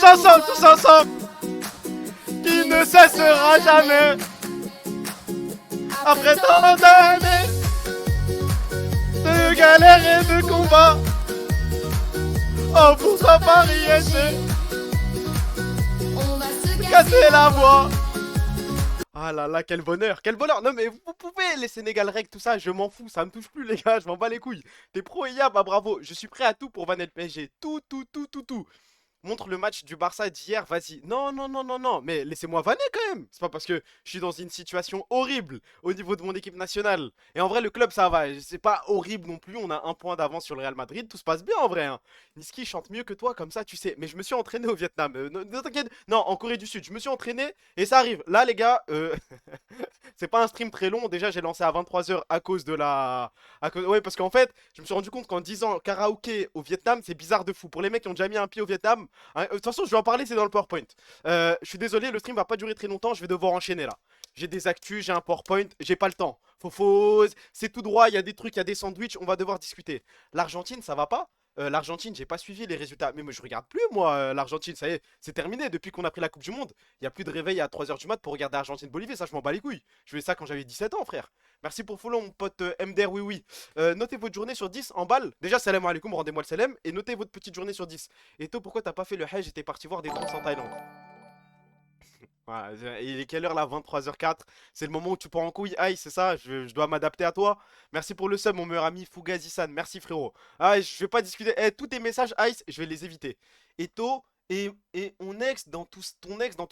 tous ensemble, qui ne cessera jamais. Après tant d'années de galères et de combats, oh pourquoi Paris FC casser la voix. Ah là là, quel bonheur, quel bonheur. Non mais vous pouvez les Sénégal règles, tout ça, je m'en fous, ça me touche plus les gars, je m'en bats les couilles. T'es pro EA, bah bravo, je suis prêt à tout pour vanner le PSG. Tout. Montre le match du Barça d'hier, vas-y. Non, non, non, non, non, mais laissez-moi vanner quand même. C'est pas parce que je suis dans une situation horrible au niveau de mon équipe nationale. Et en vrai, le club, ça va. C'est pas horrible non plus. On a un point d'avance sur le Real Madrid. Tout se passe bien en vrai. Hein. Niski chante mieux que toi, comme ça, tu sais. Mais je me suis entraîné au Vietnam. Ne t'inquiète. Non, en Corée du Sud. Je me suis entraîné et ça arrive. Là, les gars, c'est pas un stream très long. Déjà, j'ai lancé à 23 h à cause de la. Ouais, parce qu'en fait, je me suis rendu compte qu'en disant karaoké au Vietnam, c'est bizarre de fou. Pour les mecs qui ont déjà mis un pied au Vietnam, hein, de toute façon, je vais en parler, c'est dans le PowerPoint. Je suis désolé, le stream va pas durer très longtemps, je vais devoir enchaîner là. J'ai des actus, j'ai un PowerPoint, j'ai pas le temps. C'est tout droit, il y a des trucs, il y a des sandwichs, on va devoir discuter. L'Argentine, ça va pas? L'Argentine, j'ai pas suivi les résultats. Mais moi, je regarde plus, moi, l'Argentine, ça y est, c'est terminé. Depuis qu'on a pris la Coupe du Monde, il y a plus de réveil à 3 h du mat pour regarder Argentine-Bolivie. Ça, je m'en bats les couilles. Je faisais ça quand j'avais 17 ans, frère. Merci pour follow, mon pote MDR, oui, oui. Notez votre journée sur 10 en balle. Déjà, salam alaikum, rendez-moi le salam. Et notez votre petite journée sur 10. Et toi, pourquoi t'as pas fait le Hajj et t'es parti voir des trans en Thaïlande? Voilà, il est quelle heure là? 23 h 04. C'est le moment où tu pars en couille. Aïe, c'est ça, je dois m'adapter à toi. Merci pour le sub, mon meilleur ami Fugazi-san. Merci, frérot. Ah, je vais pas discuter. Eh, tous tes messages, Ice, je vais les éviter. Eto et ton ex dans tout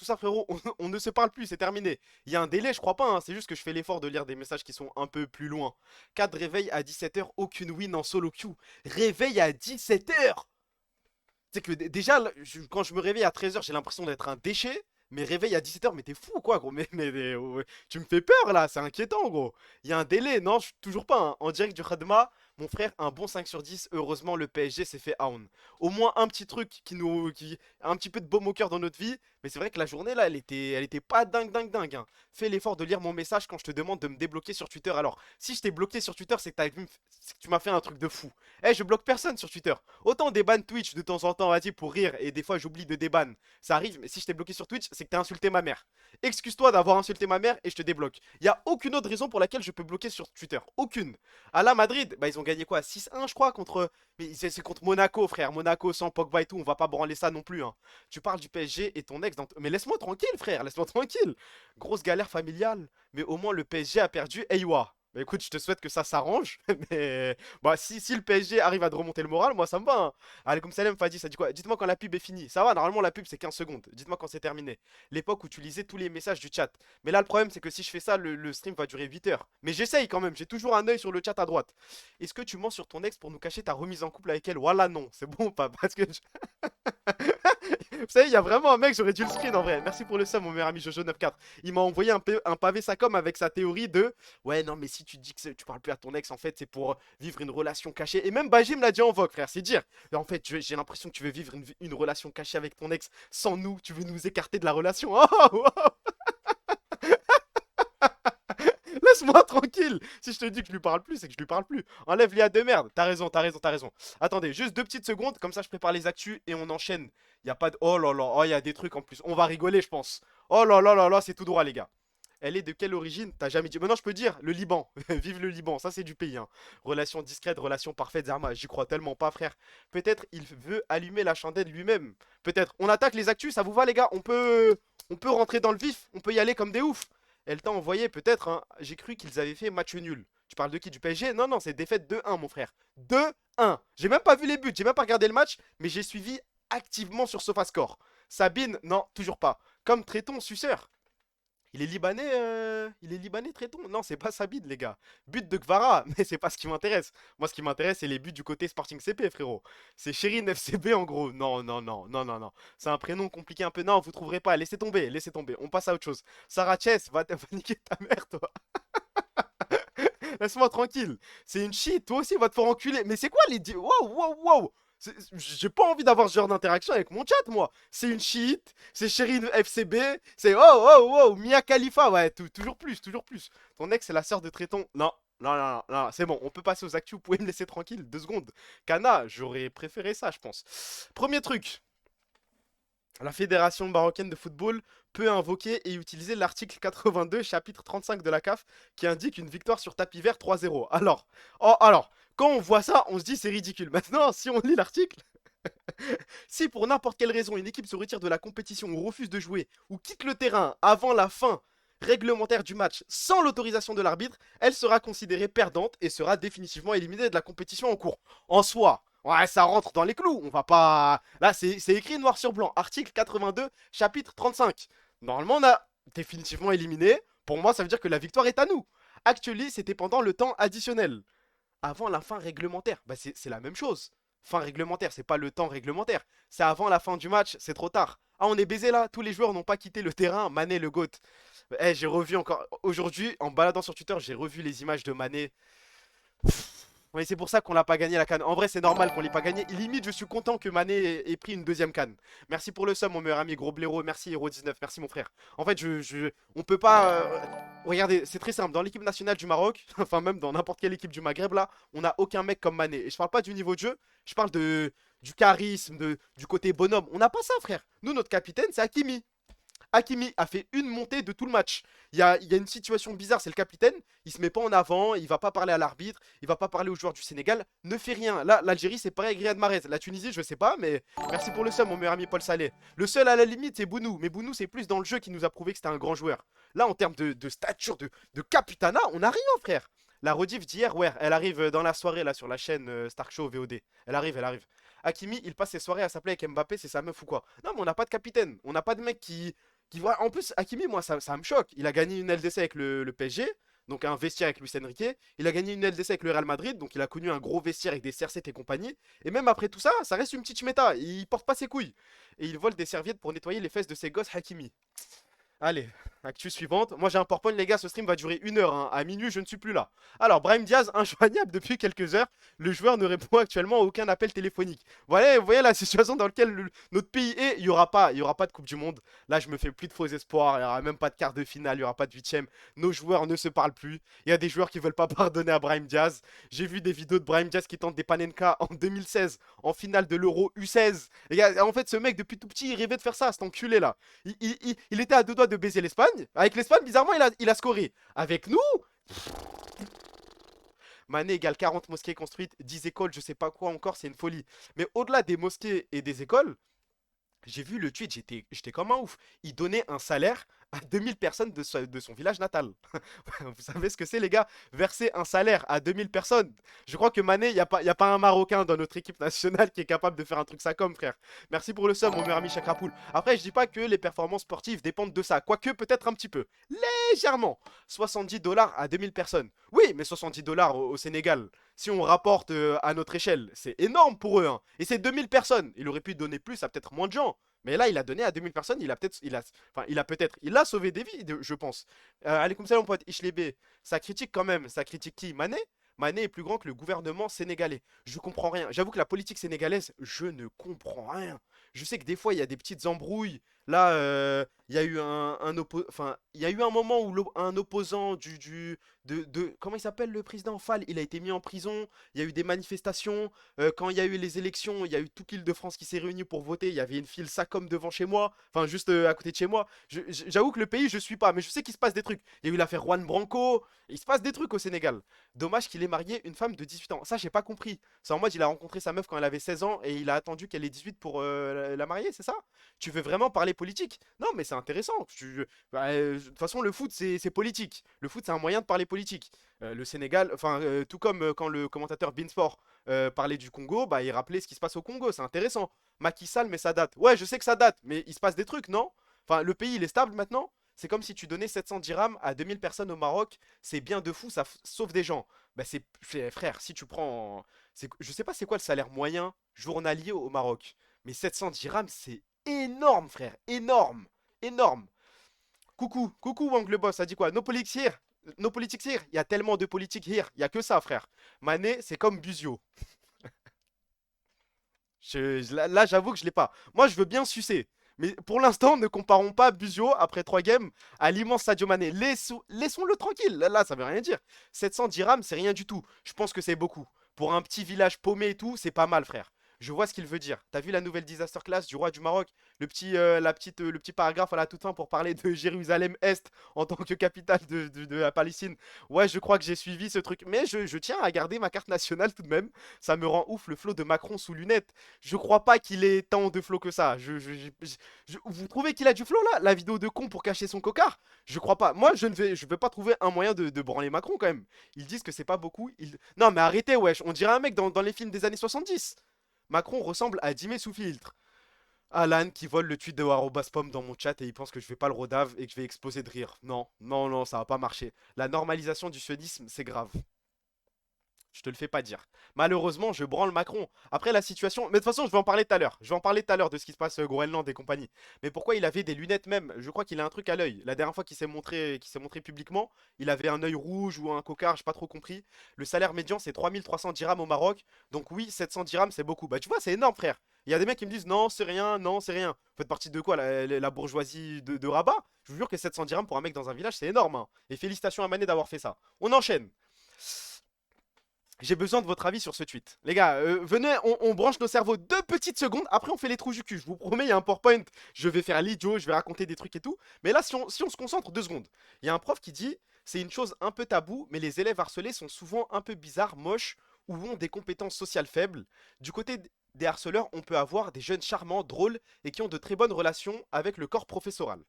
ça, frérot, on ne se parle plus, c'est terminé. Il y a un délai, je crois pas, hein, c'est juste que je fais l'effort de lire des messages qui sont un peu plus loin. 4 réveil à 17 h, aucune win en solo queue. Réveil à 17 h. C'est que déjà, là, quand je me réveille à 13 h, j'ai l'impression d'être un déchet. Mais réveil à 17 h, mais t'es fou ou quoi, gros? Ouais, tu me fais peur là, c'est inquiétant, gros. Il y a un délai, non, toujours pas. Hein. En direct du Khadma, mon frère, un bon 5 sur 10. Heureusement, le PSG s'est fait own. Au moins un petit truc un petit peu de baume au cœur dans notre vie. Mais c'est vrai que la journée là, elle était pas dingue. Hein. Fais l'effort de lire mon message quand je te demande de me débloquer sur Twitter. Alors, si je t'ai bloqué sur Twitter, c'est que, c'est que tu m'as fait un truc de fou. Eh, je bloque personne sur Twitter. Autant déban Twitch de temps en temps, vas-y, pour rire, et des fois j'oublie de déban. Ça arrive, mais si je t'ai bloqué sur Twitch, c'est que t'as insulté ma mère. Excuse-toi d'avoir insulté ma mère et je te débloque. Il y a aucune autre raison pour laquelle je peux bloquer sur Twitter. Aucune. À la Madrid, bah ils ont gagné quoi? 6-1 je crois contre. Mais c'est contre Monaco, frère. Monaco sans Pogba et tout, on va pas branler ça non plus. Hein. Tu parles du PSG et ton ex dans. Mais laisse-moi tranquille, frère, laisse-moi tranquille. Grosse galère familiale. Mais au moins le PSG a perdu. Eywa. Bah écoute, je te souhaite que ça s'arrange. Mais bah, si le PSG arrive à te remonter le moral, moi ça me va. Hein. Allez, comme Salem Fadi, ça dit quoi? Dites-moi quand la pub est finie. Ça va, normalement la pub c'est 15 secondes. Dites-moi quand c'est terminé. L'époque où tu lisais tous les messages du chat. Mais là, le problème c'est que si je fais ça, le stream va durer 8 heures. Mais j'essaye quand même, j'ai toujours un œil sur le chat à droite. Est-ce que tu mens sur ton ex pour nous cacher ta remise en couple avec elle? Voilà, non, c'est bon pas parce que. Vous savez, il y a vraiment un mec, j'aurais dû le screen en vrai. Merci pour le sub, mon meilleur ami Jojo94. Il m'a envoyé un pavé sacom avec sa théorie de ouais, non, mais si tu dis que tu parles plus à ton ex, en fait, c'est pour vivre une relation cachée. Et même Bajim l'a dit en vogue, frère, c'est dire. Mais en fait, j'ai l'impression que tu veux vivre une relation cachée avec ton ex sans nous. Tu veux nous écarter de la relation. Oh, oh, oh. Laisse-moi tranquille. Si je te dis que je lui parle plus, c'est que je lui parle plus. Enlève l'IA de merde. T'as raison. Attendez, juste 2 petites secondes, comme ça je prépare les actus et on enchaîne. Y a pas de. Oh là là, oh, y a des trucs en plus. On va rigoler, je pense. Oh là là, c'est tout droit, les gars. Elle est de quelle origine? T'as jamais dit. Maintenant, je peux dire le Liban. Vive le Liban, ça c'est du pays. Hein. Relation discrète, relation parfaite, Zarma. J'y crois tellement pas, frère. Peut-être il veut allumer la chandelle lui-même. Peut-être. On attaque les actus, ça vous va, les gars? On peut rentrer dans le vif. On peut y aller comme des oufs. Elle t'a envoyé peut-être, hein. J'ai cru qu'ils avaient fait match nul. Tu parles de qui? Du PSG? Non, non, c'est défaite 2-1, mon frère. 2-1. J'ai même pas vu les buts, j'ai même pas regardé le match, mais j'ai suivi activement sur SofaScore. Sabine, non, toujours pas. Comme Tréton, suceur. Il est libanais, Tréton? Non, c'est pas Sabine, les gars. But de Gvara, mais c'est pas ce qui m'intéresse. Moi, ce qui m'intéresse, c'est les buts du côté Sporting CP, frérot. C'est Chérine FCB, en gros. Non, non, non, non, non, non. C'est un prénom compliqué un peu. Non, vous trouverez pas. Laissez tomber, laissez tomber. On passe à autre chose. Sarah Chess, va niquer ta mère, toi. Laisse-moi tranquille. C'est une shit. Toi aussi, va te faire enculer. Mais c'est quoi les. Wow. J'ai pas envie d'avoir ce genre d'interaction avec mon chat, moi. C'est une shit. C'est Chérine FCB. C'est Mia Khalifa. Ouais, toujours plus, toujours plus. Ton ex, c'est la sœur de Tréton. Non. Non, non, non, non, c'est bon, on peut passer aux actus, vous pouvez me laisser tranquille, 2 secondes. Kana, j'aurais préféré ça, je pense. Premier truc, La Fédération marocaine de football peut invoquer et utiliser l'article 82, chapitre 35 de la CAF, qui indique une victoire sur tapis vert 3-0. Alors, quand on voit ça, on se dit c'est ridicule. Maintenant, si on lit l'article, si pour n'importe quelle raison une équipe se retire de la compétition ou refuse de jouer ou quitte le terrain avant la fin réglementaire du match sans l'autorisation de l'arbitre, elle sera considérée perdante et sera définitivement éliminée de la compétition en cours. En soi, ouais, ça rentre dans les clous. On va pas. Là, c'est écrit noir sur blanc. Article 82, chapitre 35. Normalement, on a définitivement éliminé. Pour moi, ça veut dire que la victoire est à nous. Actually, c'était pendant le temps additionnel avant la fin réglementaire. Bah c'est la même chose. Fin réglementaire, c'est pas le temps réglementaire. C'est avant la fin du match, c'est trop tard. Ah, on est baisé là, tous les joueurs n'ont pas quitté le terrain. Mané, le GOAT. Eh, j'ai revu encore. Aujourd'hui, en baladant sur Twitter, j'ai revu les images de Mané. Oui, c'est pour ça qu'on l'a pas gagné la canne. En vrai, c'est normal qu'on l'ait pas gagné. Limite, je suis content que Mané ait pris une deuxième canne. Merci pour le sub, mon meilleur ami Gros Blaireau. Merci Hero19. Merci mon frère. En fait, on peut pas. Regardez, c'est très simple. Dans l'équipe nationale du Maroc, enfin même dans n'importe quelle équipe du Maghreb là, on a aucun mec comme Mané. Et je parle pas du niveau de jeu. Je parle du charisme, du côté bonhomme. On n'a pas ça, frère. Nous, notre capitaine, c'est Hakimi. Hakimi a fait une montée de tout le match. Il y a une situation bizarre, c'est le capitaine, il se met pas en avant, il va pas parler à l'arbitre, il va pas parler aux joueurs du Sénégal, ne fait rien. Là, l'Algérie, c'est pareil avec Riyad Mahrez. La Tunisie, je sais pas, mais merci pour le seum, mon meilleur ami Paul Saleh. Le seul à la limite, c'est Bounou, mais Bounou, c'est plus dans le jeu qui nous a prouvé que c'était un grand joueur. Là, en termes de stature, de capitana, on a rien, frère. La rediff d'hier, ouais, elle arrive dans la soirée là sur la chaîne Stark Show VOD. Elle arrive, elle arrive. Hakimi, il passe ses soirées à s'appeler avec Mbappé, c'est sa meuf ou quoi? Non, mais on n'a pas de capitaine. On n'a pas de mec qui voit. En plus, Hakimi, moi, ça me choque. Il a gagné une LDC avec le PSG, donc un vestiaire avec Luis Enrique. Il a gagné une LDC avec le Real Madrid, donc il a connu un gros vestiaire avec des CR7 et compagnie. Et même après tout ça, ça reste une petite méta. Il porte pas ses couilles. Et il vole des serviettes pour nettoyer les fesses de ses gosses, Hakimi. Allez, actu suivante. Moi j'ai un PowerPoint, les gars, ce stream va durer 1 heure, hein. À minuit, je ne suis plus là. Alors, Brahim Diaz, injoignable depuis quelques heures. Le joueur ne répond actuellement à aucun appel téléphonique. Voilà, vous voyez la situation dans laquelle notre pays est. Il y aura pas de Coupe du Monde. Là, je me fais plus de faux espoirs. Il n'y aura même pas de quart de finale. Il n'y aura pas de huitième. Nos joueurs ne se parlent plus. Il y a des joueurs qui veulent pas pardonner à Brahim Diaz. J'ai vu des vidéos de Brahim Diaz qui tente des panenka en 2016, en finale de l'Euro U16. Les gars, en fait, ce mec, depuis tout petit, il rêvait de faire ça, cet enculé là. Il était à deux doigts de baiser l'Espagne. Avec l'Espagne, bizarrement, il a scoré. Avec nous, Mané égale 40 mosquées construites, 10 écoles, je sais pas quoi encore, c'est une folie. Mais au-delà des mosquées et des écoles, j'ai vu le tweet, j'étais comme un ouf. Il donnait un salaire à 2000 personnes de son village natal. Vous savez ce que c'est, les gars? Verser un salaire à 2000 personnes. Je crois que Mané, il y a pas un Marocain dans notre équipe nationale qui est capable de faire un truc ça comme, frère. Merci pour le sub, mon meilleur ami Chakrapoul. Après, je dis pas que les performances sportives dépendent de ça. Quoique, peut-être un petit peu. Légèrement. 70 $ à 2000 personnes. Oui, mais 70 $ au Sénégal, si on rapporte à notre échelle, c'est énorme pour eux, hein. Et c'est 2000 personnes. Il aurait pu donner plus à peut-être moins de gens. Mais là, il a donné à 2000 personnes. Il a sauvé des vies, je pense. Allez, comme ça, mon pote Ishlebe. Ça critique quand même. Ça critique qui? Mané? Mané est plus grand que le gouvernement sénégalais. Je comprends rien. J'avoue que la politique sénégalaise, je ne comprends rien. Je sais que des fois, il y a des petites embrouilles. Là, il y a eu enfin, il y a eu un moment où un opposant comment il s'appelle le président Fall, il a été mis en prison. Il y a eu des manifestations. Quand il y a eu les élections, il y a eu toute l'Île-de-France qui s'est réunie pour voter. Il y avait une file ça comme devant chez moi, enfin juste à côté de chez moi. J'avoue que le pays, je suis pas, mais je sais qu'il se passe des trucs. Il y a eu l'affaire Juan Branco. Il se passe des trucs au Sénégal. Dommage qu'il ait marié une femme de 18 ans. Ça, j'ai pas compris. C'est en mode, il a rencontré sa meuf quand elle avait 16 ans et il a attendu qu'elle ait 18 pour la marier, c'est ça? Tu veux vraiment parler politique? Non, mais c'est intéressant. Bah, de toute façon, le foot, c'est politique. Le foot, c'est un moyen de parler politique. Le Sénégal, enfin, tout comme quand le commentateur Beansport parlait du Congo, bah, il rappelait ce qui se passe au Congo. C'est intéressant. Macky Sall, mais ça date. Ouais, je sais que ça date, mais il se passe des trucs, non? Enfin, le pays, il est stable maintenant. C'est comme si tu donnais 700 dirhams à 2000 personnes au Maroc. C'est bien de fou, ça sauve des gens. Bah, frère, si tu prends. Je sais pas c'est quoi le salaire moyen journalier au Maroc. Mais 700 dirhams, c'est énorme, frère. Énorme. Énorme. Coucou, coucou Wang le boss, ça dit quoi? No politics here. No politics here. Il y a tellement de politique here. Il y a que ça, frère. Mané, c'est comme Buzio. Là, j'avoue que je l'ai pas. Moi, je veux bien sucer. Mais pour l'instant, ne comparons pas Buzio après 3 games à l'immense Sadio Mané. Laissons-le tranquille. Là, ça veut rien dire. 700 dirhams, c'est rien du tout. Je pense que c'est beaucoup. Pour un petit village paumé et tout, c'est pas mal, frère. Je vois ce qu'il veut dire. T'as vu la nouvelle disaster class du roi du Maroc? Le petit paragraphe à la toute fin pour parler de Jérusalem-Est en tant que capitale de la Palestine. Ouais, je crois que j'ai suivi ce truc. Mais je tiens à garder ma carte nationale tout de même. Ça me rend ouf le flow de Macron sous lunettes. Je crois pas qu'il ait tant de flow que ça. Vous trouvez qu'il a du flow là? La vidéo de con pour cacher son cocard? Je crois pas. Moi, je vais pas trouver un moyen de branler Macron quand même. Ils disent que c'est pas beaucoup. Non, mais arrêtez, wesh. On dirait un mec dans les films des années 70. Macron ressemble à Jimmy sous filtre. Alan qui vole le tweet de @spam dans mon chat et il pense que je vais pas le rodave et que je vais exploser de rire. Non, non, non, ça va pas marcher. La normalisation du sionisme, c'est grave. Je te le fais pas dire. Malheureusement, je branle Macron. Après la situation. Mais de toute façon, je vais en parler tout à l'heure. Je vais en parler tout à l'heure de ce qui se passe Groenland et compagnie. Mais pourquoi il avait des lunettes même? Je crois qu'il a un truc à l'œil. La dernière fois qu'il s'est montré publiquement, il avait un œil rouge ou un cocard, j'ai pas trop compris. Le salaire médian, c'est 3300 dirhams au Maroc. Donc oui, 700 dirhams, c'est beaucoup. Bah tu vois, c'est énorme, frère. Il y a des mecs qui me disent non, c'est rien, non, c'est rien. Vous faites partie de quoi, la bourgeoisie de Rabat? Je vous jure que 700 dirhams pour un mec dans un village, c'est énorme, hein. Et félicitations à Mané d'avoir fait ça. On enchaîne. J'ai besoin de votre avis sur ce tweet. Les gars, venez, on branche nos cerveaux 2 petites secondes. Après, on fait les trous du cul. Je vous promets, il y a un PowerPoint. Je vais faire l'idiot, je vais raconter des trucs et tout. Mais là, si on se concentre 2 secondes, il y a un prof qui dit c'est une chose un peu tabou, mais les élèves harcelés sont souvent un peu bizarres, moches ou ont des compétences sociales faibles. Du côté des harceleurs, on peut avoir des jeunes charmants, drôles et qui ont de très bonnes relations avec le corps professoral.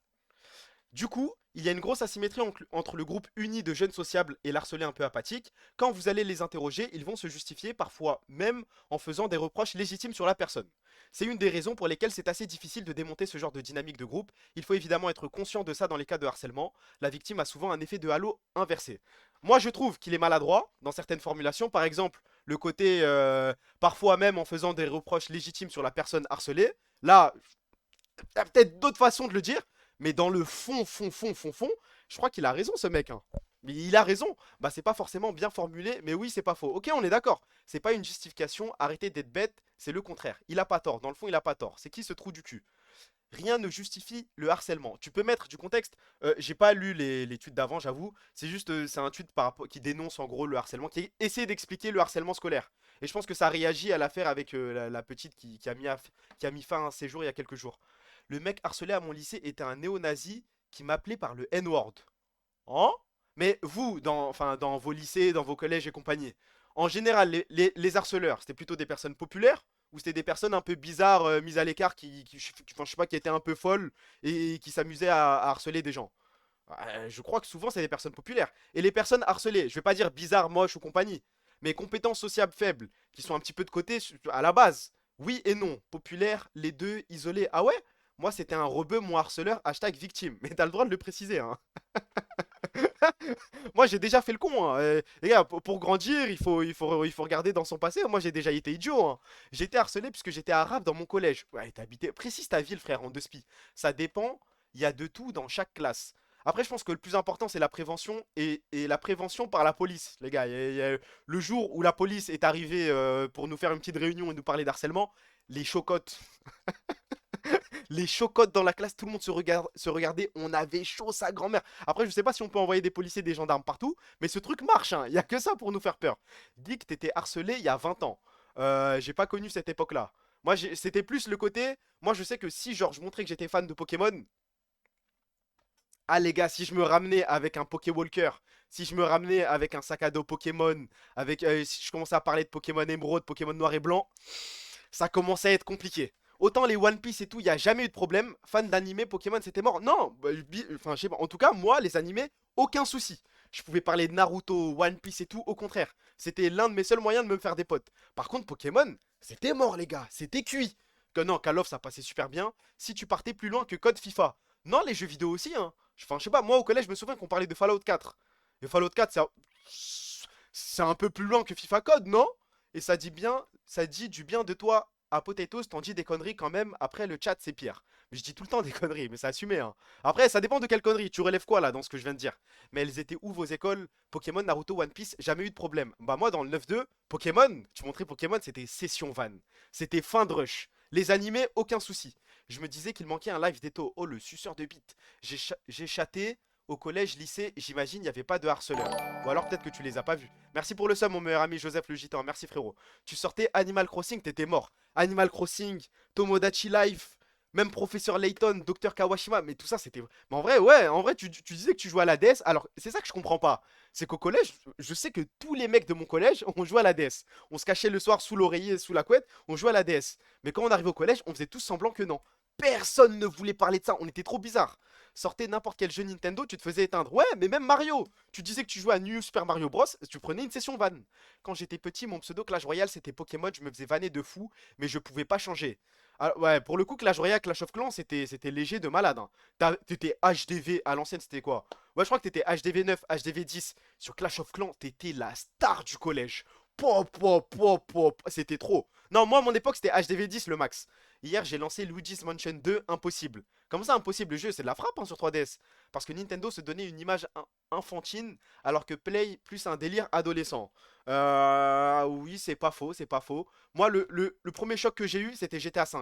Du coup, il y a une grosse asymétrie entre le groupe uni de jeunes sociables et l'harcelé un peu apathique. Quand vous allez les interroger, ils vont se justifier, parfois même en faisant des reproches légitimes sur la personne. C'est une des raisons pour lesquelles c'est assez difficile de démonter ce genre de dynamique de groupe. Il faut évidemment être conscient de ça dans les cas de harcèlement. La victime a souvent un effet de halo inversé. Moi, je trouve qu'il est maladroit dans certaines formulations. Par exemple, le côté parfois même en faisant des reproches légitimes sur la personne harcelée. Là, il y a peut-être d'autres façons de le dire, mais dans le fond, je crois qu'il a raison ce mec, hein. Mais il a raison. Bah c'est pas forcément bien formulé, mais oui c'est pas faux. Ok, on est d'accord. C'est pas une justification. Arrêtez d'être bête. C'est le contraire. Il a pas tort. Dans le fond, il a pas tort. C'est qui ce trou du cul? Rien ne justifie le harcèlement. Tu peux mettre du contexte. J'ai pas lu les tweets d'avant, j'avoue. C'est juste, c'est un tweet qui dénonce en gros le harcèlement, qui essaie d'expliquer le harcèlement scolaire. Et je pense que ça réagit à l'affaire avec la petite qui a mis fin à un séjour il y a quelques jours. Le mec harcelé à mon lycée était un néo-nazi qui m'appelait par le N-word. Hein? Mais vous, enfin, dans vos lycées, dans vos collèges et compagnie, en général, les harceleurs, c'était plutôt des personnes populaires ou c'était des personnes un peu bizarres, mises à l'écart, enfin, je sais pas, qui étaient un peu folles et qui s'amusaient à harceler des gens? Je crois que souvent, c'est des personnes populaires. Et les personnes harcelées, je vais pas dire bizarres, moches ou compagnie, mais compétences sociables faibles, qui sont un petit peu de côté à la base. Oui et non. Populaire, les deux, isolés. Ah ouais? Moi, c'était un rebeu, mon harceleur, hashtag victime. Mais t'as le droit de le préciser, hein. Moi, j'ai déjà fait le con, hein. Les gars, pour grandir, il faut regarder dans son passé. Moi, j'ai déjà été idiot, hein. J'ai été harcelé puisque j'étais arabe dans mon collège. Ouais, t'as habité. Précise ta ville, frère, en deux spi. Ça dépend. Il y a de tout dans chaque classe. Après, je pense que le plus important, c'est la prévention et la prévention par la police, les gars. Le jour où la police est arrivée pour nous faire une petite réunion et nous parler d'harcèlement, les chocottes les chocottes dans la classe, tout le monde se regardait, on avait chaud sa grand-mère. Après, je sais pas si on peut envoyer des policiers, des gendarmes partout, mais ce truc marche, hein. Il y a que ça pour nous faire peur. Dis que t'étais harcelé il y a 20 ans. J'ai pas connu cette époque-là. Moi, c'était plus le côté. Moi, je sais que si, genre, je montrais que j'étais fan de Pokémon. Ah, les gars, si je me ramenais avec un Pokéwalker, si je me ramenais avec un sac à dos Pokémon, si je commençais à parler de Pokémon Émeraude, Pokémon Noir et Blanc, ça commençait à être compliqué. Autant les One Piece et tout, il n'y a jamais eu de problème. Fan d'animé, Pokémon, c'était mort. Non, bah, enfin, je sais pas. En tout cas, moi, les animés, aucun souci. Je pouvais parler de Naruto, One Piece et tout, au contraire. C'était l'un de mes seuls moyens de me faire des potes. Par contre, Pokémon, c'était mort, les gars. C'était cuit. Que non, Call of, ça passait super bien. Si tu partais plus loin que code FIFA. Non, les jeux vidéo aussi, hein. Enfin, je sais pas, moi, au collège, je me souviens qu'on parlait de Fallout 4. Et Fallout 4, c'est un peu plus loin que FIFA Code, non? Et ça dit du bien de toi à Potatoes, t'en dis des conneries quand même. Après, le chat, c'est pire. Mais je dis tout le temps des conneries, mais c'est assumé, hein. Après, ça dépend de quelle connerie. Tu relèves quoi, là, dans ce que je viens de dire? Mais elles étaient où vos écoles? Pokémon, Naruto, One Piece, jamais eu de problème. Bah, moi, dans le 9-2, Pokémon, tu montrais Pokémon, c'était session van. C'était fin de rush. Les animés, aucun souci. Je me disais qu'il manquait un live d'Eto. Oh, le suceur de bite. J'ai chaté Au collège, lycée, j'imagine, il n'y avait pas de harceleurs. Ou alors peut-être que tu les as pas vus. Merci pour le sub, mon meilleur ami Joseph le Gitan. Merci frérot. Tu sortais Animal Crossing, t'étais mort. Animal Crossing, Tomodachi Life, même Professeur Layton, Docteur Kawashima. Mais tout ça, c'était. Mais en vrai, ouais, en vrai, tu disais que tu jouais à la DS. Alors, c'est ça que je comprends pas. C'est qu'au collège, je sais que tous les mecs de mon collège, on jouait à la DS. On se cachait le soir sous l'oreiller, sous la couette, on jouait à la DS. Mais quand on arrivait au collège, on faisait tous semblant que non. Personne ne voulait parler de ça, on était trop bizarres. Sortais n'importe quel jeu Nintendo, tu te faisais éteindre. Ouais, mais même Mario. Tu disais que tu jouais à New Super Mario Bros, tu prenais une session van. Quand j'étais petit, mon pseudo Clash Royale, c'était Pokémon, je me faisais vanner de fou, mais je pouvais pas changer. Ah, ouais, pour le coup, Clash Royale, Clash of Clans, c'était léger de malade, hein. T'étais HDV, à l'ancienne, c'était quoi? Ouais, je crois que t'étais HDV 9, HDV 10. Sur Clash of Clans, t'étais la star du collège. Pop, pop, pop, pop. C'était trop. Non, moi, à mon époque, c'était HDV 10 le max. Hier, j'ai lancé Luigi's Mansion 2, impossible. Comment ça, impossible? Le jeu, c'est de la frappe hein, sur 3DS. Parce que Nintendo se donnait une image infantile, alors que Play, plus un délire adolescent. Oui, c'est pas faux, c'est pas faux. Moi, le premier choc que j'ai eu, c'était GTA V.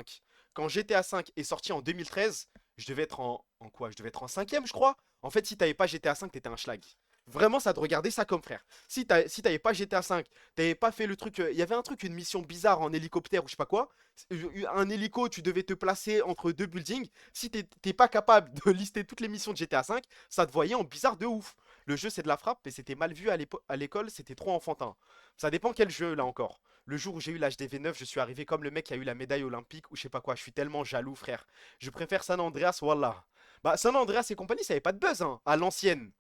Quand GTA V est sorti en 2013, je devais être en quoi? Je devais être en cinquième, je crois. En fait, si t'avais pas GTA V, t'étais un schlag. Vraiment, ça te regardait ça comme frère. Si t'avais pas GTA V, t'avais pas fait le truc. Il y avait un truc, une mission bizarre en hélicoptère ou je sais pas quoi. Un hélico, tu devais te placer entre deux buildings. Si t'es pas capable de lister toutes les missions de GTA V, ça te voyait en bizarre de ouf. Le jeu, c'est de la frappe, mais c'était mal vu à l'école, c'était trop enfantin. Ça dépend quel jeu, là encore. Le jour où j'ai eu l'âge des V9, je suis arrivé comme le mec qui a eu la médaille olympique ou je sais pas quoi. Je suis tellement jaloux, frère. Je préfère San Andreas, wallah. Bah, San Andreas et compagnie, ça avait pas de buzz, hein, à l'ancienne.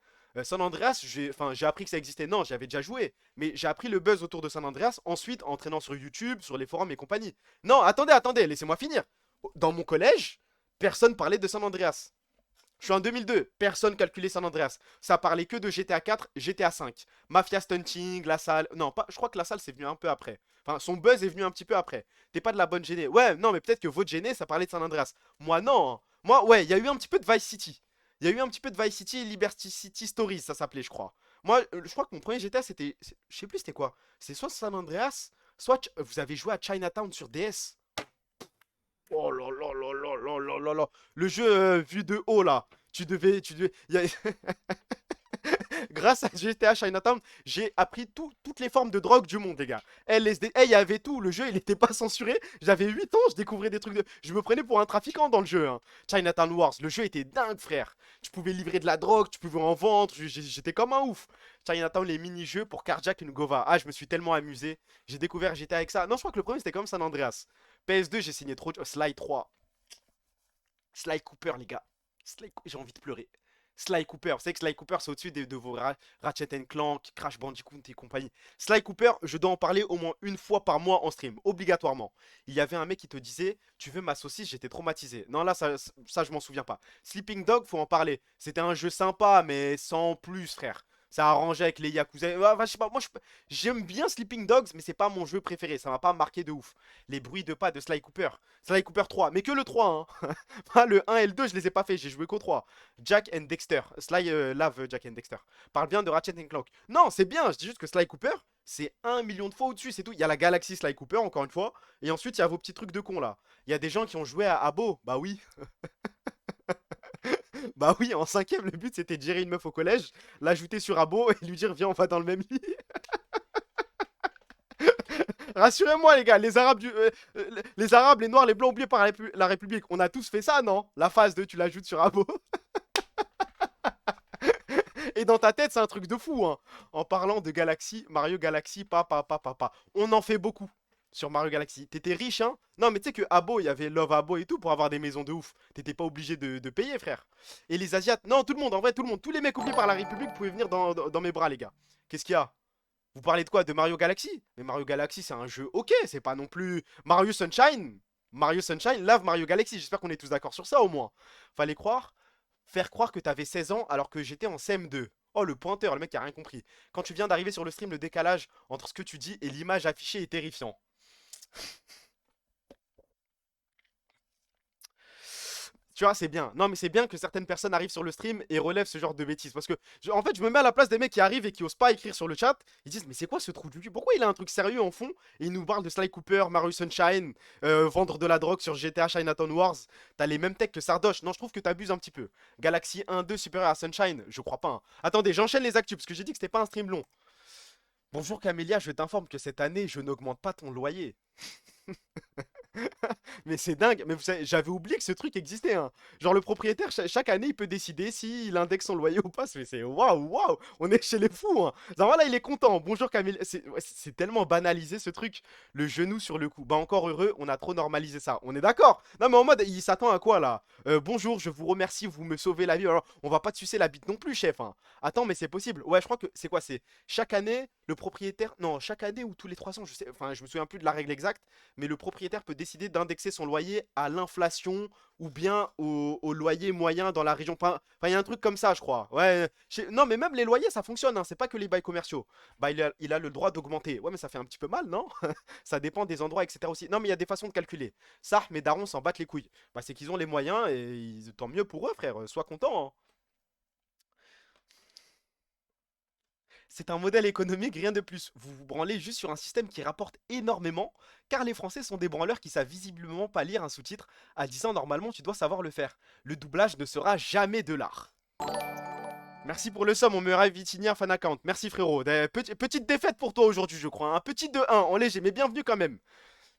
San Andreas, j'ai appris que ça existait. Non, j'avais déjà joué. Mais j'ai appris le buzz autour de San Andreas ensuite en traînant sur YouTube, sur les forums et compagnie. Non, attendez, laissez-moi finir. Dans mon collège, personne parlait de San Andreas. Je suis en 2002, personne calculait San Andreas. Ça parlait que de GTA 4, GTA 5. Mafia Stunting, La Salle. Non, pas, je crois que La Salle c'est venu un peu après. Enfin, son buzz est venu un petit peu après. T'es pas de la bonne géné. Ouais, non, mais peut-être que votre géné, ça parlait de San Andreas. Moi, non, hein. Moi, ouais, il y a eu un petit peu de Vice City. Il y a eu un petit peu de Vice City et Liberty City Stories, ça s'appelait, je crois. Moi, je crois que mon premier GTA, c'était. Je sais plus c'était quoi. C'est soit San Andreas, soit vous avez joué à Chinatown sur DS. Oh là là là là là là là là. Le jeu vu de haut là. Grâce à GTA Chinatown, j'ai appris toutes les formes de drogue du monde, les gars. LSD, il y avait tout. Le jeu, il n'était pas censuré. J'avais 8 ans, je découvrais des trucs de. Je me prenais pour un trafiquant dans le jeu, hein. Chinatown Wars, le jeu était dingue, frère. Tu pouvais livrer de la drogue, tu pouvais en vendre. J'étais comme un ouf. Chinatown, les mini-jeux pour Carjack et Ngova. Ah, je me suis tellement amusé. J'ai découvert GTA avec ça. Non, je crois que le premier, c'était comme San Andreas. PS2, j'ai signé trop. Sly 3. Sly Cooper, les gars. J'ai envie de pleurer. Sly Cooper, vous savez que Sly Cooper c'est au-dessus de vos Ratchet Clank, Crash Bandicoot et compagnie. Sly Cooper, je dois en parler au moins une fois par mois en stream, obligatoirement. Il y avait un mec qui te disait, tu veux ma saucisse, j'étais traumatisé. Non là, ça je m'en souviens pas. Sleeping Dog, faut en parler. C'était un jeu sympa, mais sans plus, frère. Ça arrangeait avec les Yakuza. Enfin, je sais pas, moi j'aime bien Sleeping Dogs, mais c'est pas mon jeu préféré. Ça m'a pas marqué de ouf. Les bruits de pas de Sly Cooper. Sly Cooper 3, mais que le 3, hein. Ah, le 1 et le 2, je les ai pas fait, j'ai joué qu'au 3. Jack and Dexter. Sly lave Jack and Dexter. Parle bien de Ratchet Clank. Non, c'est bien, je dis juste que Sly Cooper, c'est 1 million de fois au-dessus, c'est tout. Il y a la galaxie Sly Cooper, encore une fois. Et ensuite, il y a vos petits trucs de con là. Il y a des gens qui ont joué à Abo. Bah oui. Bah oui, en cinquième, le but c'était de gérer une meuf au collège, l'ajouter sur Abo et lui dire viens, on va dans le même lit. Rassurez-moi, les gars, les Arabes, les Noirs, les Blancs oubliés par la République, on a tous fait ça, non? La phase de tu l'ajoutes sur Abo. Et dans ta tête, c'est un truc de fou, hein. En parlant de Galaxy, Mario Galaxy, papa. On en fait beaucoup sur Mario Galaxy. T'étais riche, hein? Non, mais tu sais que Abo, il y avait Love Abo et tout pour avoir des maisons de ouf. T'étais pas obligé de payer, frère. Et les Asiates, non, tout le monde, en vrai, tout le monde. Tous les mecs oubliés par la République pouvaient venir dans mes bras, les gars. Qu'est-ce qu'il y a? Vous parlez de quoi? De Mario Galaxy? Mais Mario Galaxy, c'est un jeu ok, c'est pas non plus Mario Sunshine. Mario Sunshine lave Mario Galaxy. J'espère qu'on est tous d'accord sur ça au moins. Fallait croire, faire croire que t'avais 16 ans alors que j'étais en CM2. Oh, le pointeur, le mec qui a rien compris. Quand tu viens d'arriver sur le stream, le décalage entre ce que tu dis et l'image affichée est terrifiant. Tu vois, c'est bien. Non, mais c'est bien que certaines personnes arrivent sur le stream et relèvent ce genre de bêtises. Parce que, en fait, je me mets à la place des mecs qui arrivent et qui osent pas écrire sur le chat. Ils disent, mais c'est quoi ce trou du cul? Pourquoi il a un truc sérieux en fond? Et il nous parle de Sly Cooper, Mario Sunshine, vendre de la drogue sur GTA Chinatown Wars. T'as les mêmes techs que Sardoche. Non, je trouve que t'abuses un petit peu. Galaxy 1-2 supérieur à Sunshine, je crois pas, hein. Attendez, j'enchaîne les actus parce que j'ai dit que c'était pas un stream long. Bonjour Camélia, je t'informe que cette année, je n'augmente pas ton loyer. Mais c'est dingue, mais vous savez, j'avais oublié que ce truc existait, hein. Genre le propriétaire, chaque année, il peut décider s'il indexe son loyer ou pas. C'est waouh, waouh, on est chez les fous, hein. Genre là, il est content. Bonjour Camille, c'est tellement banalisé ce truc, le genou sur le cou. Bah encore heureux, on a trop normalisé ça. On est d'accord? Non mais en mode, il s'attend à quoi là? Bonjour, je vous remercie, vous me sauvez la vie. Alors, on va pas te sucer la bite non plus, chef, hein. Attends, mais c'est possible. Ouais, je crois que c'est quoi? C'est chaque année, le propriétaire, non, chaque année ou tous les 3 ans, je sais, enfin, je me souviens plus de la règle exacte, mais le propriétaire peut décider d'indexer son loyer à l'inflation ou bien au loyer moyen dans la région. Enfin, il y a un truc comme ça, je crois. Ouais, non, mais même les loyers, ça fonctionne, hein, c'est pas que les bails commerciaux. Bah, il a le droit d'augmenter. Ouais, mais ça fait un petit peu mal, non? Ça dépend des endroits, etc. aussi. Non, mais il y a des façons de calculer. Ça, mes darons s'en battent les couilles. Bah, c'est qu'ils ont les moyens et tant mieux pour eux, frère. Sois content, hein. C'est un modèle économique, rien de plus. Vous vous branlez juste sur un système qui rapporte énormément, car les Français sont des branleurs qui savent visiblement pas lire un sous-titre à 10 ans normalement tu dois savoir le faire. Le doublage ne sera jamais de l'art. Merci pour le somme, mon meilleur Vitinien fan account. Merci frérot. Petite défaite pour toi aujourd'hui, je crois. Un petit 2-1 en léger, mais bienvenue quand même.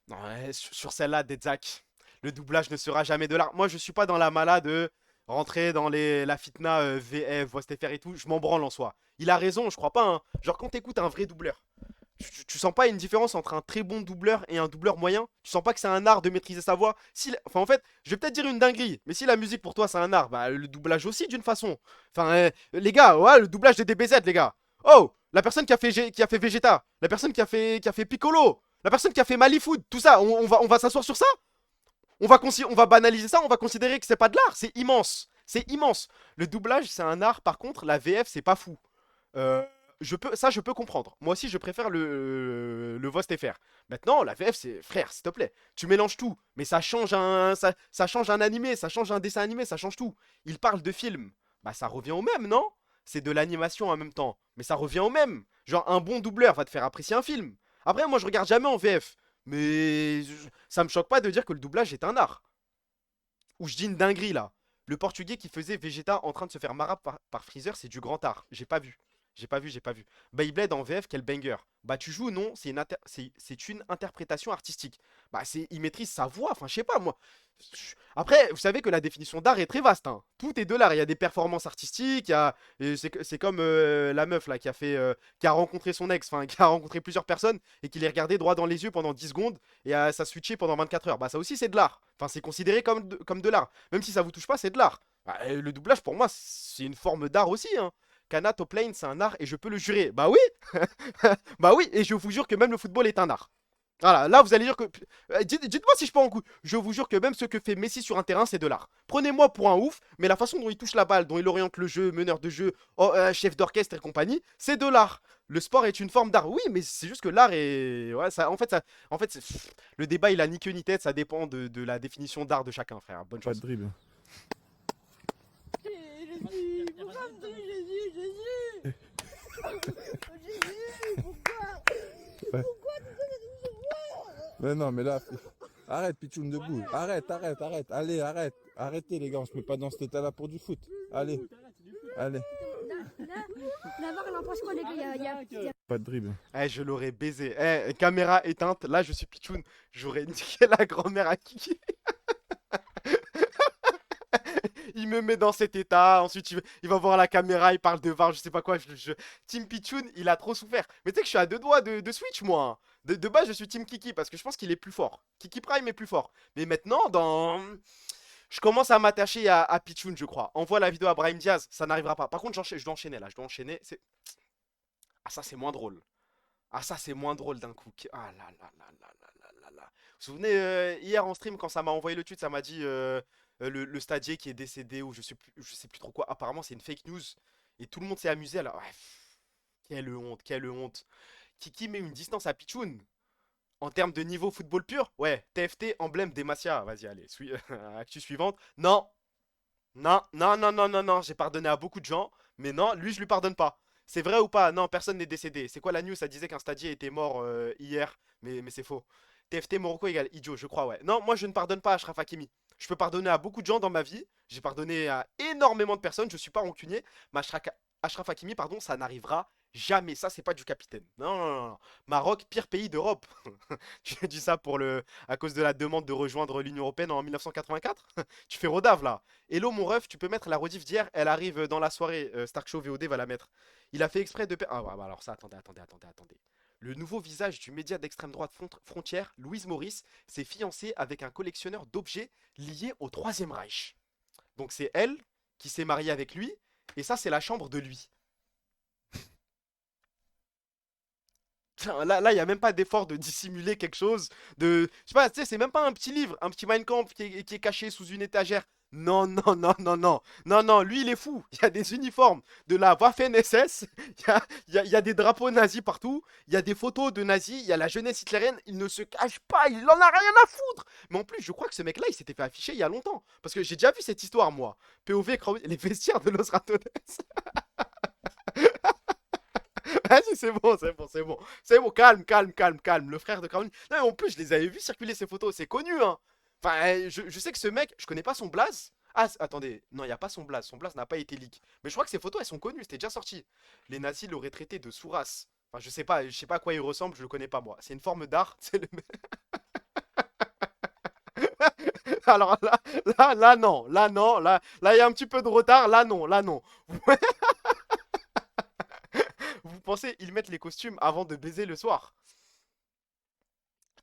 Non, ouais, sur celle-là, Dedzak, le doublage ne sera jamais de l'art. Moi, je suis pas dans la mala de rentrer dans la fitna VF, Voix STFR et tout. Je m'en branle en soi. Il a raison, je crois pas, hein. Genre, quand t'écoutes un vrai doubleur, tu sens pas une différence entre un très bon doubleur et un doubleur moyen? Tu sens pas que c'est un art de maîtriser sa voix? Si, enfin, en fait, je vais peut-être dire une dinguerie, mais si la musique pour toi c'est un art, bah le doublage aussi d'une façon. Enfin, les gars, ouais, le doublage de DBZ, les gars. Oh, la personne qui a fait Vegeta, la personne qui a fait Piccolo, la personne qui a fait Malifood, tout ça, on va s'asseoir sur ça? On va banaliser ça, on va considérer que c'est pas de l'art, c'est immense. C'est immense. Le doublage, c'est un art, par contre, la VF, c'est pas fou. Euh, je peux comprendre. Moi aussi, je préfère le Vost FR. Maintenant, la VF, c'est frère, s'il te plaît. Tu mélanges tout, mais ça change un animé, ça change un dessin animé, ça change tout. Il parle de film. Bah, ça revient au même, non? C'est de l'animation en même temps, mais ça revient au même. Genre, un bon doubleur va te faire apprécier un film. Après, moi, je regarde jamais en VF, mais ça me choque pas de dire que le doublage est un art. Ou je dis une dinguerie là. Le portugais qui faisait Vegeta en train de se faire marab par Freezer, c'est du grand art. J'ai pas vu. J'ai pas vu. Beyblade en VF, quel banger. Bah tu joues ou non, c'est une interprétation artistique. Bah il maîtrise sa voix, enfin je sais pas moi. Après, vous savez que la définition d'art est très vaste, hein. Tout est de l'art. Il y a des performances artistiques, c'est comme la meuf là qui a rencontré son ex, enfin qui a rencontré plusieurs personnes et qui les regardait droit dans les yeux pendant 10 secondes et ça switché pendant 24 heures. Bah ça aussi c'est de l'art. Enfin c'est considéré comme de l'art. Même si ça vous touche pas, c'est de l'art. Bah, le doublage pour moi c'est une forme d'art aussi, hein. Kana Top Lane, c'est un art et je peux le jurer. Bah oui. Bah oui, et je vous jure que même le football est un art. Voilà, là vous allez dire que. Dites-moi si je pars en coup. Je vous jure que même ce que fait Messi sur un terrain, c'est de l'art. Prenez-moi pour un ouf, mais la façon dont il touche la balle, dont il oriente le jeu, meneur de jeu, chef d'orchestre et compagnie, c'est de l'art. Le sport est une forme d'art. Oui, mais c'est juste que l'art est. Ouais, en fait le débat il a ni queue ni tête, ça dépend de la définition d'art de chacun, frère. Bonne Pas de chance. dribble. Jésus, pourquoi me donner Jésus, Jésus? Jésus, pourquoi? Ouais. Pourquoi tu donnes de recevoir? Mais non, mais là, arrête, Pichoun, debout. Arrête. Allez, arrête. Arrêtez, les gars, on se met pas dans cet état-là pour du foot. Allez. D'abord, il en pense quoi, les gars? Pas de dribble. Eh, je l'aurais baisé. Eh, caméra éteinte, là je suis Pichoun. J'aurais niqué la grand-mère à Kiki. Il me met dans cet état, ensuite il va voir la caméra, il parle de VAR, je sais pas quoi. Team Pichoun, il a trop souffert. Mais tu sais que je suis à 2 doigts de Switch, moi, hein. De base, je suis Team Kiki parce que je pense qu'il est plus fort. Kiki Prime est plus fort. Mais maintenant, je commence à m'attacher à Pichoun, je crois. Envoie la vidéo à Brahim Diaz, ça n'arrivera pas. Par contre, je dois enchaîner là, je dois enchaîner. Ah, ça, c'est moins drôle. Ah, ça, c'est moins drôle d'un coup. Ah là là là là là là là là. Vous vous souvenez, hier en stream, quand ça m'a envoyé le tweet, ça m'a dit le stadier qui est décédé ou je sais plus trop quoi. Apparemment, c'est une fake news. Et tout le monde s'est amusé. Alors, ouais, quelle honte, quelle honte. Kiki met une distance à Pichoun. En termes de niveau football pur, ouais, TFT, emblème des Masia. Vas-y, allez, actu suivante. Non, Non, non, non, non, non, non, j'ai pardonné à beaucoup de gens, mais non, lui, je lui pardonne pas. C'est vrai ou pas? Non, personne n'est décédé. C'est quoi la news? Ça disait qu'un stadier était mort hier, mais c'est faux. TFT Morocco égale idiot, je crois, ouais. Non, moi, je ne pardonne pas à Achraf Hakimi. Je peux pardonner à beaucoup de gens dans ma vie. J'ai pardonné à énormément de personnes, je suis pas rancunier, mais Achraf Hakimi, pardon, ça n'arrivera jamais. Ça, c'est pas du capitaine. Non, non, non, non. Maroc, pire pays d'Europe. Tu dis ça à cause de la demande de rejoindre l'Union Européenne en 1984? Tu fais rodave là. Hello mon ref, tu peux mettre la rediff d'hier, elle arrive dans la soirée. Stark Show VOD va la mettre. Il a fait exprès de. Ah, bah, alors ça, attendez, attendez, attendez, attendez. Le nouveau visage du média d'extrême droite frontière, Louise Maurice, s'est fiancée avec un collectionneur d'objets liés au Troisième Reich. Donc c'est elle qui s'est mariée avec lui, et ça, c'est la chambre de lui. Là, il n'y a même pas d'effort de dissimuler quelque chose. Je sais pas, tu sais, c'est même pas un petit livre, un petit Mein Kampf qui est caché sous une étagère. Non, non, non, non, non. Non, non, lui, il est fou. Il y a des uniformes de la Waffen-SS. Il y a des drapeaux nazis partout. Il y a des photos de nazis. Il y a la jeunesse hitlérienne. Il ne se cache pas. Il en a rien à foutre. Mais en plus, je crois que ce mec-là, il s'était fait afficher il y a longtemps. Parce que j'ai déjà vu cette histoire, moi. POV, les vestiaires de Los Ratones. Vas-y, c'est bon, c'est bon, c'est bon. C'est bon, calme, calme, calme, calme. Le frère de Caroline. Non, mais en plus, je les avais vus circuler ces photos. C'est connu, hein. Enfin, je sais que ce mec, je connais pas son blaze. Ah, attendez, non, il n'y a pas son blaze. Son blaze n'a pas été leak. Mais je crois que ces photos, elles sont connues. C'était déjà sorti. Les nazis l'auraient traité de Souras. Enfin, je sais pas à quoi il ressemble. Je le connais pas, moi. C'est une forme d'art. C'est le... Alors là, non. Là, non. Là, il y a un petit peu de retard. Là, non. Là, non. Vous pensez, ils mettent les costumes avant de baiser le soir?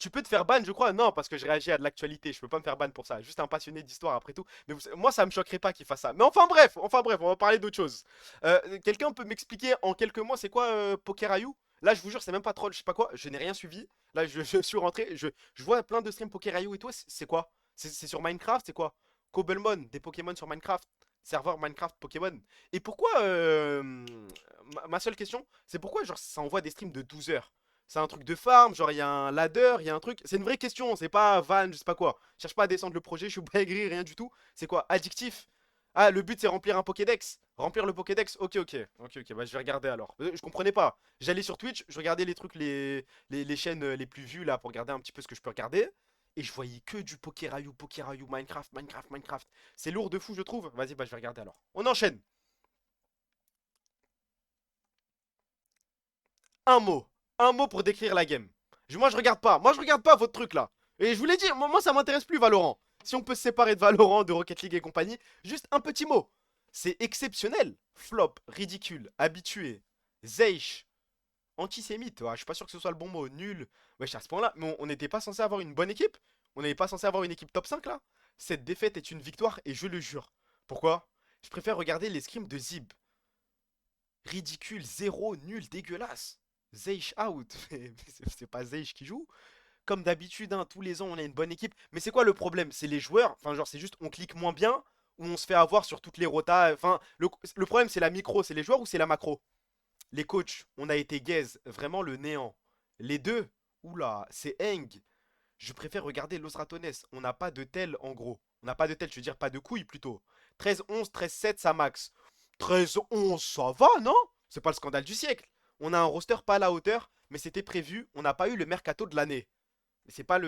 Tu peux te faire ban, je crois. Non, parce que je réagis à de l'actualité. Je peux pas me faire ban pour ça. Juste un passionné d'histoire après tout. Mais moi, ça me choquerait pas qu'il fasse ça. Mais enfin bref, on va parler d'autre chose. Quelqu'un peut m'expliquer en quelques mots c'est quoi Pokérayou? Là, je vous jure, c'est même pas troll, je sais pas quoi. Je n'ai rien suivi. Là, je suis rentré. Je vois plein de streams Pokérayou et tout. C'est quoi? C'est sur Minecraft? C'est quoi? Cobblemon, des Pokémon sur Minecraft. Serveur Minecraft Pokémon. Et pourquoi ma seule question, c'est pourquoi genre ça envoie des streams de 12 heures? C'est un truc de farm, genre il y a un ladder, il y a un truc. C'est une vraie question, c'est pas van, je sais pas quoi. Je cherche pas à descendre le projet, je suis pas aigri, rien du tout. C'est quoi? Addictif? Ah, le but c'est remplir un Pokédex. Remplir le Pokédex, ok, ok. Ok, ok, bah je vais regarder alors. Je comprenais pas. J'allais sur Twitch, je regardais les trucs, les chaînes les plus vues là pour regarder un petit peu ce que je peux regarder. Et je voyais que du Pokérayou, Pokérayou, Minecraft, Minecraft, Minecraft. C'est lourd de fou, je trouve. Vas-y, bah je vais regarder alors. On enchaîne. Un mot. Un mot pour décrire la game. Moi, je regarde pas. Moi, je regarde pas votre truc là. Et je vous l'ai dit, moi, ça m'intéresse plus Valorant. Si on peut se séparer de Valorant, de Rocket League et compagnie, juste un petit mot. C'est exceptionnel. Flop, ridicule, habitué, zeish, antisémite. Ouais, je suis pas sûr que ce soit le bon mot. Nul. Wesh, à ce point-là. Mais on n'était pas censé avoir une bonne équipe? On n'était pas censé avoir une équipe top 5 là? Cette défaite est une victoire et je le jure. Pourquoi? Je préfère regarder les scrims de Zib. Ridicule, zéro, nul, dégueulasse. Zeish out. Mais c'est pas Zeish qui joue. Comme d'habitude, hein, tous les ans, on a une bonne équipe. Mais c'est quoi le problème? C'est les joueurs. Enfin, genre, c'est juste on clique moins bien ou on se fait avoir sur toutes les rotas. Enfin, le problème, c'est la micro, c'est les joueurs ou c'est la macro? Les coachs, on a été gaze, vraiment le néant. Les deux, oula, c'est Eng. Je préfère regarder Los Ratones. On n'a pas de tel en gros. On n'a pas de tel, je veux dire pas de couilles plutôt. 13-11, 13-7, ça max. 13-11, ça va, non? C'est pas le scandale du siècle. On a un roster pas à la hauteur, mais c'était prévu. On n'a pas eu le mercato de l'année. C'est pas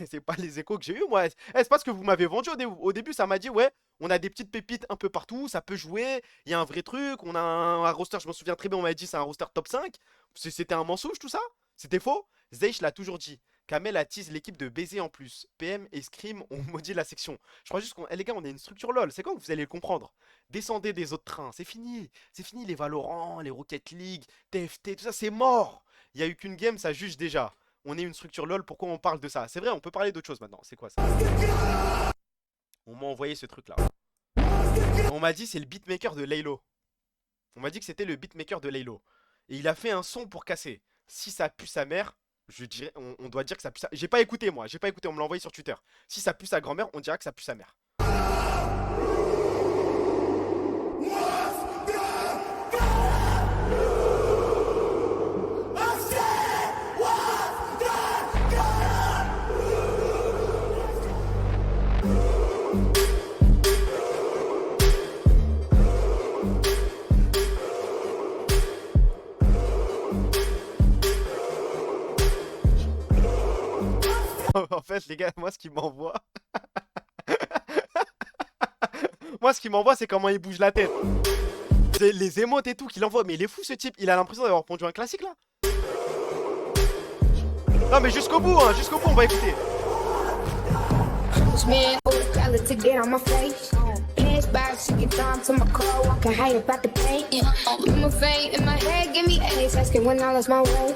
c'est pas les échos que j'ai eu moi. C'est pas ce que vous m'avez vendu au début. Ça m'a dit ouais, on a des petites pépites un peu partout, ça peut jouer. Il y a un vrai truc. On a un roster, je m'en souviens très bien. On m'a dit c'est un roster top 5. C'était un mensonge tout ça? C'était faux? Zeish l'a toujours dit. Kamel attise l'équipe de baiser en plus. PM et Scream ont maudit la section. Je crois juste qu'on. Eh, les gars, on est une structure LOL. C'est quand que vous allez le comprendre? Descendez des autres trains. C'est fini. C'est fini les Valorant, les Rocket League, TFT, tout ça, c'est mort. Il y a eu qu'une game, ça juge déjà. On est une structure LOL, pourquoi on parle de ça? C'est vrai, on peut parler d'autre chose maintenant. C'est quoi ça? On m'a envoyé ce truc là. On m'a dit c'est le beatmaker de Laylo. On m'a dit que c'était le beatmaker de Laylo. Et il a fait un son pour casser. Si ça pue sa mère, je dirais, on doit dire que ça pue sa... J'ai pas écouté moi, j'ai pas écouté, on me l'a envoyé sur Twitter. Si ça pue sa grand-mère, on dira que ça pue sa mère. fait, les gars, moi, ce qui m'envoie. Moi, ce qui m'envoie, c'est comment il bouge la tête. C'est les émotes et tout qu'il envoie. Mais il est fou, ce type. Il a l'impression d'avoir pondu un classique, là. Non, mais jusqu'au bout, on va écouter. Man, color to get on my face. Hands back, shaking time to my car, walking high about the paint. I'm a faint in my head, give me A's, asking when I lost my way.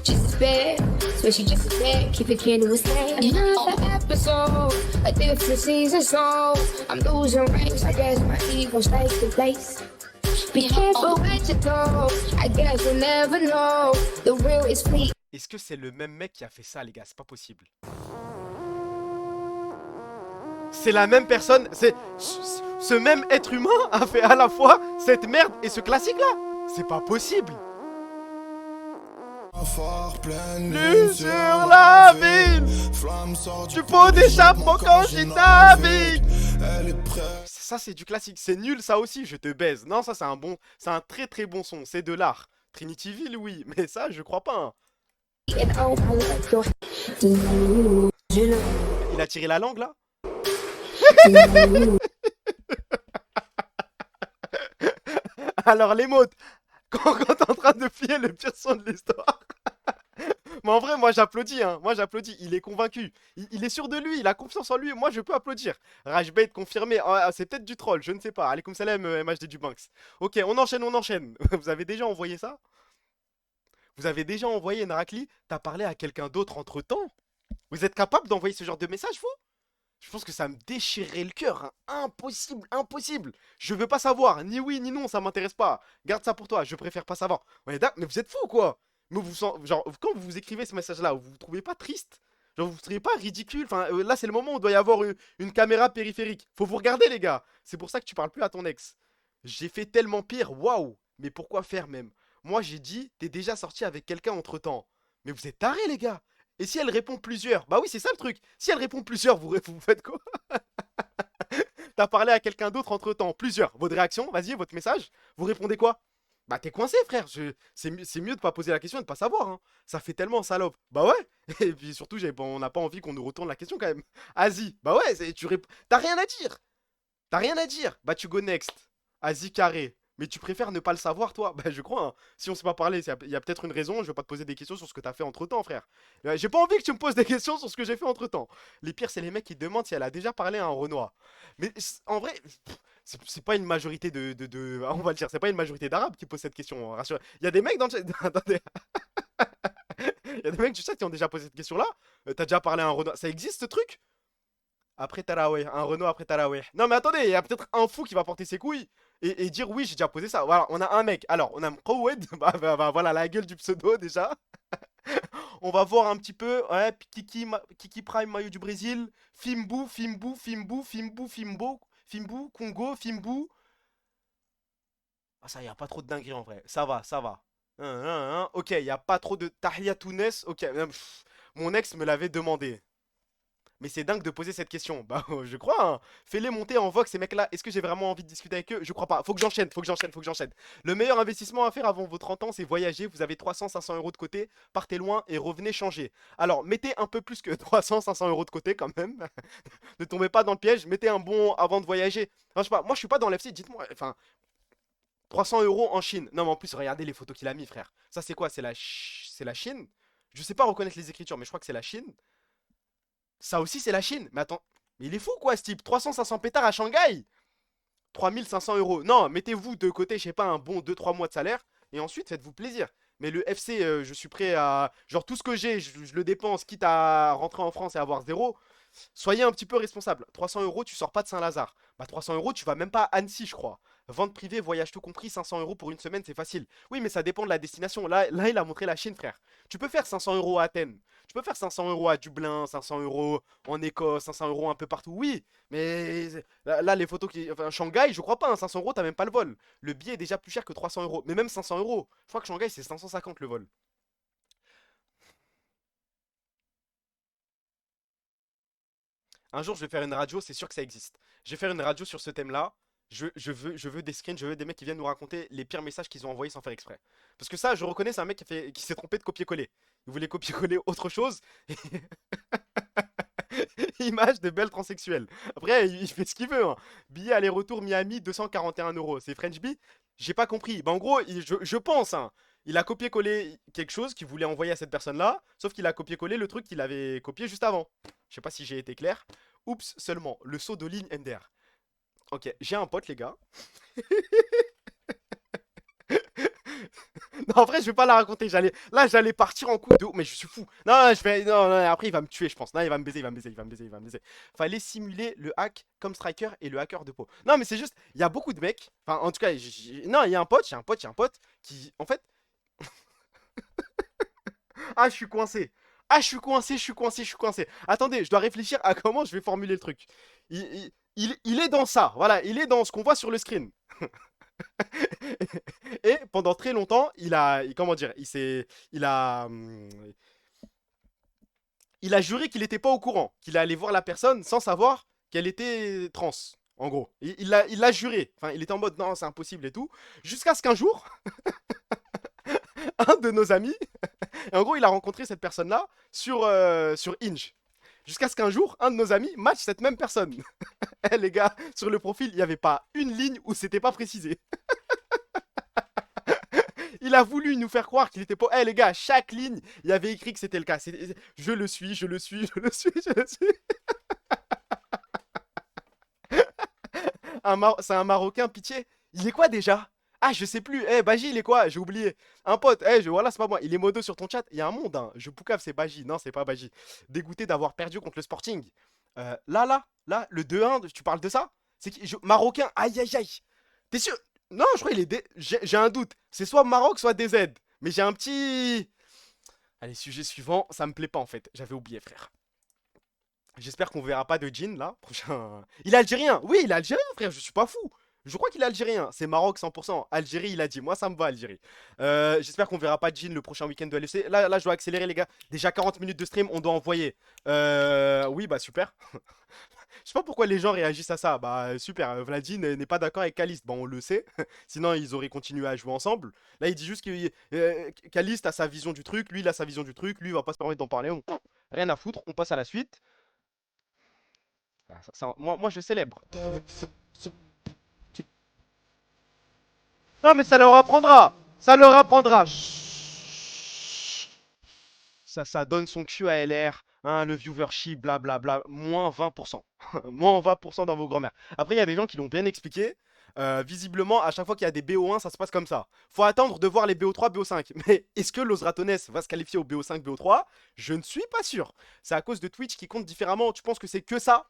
Just as bad, so she just as bad, keep it candle with same. Another episode, a different season, so I'm losing ranks, I guess my ego stays in place. Be careful what you do, I guess you'll never know, the real is fleet. Est-ce que c'est le même mec qui a fait ça, les gars? C'est pas possible. C'est la même personne, c'est ce même être humain a fait à la fois cette merde et ce classique là. C'est pas possible. Lune sur la ville, du pot d'échappement quand j'y navigue. Ça c'est du classique, c'est nul ça aussi, je te baise. Non, ça c'est un très très bon son, c'est de l'art. Trinityville oui, mais ça je crois pas. Il a tiré la langue là. Alors les mots, quand t'es en train de plier le pire son de l'histoire. Mais en vrai, moi j'applaudis, moi j'applaudis, il est convaincu, il est sûr de lui, il a confiance en lui, moi je peux applaudir. Rajbait confirmé, c'est peut-être du troll, je ne sais pas. Allez, comme salam, MHD du Banks. Ok, on enchaîne, on enchaîne. Vous avez déjà envoyé ça? Vous avez déjà envoyé Narakli? T'as parlé à quelqu'un d'autre entre temps? Vous êtes capable d'envoyer ce genre de message, vous? Je pense que ça me déchirerait le cœur. Impossible, impossible. Je veux pas savoir. Ni oui, ni non, ça m'intéresse pas. Garde ça pour toi, je préfère pas savoir. Mais vous êtes fou ou quoi? Mais genre, quand vous écrivez ce message-là, vous vous trouvez pas triste? Genre, vous vous trouvez pas ridicule? Enfin, là, c'est le moment où il doit y avoir une caméra périphérique. Faut vous regarder, les gars. C'est pour ça que tu parles plus à ton ex. J'ai fait tellement pire, waouh. Mais pourquoi faire même? Moi, j'ai dit, t'es déjà sorti avec quelqu'un entre-temps. Mais vous êtes tarés, les gars. Et si elle répond plusieurs? Bah oui, c'est ça le truc. Si elle répond plusieurs, vous faites quoi? T'as parlé à quelqu'un d'autre entre-temps. Plusieurs. Votre réaction, vas-y, votre message. Vous répondez quoi? Bah t'es coincé, frère. C'est mieux de pas poser la question et de pas savoir. Ça fait tellement salope. Bah ouais. Et puis surtout, on n'a pas envie qu'on nous retourne la question quand même. Asie. Bah ouais, t'as rien à dire. T'as rien à dire. Bah tu go next. Asie carré. Mais tu préfères ne pas le savoir, toi? Bah, je crois. Si on s'est pas parlé, il y a peut-être une raison. Je vais pas te poser des questions sur ce que t'as fait entre temps, frère. J'ai pas envie que tu me poses des questions sur ce que j'ai fait entre temps. Les pires, c'est les mecs qui te demandent si elle a déjà parlé à un Renoir. Mais en vrai, c'est pas une majorité on va le dire, c'est pas une majorité d'Arabes qui posent cette question. Rassure. Il y a des mecs dans le chat. Attendez. Il y a des mecs du chat qui ont déjà posé cette question-là. T'as déjà parlé à un Renoir. Ça existe ce truc? Après Taraweh, un Renault après Taraweh. Non mais attendez, il y a peut-être un fou qui va porter ses couilles et dire oui, j'ai déjà posé ça. Voilà, on a un mec. Alors, on a Mkoued, voilà la gueule du pseudo déjà. On va voir un petit peu, ouais, Kiki Prime, maillot du Brésil. Fimbu, Congo, Fimbu. Ah ça, y a pas trop de dinguerie en vrai. Ça va, ça va. Ok, y a pas trop de Tahia Tounes. Ok, mon ex me l'avait demandé. Mais c'est dingue de poser cette question. Bah, je crois, Fais-les monter en vogue, ces mecs-là. Est-ce que j'ai vraiment envie de discuter avec eux? Je crois pas. Faut que j'enchaîne, faut que j'enchaîne, faut que j'enchaîne. Le meilleur investissement à faire avant vos 30 ans, c'est voyager. Vous avez 300-500 euros de côté. Partez loin et revenez changer. Alors, mettez un peu plus que 300-500 euros de côté quand même. Ne tombez pas dans le piège. Mettez un bon avant de voyager. Enfin, je sais pas, moi, je suis pas dans l'FC. Dites-moi, enfin, 300 euros en Chine. Non, mais en plus, regardez les photos qu'il a mis, frère. Ça, c'est quoi? C'est la Chine? Je sais pas reconnaître les écritures, mais je crois que c'est la Chine. Ça aussi, c'est la Chine. Mais attends, mais il est fou quoi ce type? 300-500 pétards à Shanghai? 3500 euros. Non, mettez-vous de côté, je sais pas, un bon 2-3 mois de salaire. Et ensuite, faites-vous plaisir. Mais le FC, je suis prêt à... Genre, tout ce que j'ai, je le dépense, quitte à rentrer en France et avoir zéro. Soyez un petit peu responsable. 300 euros, tu sors pas de Saint-Lazare. Bah 300 euros, tu vas même pas à Annecy, je crois. Vente privée, voyage tout compris, 500 euros pour une semaine, c'est facile. Oui, mais ça dépend de la destination. Là, il a montré la Chine, frère. Tu peux faire 500 euros à Athènes. Tu peux faire 500 euros à Dublin, 500 euros en Écosse, 500 euros un peu partout. Oui, mais là, les photos qui. Enfin, Shanghai, je crois pas. 500 euros, t'as même pas le vol. Le billet est déjà plus cher que 300 euros. Mais même 500 euros. Je crois que Shanghai, c'est 550 le vol. Un jour, je vais faire une radio, c'est sûr que ça existe. Je vais faire une radio sur ce thème-là. Je veux des screens, je veux des mecs qui viennent nous raconter les pires messages qu'ils ont envoyés sans faire exprès. Parce que ça, je reconnais, c'est un mec qui s'est trompé de copier-coller. Il voulait copier-coller autre chose. Image de belle transsexuelle. Après, il fait ce qu'il veut, hein. Billet aller-retour Miami, 241 euros. C'est French Bee? J'ai pas compris. Bah, en gros, je pense, hein, il a copié-collé quelque chose qu'il voulait envoyer à cette personne-là, sauf qu'il a copié-collé le truc qu'il avait copié juste avant. Je sais pas si j'ai été clair. Oups, seulement, le saut de ligne Ender. Ok, j'ai un pote, les gars. Non, en vrai, je vais pas la raconter. J'allais partir en coup de. Mais je suis fou. Non, non, non, non, après, il va me tuer, je pense. Non, il va me baiser, il va me baiser, il va me baiser, il va me baiser. Fallait simuler le hack comme Striker et le hacker de peau. Non, mais c'est juste, il y a beaucoup de mecs. Enfin, en tout cas, non, il y a un pote, qui, en fait. Ah, je suis coincé. Ah, je suis coincé, je suis coincé, je suis coincé. Attendez, je dois réfléchir à comment je vais formuler le truc. Il est dans ça, voilà, il est dans ce qu'on voit sur le screen. Et pendant très longtemps, comment dire, il a juré qu'il n'était pas au courant, qu'il allait voir la personne sans savoir qu'elle était trans. En gros, il l'a juré. Enfin, il était en mode non, c'est impossible et tout. Jusqu'à ce qu'un jour, un de nos amis, et en gros, il a rencontré cette personne-là sur Hinge. Jusqu'à ce qu'un jour, un de nos amis match cette même personne. Eh les gars, sur le profil, il n'y avait pas une ligne où c'était pas précisé. Il a voulu nous faire croire qu'il était pas. Eh les gars, chaque ligne, il y avait écrit que c'était le cas. Je le suis, je le suis, je le suis, je le suis. C'est un Marocain, pitié. Il est quoi déjà? Ah, je sais plus. Eh, Baji, il est quoi? J'ai oublié. Un pote. Eh, voilà, c'est pas moi. Il est modo sur ton chat. Il y a un monde, hein. Je poucave, c'est Baji. Non, c'est pas Baji. Dégoûté d'avoir perdu contre le Sporting. Là, le 2-1, tu parles de ça? C'est qui? Marocain. Aïe, aïe, aïe. T'es sûr? Non, je crois qu'il est. J'ai un doute. C'est soit Maroc, soit DZ. Mais j'ai un petit. Allez, sujet suivant. Ça me plaît pas en fait. J'avais oublié, frère. J'espère qu'on verra pas de Jean là. Prochain. Il est algérien. Oui, il est algérien, frère. Je suis pas fou. Je crois qu'il est algérien. C'est Maroc 100%. Algérie, il a dit. Moi, ça me va, Algérie. J'espère qu'on verra pas de Jean le prochain week-end de LFC. Là, je dois accélérer, les gars. Déjà 40 minutes de stream, on doit envoyer. Oui, bah super. Je sais pas pourquoi les gens réagissent à ça. Bah super, Vladine n'est pas d'accord avec Caliste. Bon, on le sait. Sinon, ils auraient continué à jouer ensemble. Là, il dit juste que Caliste a sa vision du truc. Lui, il a sa vision du truc. Lui, il va pas se permettre d'en parler. Rien à foutre. On passe à la suite. Ah, moi, je célèbre. Non, mais ça leur apprendra. Ça leur apprendra. Ça donne son cul à LR. Hein, le viewership, blablabla. Moins 20%. Moins 20% dans vos grand-mères. Après, il y a des gens qui l'ont bien expliqué. Visiblement, à chaque fois qu'il y a des BO1, ça se passe comme ça. Faut attendre de voir les BO3, BO5. Mais est-ce que l'Ozratones va se qualifier au BO5, BO3? Je ne suis pas sûr. C'est à cause de Twitch qui compte différemment. Tu penses que c'est que ça?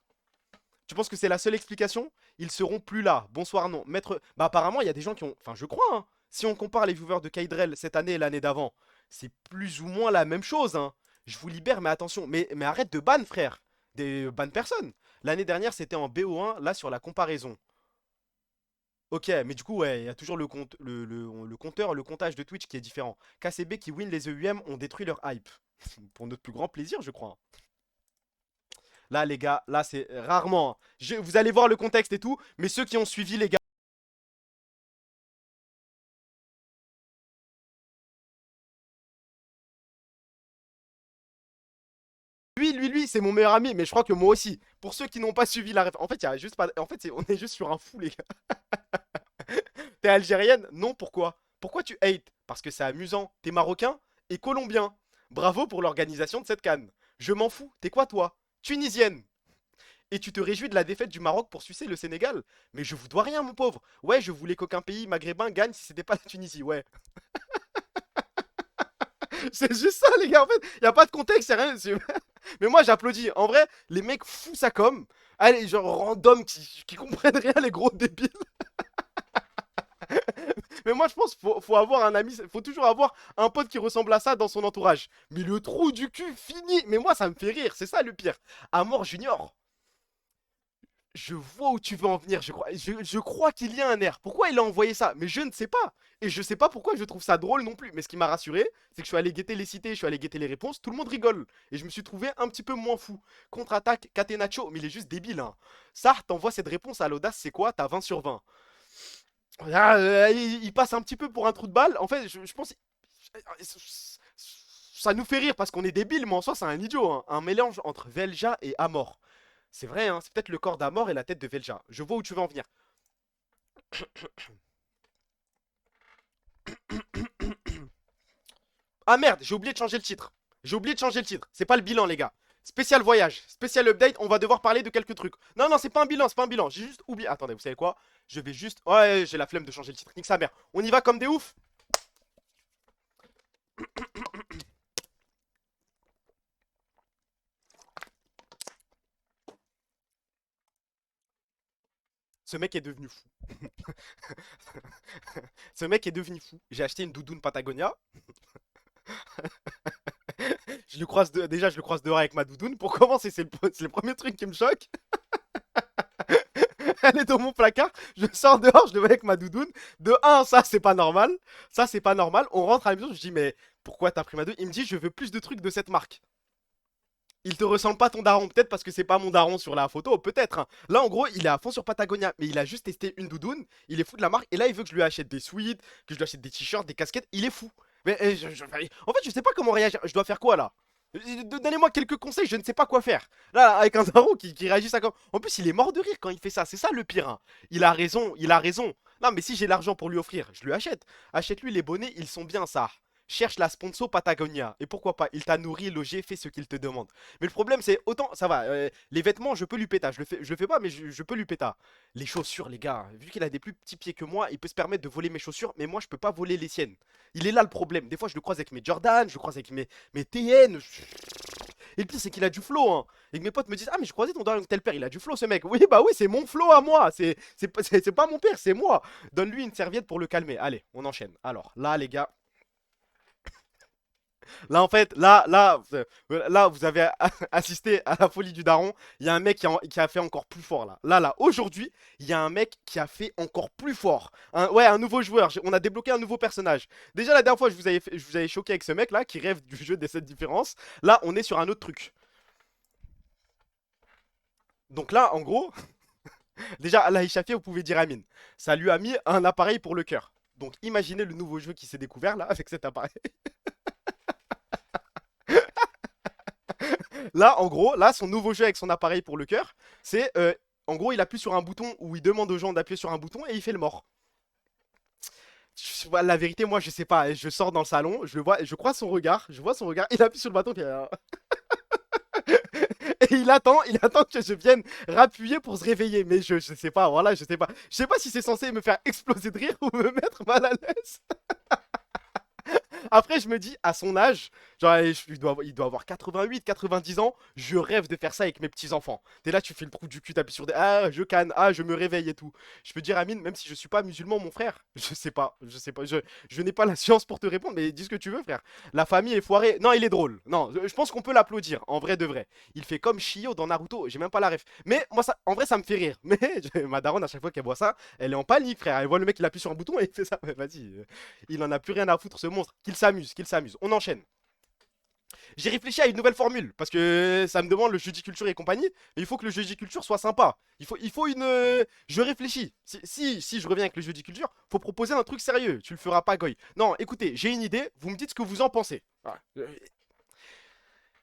Tu penses que c'est la seule explication? Ils seront plus là. Bonsoir, non. Maître. Bah, apparemment, il y a des gens qui ont. Enfin, je crois, hein. Si on compare les viewers de Kaidrel cette année et l'année d'avant, c'est plus ou moins la même chose, hein. Je vous libère, mais attention. Mais arrête de ban, frère. Des ban personnes. L'année dernière, c'était en BO1, là, sur la comparaison. Ok, mais du coup, ouais, il y a toujours le compteur, le comptage de Twitch qui est différent. KCB qui win les EUM ont détruit leur hype. Pour notre plus grand plaisir, je crois. Là, les gars, là, c'est rarement, hein. Vous allez voir le contexte et tout, mais ceux qui ont suivi, les gars. Lui, c'est mon meilleur ami, mais je crois que moi aussi. Pour ceux qui n'ont pas suivi la ref. En fait, il y a juste pas. En fait, on est juste sur un fou, les gars. T'es algérienne? Non, pourquoi? Pourquoi tu hates? Parce que c'est amusant. T'es marocain et colombien. Bravo pour l'organisation de cette CAN. Je m'en fous. T'es quoi, toi? Tunisienne. Et tu te réjouis de la défaite du Maroc pour sucer le Sénégal? Mais je vous dois rien, mon pauvre. Ouais, je voulais qu'aucun pays maghrébin gagne si c'était pas la Tunisie, ouais. C'est juste ça, les gars, en fait. Y a pas de contexte, y'a rien. Mais moi, j'applaudis. En vrai, les mecs fous ça comme. Allez, genre random qui comprennent rien, les gros débiles. Mais moi, je pense qu'il faut avoir un ami, faut toujours avoir un pote qui ressemble à ça dans son entourage. Mais le trou du cul fini. Mais moi, ça me fait rire, c'est ça le pire. Amor Junior. Je vois où tu veux en venir, je crois qu'il y a un air. Pourquoi il a envoyé ça? Mais je ne sais pas. Et je sais pas pourquoi je trouve ça drôle non plus. Mais ce qui m'a rassuré, c'est que je suis allé guetter les cités, je suis allé guetter les réponses, tout le monde rigole. Et je me suis trouvé un petit peu moins fou. Contre-attaque, Catenaccio, mais il est juste débile, hein. Ça, t'envoies cette réponse à l'audace, c'est quoi? T'as 20 sur 20. Ah, il passe un petit peu pour un trou de balle. En fait, je pense. ça nous fait rire parce qu'on est débiles, mais en soi, c'est un idiot, hein. Un mélange entre Velja et Amor. C'est vrai, hein, c'est peut-être le corps d'Amor et la tête de Velja. Je vois où tu veux en venir. Ah merde, j'ai oublié de changer le titre. J'ai oublié de changer le titre. C'est pas le bilan, les gars. Spécial voyage, spécial update, on va devoir parler de quelques trucs. Non, non, c'est pas un bilan, c'est pas un bilan. J'ai juste oublié. Attendez, vous savez quoi? Je vais juste. Ouais, j'ai la flemme de changer le titre. Nique sa mère. On y va comme des oufs. Ce mec est devenu fou. Ce mec est devenu fou. J'ai acheté une doudoune Patagonia. Déjà, je le croise dehors avec ma doudoune. Pour commencer, c'est le premier truc qui me choque. Elle est dans mon placard. Je sors dehors, je le vois avec ma doudoune. De un, ça, c'est pas normal. Ça, c'est pas normal. On rentre à la maison, je dis, mais pourquoi t'as pris ma doudoune? Il me dit, je veux plus de trucs de cette marque. Il te ressemble pas ton daron, peut-être parce que c'est pas mon daron sur la photo, peut-être, hein. Là, en gros, il est à fond sur Patagonia, mais il a juste testé une doudoune, il est fou de la marque, et là, il veut que je lui achète des sweats, que je lui achète des t-shirts, des casquettes, il est fou. Mais en fait, je sais pas comment réagir, je dois faire quoi là? Donnez-moi quelques conseils, je ne sais pas quoi faire. Là, avec un daron qui réagit ça comme. En plus, il est mort de rire quand il fait ça, c'est ça le pire, hein. Il a raison, il a raison. Non, mais si j'ai l'argent pour lui offrir, je lui achète. Achète-lui les bonnets, ils sont bien ça. Cherche la sponsor Patagonia. Et pourquoi pas, il t'a nourri, logé, fait ce qu'il te demande. Mais le problème, c'est autant, ça va, les vêtements, je peux lui péter. Je le fais pas, mais je peux lui péter. Les chaussures, les gars, vu qu'il a des plus petits pieds que moi, il peut se permettre de voler mes chaussures, mais moi, je peux pas voler les siennes. Il est là le problème. Des fois, je le croise avec mes Jordan, je le croise avec mes TN. Et le pire, c'est qu'il a du flow, hein. Et que mes potes me disent, ah, mais je croisais ton Dorian tel père, il a du flow, ce mec. Oui, bah oui, c'est mon flow à moi. C'est pas mon père, c'est moi. Donne-lui une serviette pour le calmer. Allez, on enchaîne. Alors, là, les gars. Là, en fait, là, vous avez assisté à la folie du daron. Il y a un mec qui a fait encore plus fort, là. Là, aujourd'hui, il y a un mec qui a fait encore plus fort. Ouais, un nouveau joueur. On a débloqué un nouveau personnage. Déjà, la dernière fois, je vous avais choqué avec ce mec-là qui rêve du jeu des 7 différences. Là, on est sur un autre truc. Donc là, en gros, déjà, Allah Ishafi, vous pouvez dire Amin. Ça lui a mis un appareil pour le cœur. Donc, imaginez le nouveau jeu qui s'est découvert, là, avec cet appareil. Là, en gros, là, son nouveau jeu avec son appareil pour le cœur, c'est, en gros, il appuie sur un bouton où il demande aux gens d'appuyer sur un bouton et il fait le mort. La vérité, moi, je sais pas. Je sors dans le salon, je le vois, je croise son regard, je vois son regard, il appuie sur le bouton, puis, et il attend que je vienne rappuyer pour se réveiller. Mais je sais pas, voilà, je sais pas. Je sais pas si c'est censé me faire exploser de rire ou me mettre mal à l'aise. Après, je me dis, à son âge, genre, il doit avoir 88, 90 ans, je rêve de faire ça avec mes petits-enfants. T'es là, tu fais le trou du cul, t'appuies sur des. Ah, je canne, ah, je me réveille et tout. Je peux dire, Amine, même si je suis pas musulman, mon frère, je sais pas, je n'ai pas la science pour te répondre, mais dis ce que tu veux, frère. La famille est foirée. Non, il est drôle. Non, je pense qu'on peut l'applaudir, en vrai de vrai. Il fait comme Shio dans Naruto, j'ai même pas la ref. Mais moi, ça, en vrai, ça me fait rire. Mais ma daronne, à chaque fois qu'elle voit ça, elle est en panique, frère. Elle voit le mec, il appuie sur un bouton et il fait ça. Vas-y, il en a plus rien à foutre, ce monstre. Qu'il s'amuse, qu'il s'amuse. On enchaîne. J'ai réfléchi à une nouvelle formule parce que ça me demande le jeudi culture et compagnie, mais il faut que le jeudi culture soit sympa. Il faut une. Je réfléchis. Si je reviens avec le jeudi culture, faut proposer un truc sérieux. Tu le feras pas, Goy. Non, écoutez, j'ai une idée. Vous me dites ce que vous en pensez. Voilà.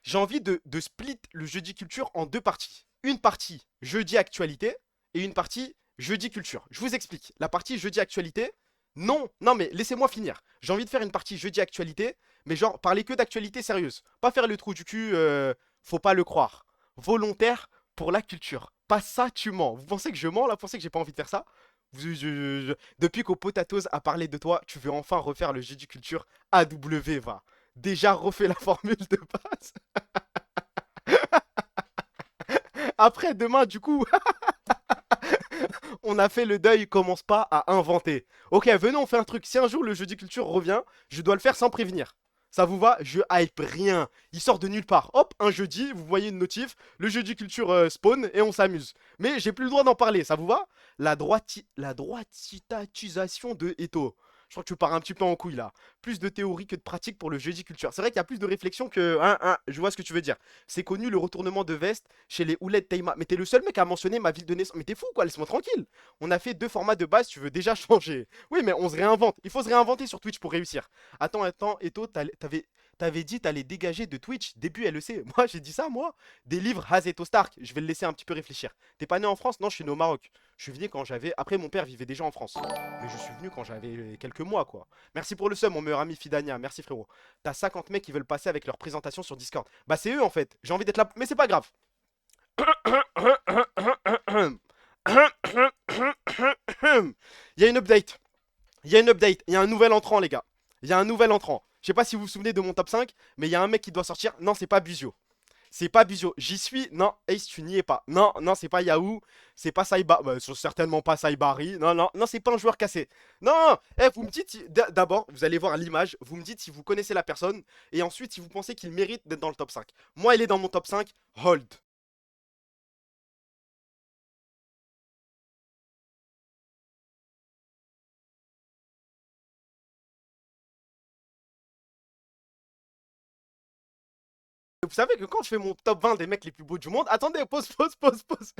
J'ai envie de split le jeudi culture en deux parties. Une partie jeudi actualité et une partie jeudi culture. Je vous explique. La partie jeudi actualité. Non, non mais laissez-moi finir. J'ai envie de faire une partie jeudi actualité, mais genre parler que d'actualité sérieuse. Pas faire le trou du cul, faut pas le croire. Volontaire pour la culture. Pas ça, tu mens. Vous pensez que je mens là? Vous pensez que j'ai pas envie de faire ça? Depuis qu'au Potatoes a parlé de toi, tu veux enfin refaire le jeudi culture. AW va. Déjà refait la formule de base. Après demain du coup. On a fait le deuil, commence pas à inventer. Ok, venez, on fait un truc. Si un jour le jeudi culture revient, je dois le faire sans prévenir. Ça vous va? Je hype rien. Il sort de nulle part. Hop, un jeudi, vous voyez une notif, le jeudi culture spawn et on s'amuse. Mais j'ai plus le droit d'en parler, ça vous va? La droititisation de Eto. Je crois que tu pars un petit peu en couille là. Plus de théorie que de pratique pour le jeudi culture. C'est vrai qu'il y a plus de réflexion que. Je vois ce que tu veux dire. C'est connu le retournement de veste chez les Ouled Teima. Mais t'es le seul mec à mentionner ma ville de naissance. Mais t'es fou quoi, laisse-moi tranquille. On a fait deux formats de base, tu veux déjà changer. Oui, mais on se réinvente. Il faut se réinventer sur Twitch pour réussir. Attends, Eto, T'avais dit t'allais dégager de Twitch, début LEC. Moi, j'ai dit ça, moi. Des livres Hazeto Stark. Je vais le laisser un petit peu réfléchir. T'es pas né en France? Non, je suis né au Maroc. Je suis venu quand j'avais. Après, mon père vivait déjà en France. Mais je suis venu quand j'avais quelques mois, quoi. Merci pour le sub, mon meilleur ami Fidania. Merci, frérot. T'as 50 mecs qui veulent passer avec leur présentation sur Discord. Bah, c'est eux, en fait. J'ai envie d'être là. Mais c'est pas grave. Il y a une update. Il y a une update. Il y a un nouvel entrant, les gars. Il y a un nouvel entrant. Je sais pas si vous vous souvenez de mon top 5, mais il y a un mec qui doit sortir. Non, c'est pas Buzio. C'est pas Buzio. J'y suis. Non, Ace, tu n'y es pas. Non, non, c'est pas Yahoo. C'est pas Saiba. Bah, certainement pas Saibari. Non, non, non, c'est pas un joueur cassé. Non, eh, vous me dites. D'abord, vous allez voir l'image. Vous me dites si vous connaissez la personne. Et ensuite, si vous pensez qu'il mérite d'être dans le top 5. Moi, il est dans mon top 5. Hold. Vous savez que quand je fais mon top 20 des mecs les plus beaux du monde. Attendez, pause, pause, pause, pause.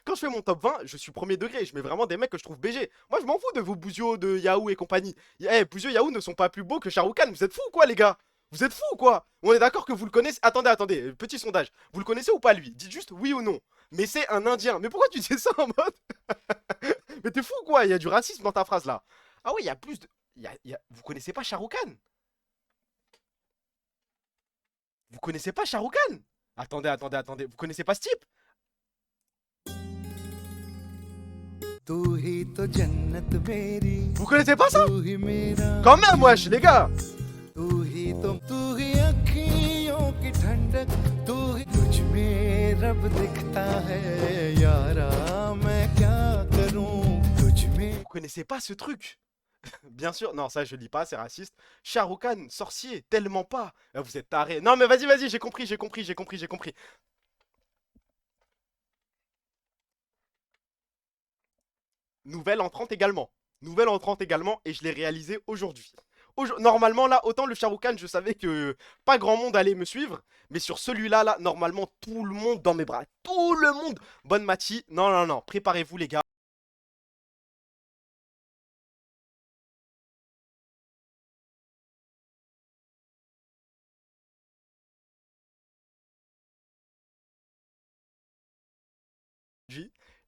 Quand je fais mon top 20, je suis premier degré. Je mets vraiment des mecs que je trouve BG. Moi, je m'en fous de vos Bouzio, de Yahoo et compagnie. Eh, Bouzio et Yahoo ne sont pas plus beaux que Shah Rukh Khan. Vous êtes fous, quoi, les gars? Vous êtes fous, quoi? On est d'accord que vous le connaissez. Attendez, attendez, petit sondage. Vous le connaissez ou pas, lui? Dites juste oui ou non. Mais c'est un Indien. Mais pourquoi tu dis ça en mode. Mais t'es fou, quoi? Il y a du racisme dans ta phrase, là. Ah oui, il y a plus de. Vous connaissez pas Shah Rukh Khan? Vous connaissez pas Shah Rukh Khan? Attendez, attendez, attendez. Vous connaissez pas ce type? Vous connaissez pas ça? Quand même, wesh, les gars. Vous connaissez pas ce truc? Bien sûr, non, ça je lis pas, c'est raciste. Shah Rukh Khan, sorcier, tellement pas. Ah, vous êtes taré. Non, mais vas-y, vas-y, j'ai compris, j'ai compris, j'ai compris, j'ai compris. Nouvelle entrante également. Nouvelle entrante également, et je l'ai réalisé aujourd'hui. Normalement, là, autant le Shah Rukh Khan, je savais que pas grand monde allait me suivre. Mais sur celui-là, là, normalement, tout le monde dans mes bras. Tout le monde. Bonne Mati. Non, non, non. Préparez-vous, les gars.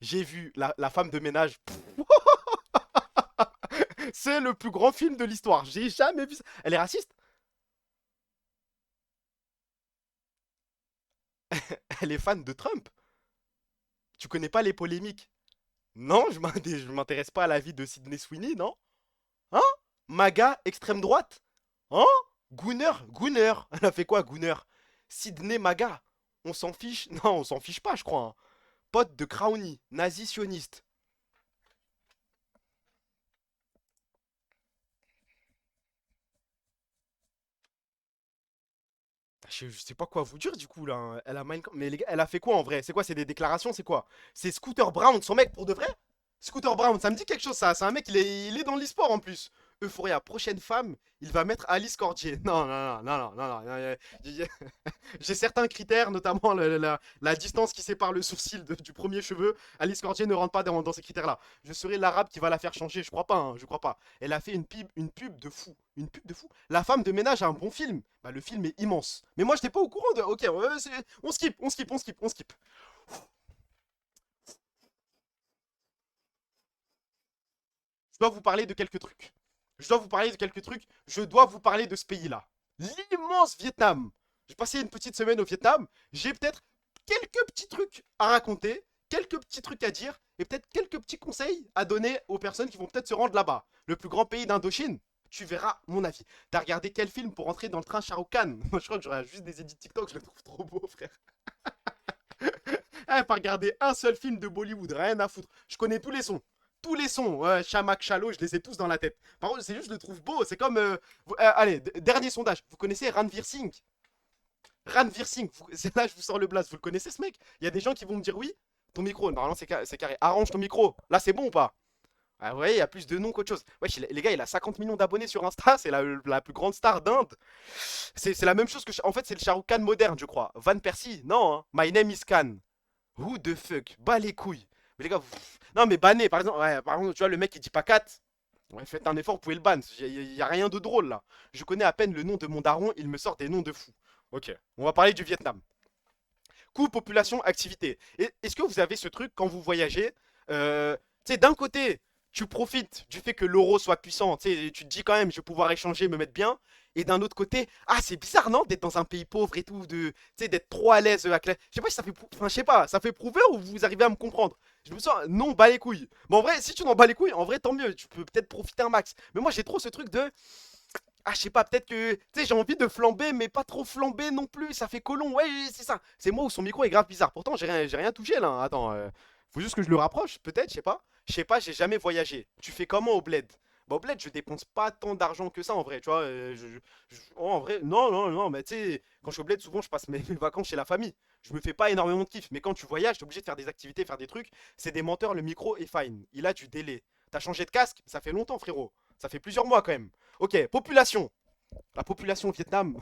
J'ai vu la femme de ménage. C'est le plus grand film de l'histoire. J'ai jamais vu ça. Elle est raciste? Elle est fan de Trump? Tu connais pas les polémiques? Non, je m'intéresse pas à la vie de Sydney Sweeney, non? Hein? MAGA, extrême droite? Hein? Gooner. Elle a fait quoi, Gooner? Sydney MAGA. On s'en fiche? Non, on s'en fiche pas, je crois, hein. Pote de Crowny, nazi sioniste. Je sais pas quoi vous dire du coup là, hein. Elle a Mais les gars, elle a fait quoi en vrai? C'est quoi? C'est des déclarations? C'est quoi? C'est Scooter Brown, son mec pour de vrai? Scooter Brown, ça me dit quelque chose ça. C'est un mec, il est dans l'e-sport en plus. Euphoria, prochaine femme, il va mettre Alice Cordier. Non, non, non, non, non, non, non. J'ai certains critères, notamment la distance qui sépare le sourcil du premier cheveu. Alice Cordier ne rentre pas dans ces critères-là. Je serai l'arabe qui va la faire changer. Je crois pas, hein, je crois pas. Elle a fait une pub de fou. Une pub de fou. La femme de ménage a un bon film. Bah, le film est immense. Mais moi, j'étais pas au courant de. Ok, on skip, on skip, on skip, on skip. Je dois vous parler de quelques trucs. Je dois vous parler de quelques trucs. Je dois vous parler de ce pays-là. L'immense Vietnam. J'ai passé une petite semaine au Vietnam. J'ai peut-être quelques petits trucs à raconter, quelques petits trucs à dire, et peut-être quelques petits conseils à donner aux personnes qui vont peut-être se rendre là-bas. Le plus grand pays d'Indochine. Tu verras mon avis. T'as regardé quel film pour rentrer dans le train Shah Rukh Khan? Moi, je crois que j'aurais juste des edits TikTok. Je le trouve trop beau, frère. Eh, pas regarder un seul film de Bollywood. Rien à foutre. Je connais tous les sons. Tous les sons, ouais, Chamak, Chalo, je les ai tous dans la tête. Par contre, c'est juste, je le trouve beau. C'est comme. Allez, dernier sondage. Vous connaissez Ranveer Singh? Ranveer Singh, c'est là, je vous sors le blast. Vous le connaissez, ce mec? Il y a des gens qui vont me dire oui. Ton micro, normalement, c'est carré. Arrange ton micro. Là, c'est bon ou pas? Ah, vous voyez, il y a plus de noms qu'autre chose. Wesh, les gars, il a 50 millions d'abonnés sur Insta. C'est la plus grande star d'Inde. C'est la même chose que. En fait, c'est le Shah Rukh Khan moderne, je crois. Van Persie? Non, hein. My name is Khan. Who the fuck? Bas les couilles. Mais les gars, non, mais banné, par exemple, ouais, par exemple, tu vois, le mec il dit pas 4, Ouais, faites un effort, vous pouvez le ban. Y a rien de drôle là. Je connais à peine le nom de mon daron, il me sort des noms de fous. Ok, on va parler du Vietnam. Coût, population, activité. Est-ce que vous avez ce truc quand vous voyagez tu sais, d'un côté, tu profites du fait que l'euro soit puissant. Tu te dis quand même, je vais pouvoir échanger, me mettre bien. Et d'un autre côté, ah, c'est bizarre, non, d'être dans un pays pauvre et tout, d'être trop à l'aise avec la. Je sais pas si ça fait. Enfin, je sais pas, ça fait prouver ou vous arrivez à me comprendre. Je me sens, non, bas les couilles. Mais en vrai, si tu n'en bats les couilles, en vrai, tant mieux. Tu peux peut-être profiter un max. Mais moi, j'ai trop ce truc de. Ah, je sais pas, peut-être que. Tu sais, j'ai envie de flamber, mais pas trop flamber non plus. Ça fait colon. Ouais, c'est ça. C'est moi où son micro est grave bizarre. Pourtant, j'ai rien touché là, hein. Attends, faut juste que je le rapproche, peut-être, je sais pas. Je sais pas, j'ai jamais voyagé. Tu fais comment au bled? Bah, au bled, je dépense pas tant d'argent que ça en vrai, tu vois. Oh, en vrai, non, non, non, mais tu sais, quand je suis au bled, souvent je passe mes vacances chez la famille. Je me fais pas énormément de kiff. Mais quand tu voyages, t'es obligé de faire des activités, faire des trucs. C'est des menteurs, le micro est fine. Il a du délai. T'as changé de casque? Ça fait longtemps, frérot. Ça fait plusieurs mois quand même. Ok, population. La population au Vietnam,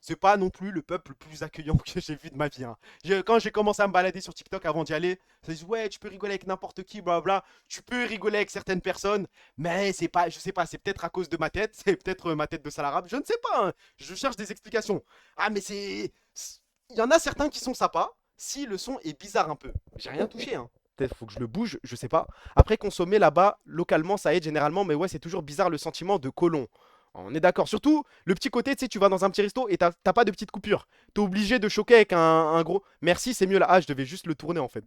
c'est pas non plus le peuple le plus accueillant que j'ai vu de ma vie, hein. Quand j'ai commencé à me balader sur TikTok avant d'y aller, ça dit ouais, tu peux rigoler avec n'importe qui, blablabla. Tu peux rigoler avec certaines personnes, mais c'est pas, je sais pas, c'est peut-être à cause de ma tête, c'est peut-être ma tête de sale arabe, je ne sais pas, hein. Je cherche des explications. Ah, mais il y en a certains qui sont sympas, si le son est bizarre un peu. J'ai rien touché, hein. Peut-être faut que je le bouge, je sais pas. Après, consommer là-bas, localement, ça aide généralement, mais ouais, c'est toujours bizarre le sentiment de colon. On est d'accord. Surtout, le petit côté, tu sais, tu vas dans un petit resto et t'as pas de petite coupure. T'es obligé de choquer avec un gros. Merci, c'est mieux là. Ah, je devais juste le tourner en fait.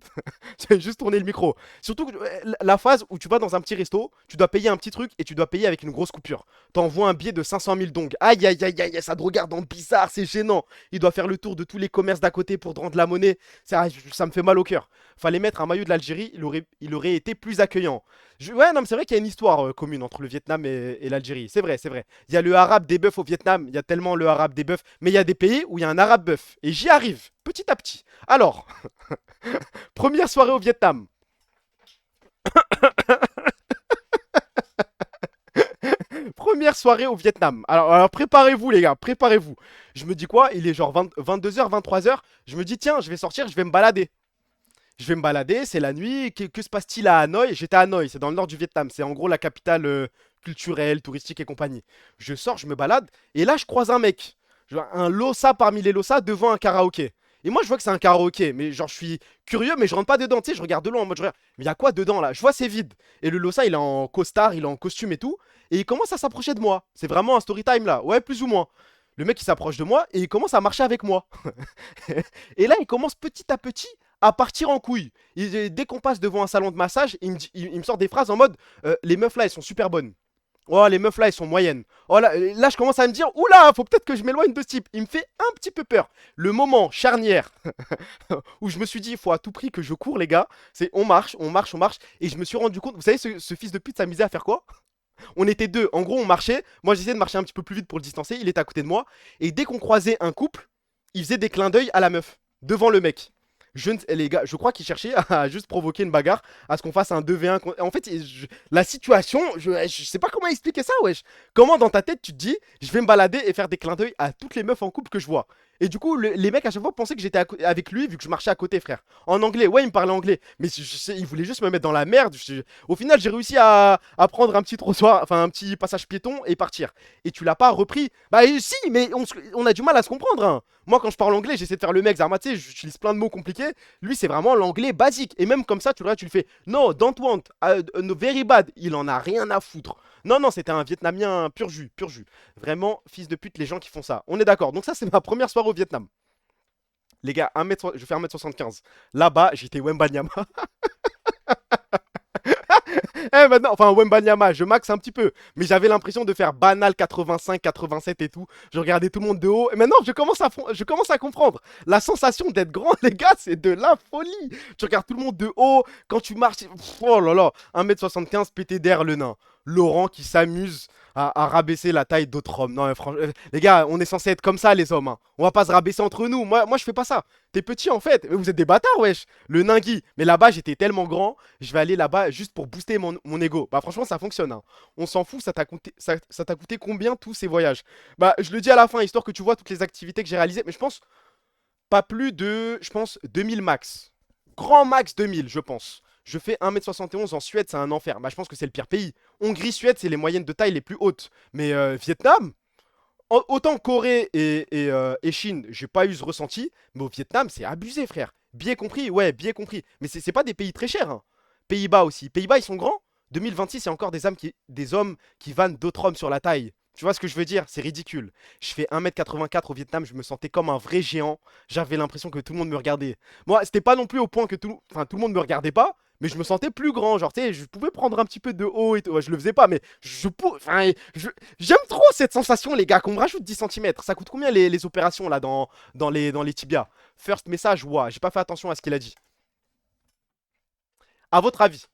J'avais juste tourné le micro. Surtout que la phase où tu vas dans un petit resto, tu dois payer un petit truc et tu dois payer avec une grosse coupure. T'envoies un billet de 500 000 dong. Aïe, aïe, aïe, aïe, ça te regarde en bizarre, c'est gênant. Il doit faire le tour de tous les commerces d'à côté pour te rendre la monnaie. Ça me fait mal au cœur. Fallait mettre un maillot de l'Algérie, il aurait été plus accueillant. Ouais, non, mais c'est vrai qu'il y a une histoire commune entre le Vietnam et l'Algérie. C'est vrai, c'est vrai. Il y a le arabe des bœufs au Vietnam, il y a tellement le arabe des bœufs, mais il y a des pays où il y a un arabe bœuf. Et j'y arrive, petit à petit. Alors, première soirée au Vietnam. Première soirée au Vietnam. Alors préparez-vous les gars, préparez-vous. Je me dis quoi? Il est genre 22h, 23h. Je me dis tiens, je vais sortir, je vais me balader. Je vais me balader, c'est la nuit. Que se passe-t-il à Hanoï? J'étais à Hanoï, c'est dans le nord du Vietnam. C'est en gros la capitale culturelle, touristique et compagnie. Je sors, je me balade, et là je croise un mec. Genre, un Losa parmi les Losa devant un karaoké. Et moi je vois que c'est un karaoké, mais genre je suis curieux, mais je rentre pas dedans. Tu sais, je regarde de loin en mode je regarde, mais il y a quoi dedans là? Je vois c'est vide. Et le Losa il est en costard, il est en costume et tout. Et il commence à s'approcher de moi. C'est vraiment un story time là, ouais, plus ou moins. Le mec il s'approche de moi et il commence à marcher avec moi. Et là il commence petit à petit à partir en couille. Dès qu'on passe devant un salon de massage, il me sort des phrases en mode les meufs là, elles sont super bonnes. Oh, les meufs là, elles sont moyennes. Oh là, je commence à me dire oula, faut peut-être que je m'éloigne de ce type. Il me fait un petit peu peur. Le moment charnière où je me suis dit, il faut à tout prix que je cours, les gars, c'est on marche, on marche, on marche. Et je me suis rendu compte, vous savez, ce fils de pute s'amusait à faire quoi? On était deux. En gros, on marchait. Moi, j'essayais de marcher un petit peu plus vite pour le distancer. Il était à côté de moi. Et dès qu'on croisait un couple, il faisait des clins d'œil à la meuf devant le mec. Les gars, je crois qu'il cherchait à juste provoquer une bagarre, à ce qu'on fasse un 2v1. En fait, la situation, je sais pas comment expliquer ça, wesh. Comment dans ta tête tu te dis, je vais me balader et faire des clins d'œil à toutes les meufs en couple que je vois. Et du coup, les mecs à chaque fois pensaient que j'étais avec lui vu que je marchais à côté, frère. En anglais, ouais, il me parlait anglais. Mais il voulait juste me mettre dans la merde. Au final, j'ai réussi à prendre un petit trottoir, enfin un petit passage piéton et partir. Et tu l'as pas repris? Bah si, mais on a du mal à se comprendre, hein. Moi, quand je parle anglais, j'essaie de faire le mec, Zarma, tu sais, j'utilise plein de mots compliqués. Lui, c'est vraiment l'anglais basique. Et même comme ça, tu le fais. No, don't want. No, very bad. Il en a rien à foutre. Non, non, c'était un Vietnamien pur jus, pur jus. Vraiment, fils de pute, les gens qui font ça. On est d'accord. Donc ça, c'est ma première soirée au Vietnam. Les gars, je fais 1m75. Là-bas, j'étais Wembanyama. Eh maintenant, enfin Wembanyama, je max un petit peu, mais j'avais l'impression de faire banal 85, 87 et tout. Je regardais tout le monde de haut, et maintenant je commence à comprendre. La sensation d'être grand, les gars, c'est de la folie. Tu regardes tout le monde de haut, quand tu marches, oh là là, 1m75 pété d'air le nain. Laurent qui s'amuse à rabaisser la taille d'autres hommes. Non, franchement, les gars, on est censé être comme ça, les hommes, hein. On va pas se rabaisser entre nous. Moi, je fais pas ça. T'es petit en fait. Mais vous êtes des bâtards, wesh. Le ningui. Mais là-bas, j'étais tellement grand. Je vais aller là-bas juste pour booster mon ego. Bah, franchement, ça fonctionne, hein. On s'en fout. Ça t'a coûté combien tous ces voyages? Bah, je le dis à la fin, histoire que tu vois toutes les activités que j'ai réalisées. Mais je pense pas plus de, 2000 max. Grand max 2000, je pense. Je fais 1m71 en Suède, c'est un enfer. Bah, je pense que c'est le pire pays. Hongrie, Suède, c'est les moyennes de taille les plus hautes. Mais Vietnam, autant Corée et Chine, j'ai pas eu ce ressenti. Mais au Vietnam, c'est abusé, frère. Bien compris, ouais, bien compris. Mais c'est pas des pays très chers, hein. Pays-Bas aussi. Pays-Bas, ils sont grands. 2026, il y a encore des hommes qui vannent d'autres hommes sur la taille. Tu vois ce que je veux dire? C'est ridicule. Je fais 1m84 au Vietnam, je me sentais comme un vrai géant. J'avais l'impression que tout le monde me regardait. Moi, c'était pas non plus au point que tout le monde me regardait pas, mais je me sentais plus grand. Genre, tu sais, je pouvais prendre un petit peu de haut et tout. Ouais, je le faisais pas, mais j'aime trop cette sensation, les gars, qu'on me rajoute 10 centimètres. Ça coûte combien les opérations là dans les tibias? First message, ouah, j'ai pas fait attention à ce qu'il a dit. À votre avis,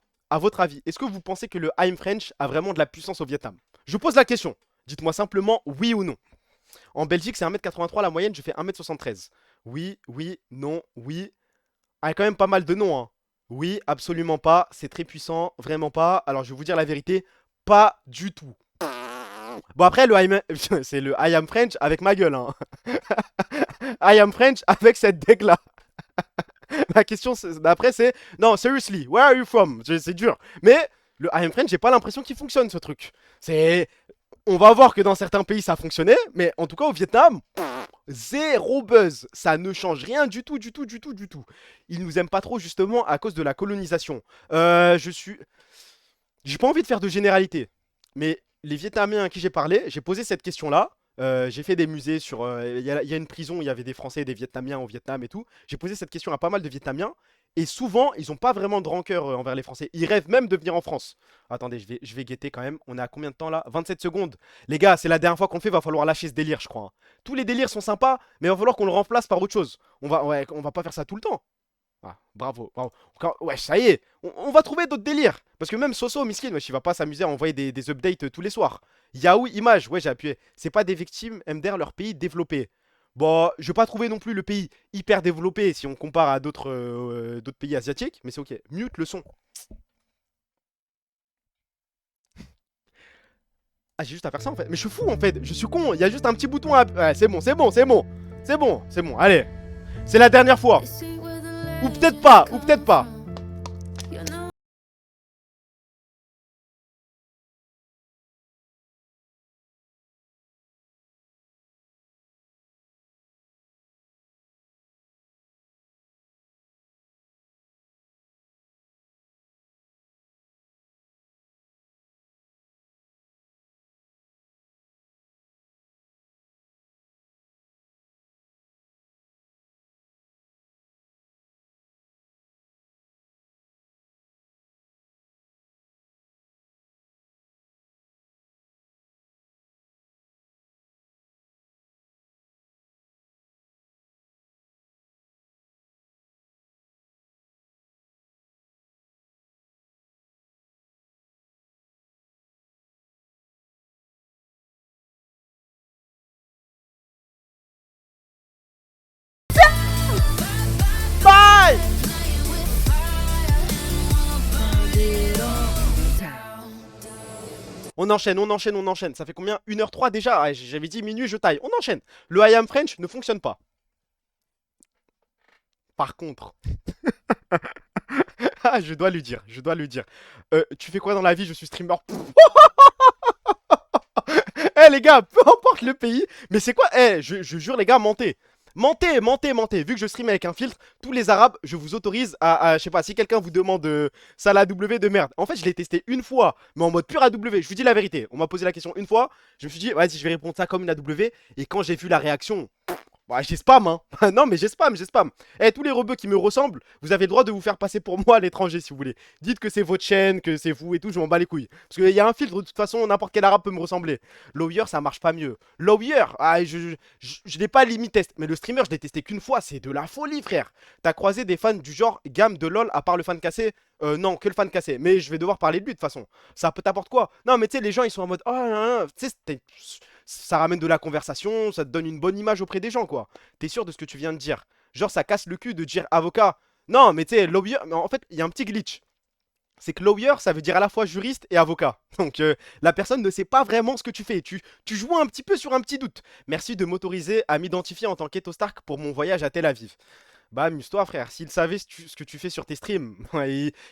est-ce que vous pensez que le I'm French a vraiment de la puissance au Vietnam? Je pose la question. Dites-moi simplement oui ou non. En Belgique, c'est 1m83 la moyenne, je fais 1m73. Oui, oui, non, oui. Ah, il y a quand même pas mal de noms, hein. Oui, absolument pas. C'est très puissant, vraiment pas. Alors, je vais vous dire la vérité, pas du tout. Bon, après, c'est le I am French avec ma gueule, hein. I am French avec cette deck-là. La question d'après, c'est non, seriously, where are you from? C'est dur. Mais le I am French, j'ai pas l'impression qu'il fonctionne ce truc. On va voir que dans certains pays ça fonctionnait, mais en tout cas au Vietnam, zéro buzz. Ça ne change rien du tout, du tout, du tout, du tout. Ils nous aiment pas trop justement à cause de la colonisation. J'ai pas envie de faire de généralité, mais les Vietnamiens à qui j'ai parlé, j'ai posé cette question-là. J'ai fait des musées sur. Il y a une prison où il y avait des Français et des Vietnamiens au Vietnam et tout. J'ai posé cette question à pas mal de Vietnamiens. Et souvent, ils ont pas vraiment de rancœur envers les Français. Ils rêvent même de venir en France. Attendez, je vais guetter quand même. On est à combien de temps là? 27 secondes. Les gars, c'est la dernière fois qu'on le fait. Va falloir lâcher ce délire, je crois, hein. Tous les délires sont sympas, mais il va falloir qu'on le remplace par autre chose. On va pas faire ça tout le temps. Ah, bravo, bravo. Ouais, ça y est, on va trouver d'autres délires. Parce que même Soso, miskin, wesh, il va pas s'amuser à envoyer des updates tous les soirs. Yahoo Image, ouais, j'ai appuyé. C'est pas des victimes, MDR, leur pays développé. Bon, je vais pas trouver non plus le pays hyper développé si on compare à d'autres pays asiatiques, mais c'est ok. Mute le son. Ah, j'ai juste à faire ça en fait. Mais je suis fou en fait, je suis con. Il y a juste un petit bouton à. Ouais, c'est bon, c'est bon, c'est bon. C'est bon, c'est bon, allez. C'est la dernière fois. Ou peut-être pas, ou peut-être pas. Bye. On enchaîne, on enchaîne, on enchaîne. Ça fait combien? 1h03 déjà? Ah, j'avais dit minuit, je taille. On enchaîne. Le I am French ne fonctionne pas. Par contre. Ah, je dois lui dire, je dois lui dire. Tu fais quoi dans la vie? Je suis streamer. Eh les gars, peu importe le pays, mais c'est quoi? Je jure les gars, mentez. Mentez, mentez, mentez. Vu que je stream avec un filtre, tous les arabes, je vous autorise je sais pas, si quelqu'un vous demande ça la W de merde. En fait, je l'ai testé une fois, mais en mode pur AW. Je vous dis la vérité. On m'a posé la question une fois, je me suis dit, vas-y, je vais répondre ça comme une AW. Et quand j'ai vu la réaction, bah, j'ai spam, hein. Non, mais j'ai spam, j'ai spam. Eh, tous les rebeux qui me ressemblent, vous avez le droit de vous faire passer pour moi à l'étranger si vous voulez. Dites que c'est votre chaîne, que c'est vous et tout, je m'en bats les couilles. Parce qu'il y a un filtre, de toute façon, n'importe quel arabe peut me ressembler. Lawyer, ça marche pas mieux. Lawyer, ah, je l'ai pas limite test. Mais le streamer, je l'ai testé qu'une fois, c'est de la folie, frère. T'as croisé des fans du genre gamme de LoL à part le fan cassé? Non, que le fan cassé. Mais je vais devoir parler de lui de toute façon. Ça peut t'apporter quoi? Non, mais tu sais, les gens ils sont en mode, oh, nan, nan. Tu sais, ça ramène de la conversation, ça te donne une bonne image auprès des gens, quoi. T'es sûr de ce que tu viens de dire? Genre, ça casse le cul de dire avocat. Non, mais tu sais, lawyer, mais en fait, il y a un petit glitch. C'est que lawyer, ça veut dire à la fois juriste et avocat. Donc, la personne ne sait pas vraiment ce que tu fais. Tu joues un petit peu sur un petit doute. Merci de m'autoriser à m'identifier en tant qu'Eto Stark pour mon voyage à Tel Aviv. Bah, amuse-toi, frère. S'ils savaient ce que tu fais sur tes streams,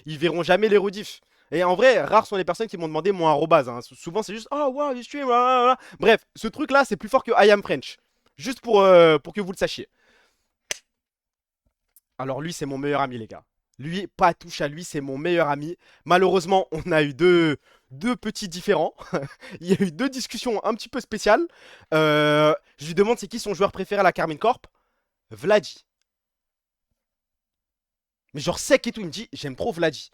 ils verront jamais les rediffs. Et en vrai, rares sont les personnes qui m'ont demandé mon arrobase, hein. Souvent, c'est juste oh, wow, you stream. Blablabla. Bref, ce truc-là, c'est plus fort que I am French. Juste pour que vous le sachiez. Alors, lui, c'est mon meilleur ami, les gars. Lui, pas touche à lui, c'est mon meilleur ami. Malheureusement, on a eu deux petits différends. Il y a eu deux discussions un petit peu spéciales. Je lui demande c'est qui son joueur préféré à la Carmine Corp. Vladi. Mais genre sec et tout, il me dit j'aime trop Vladi.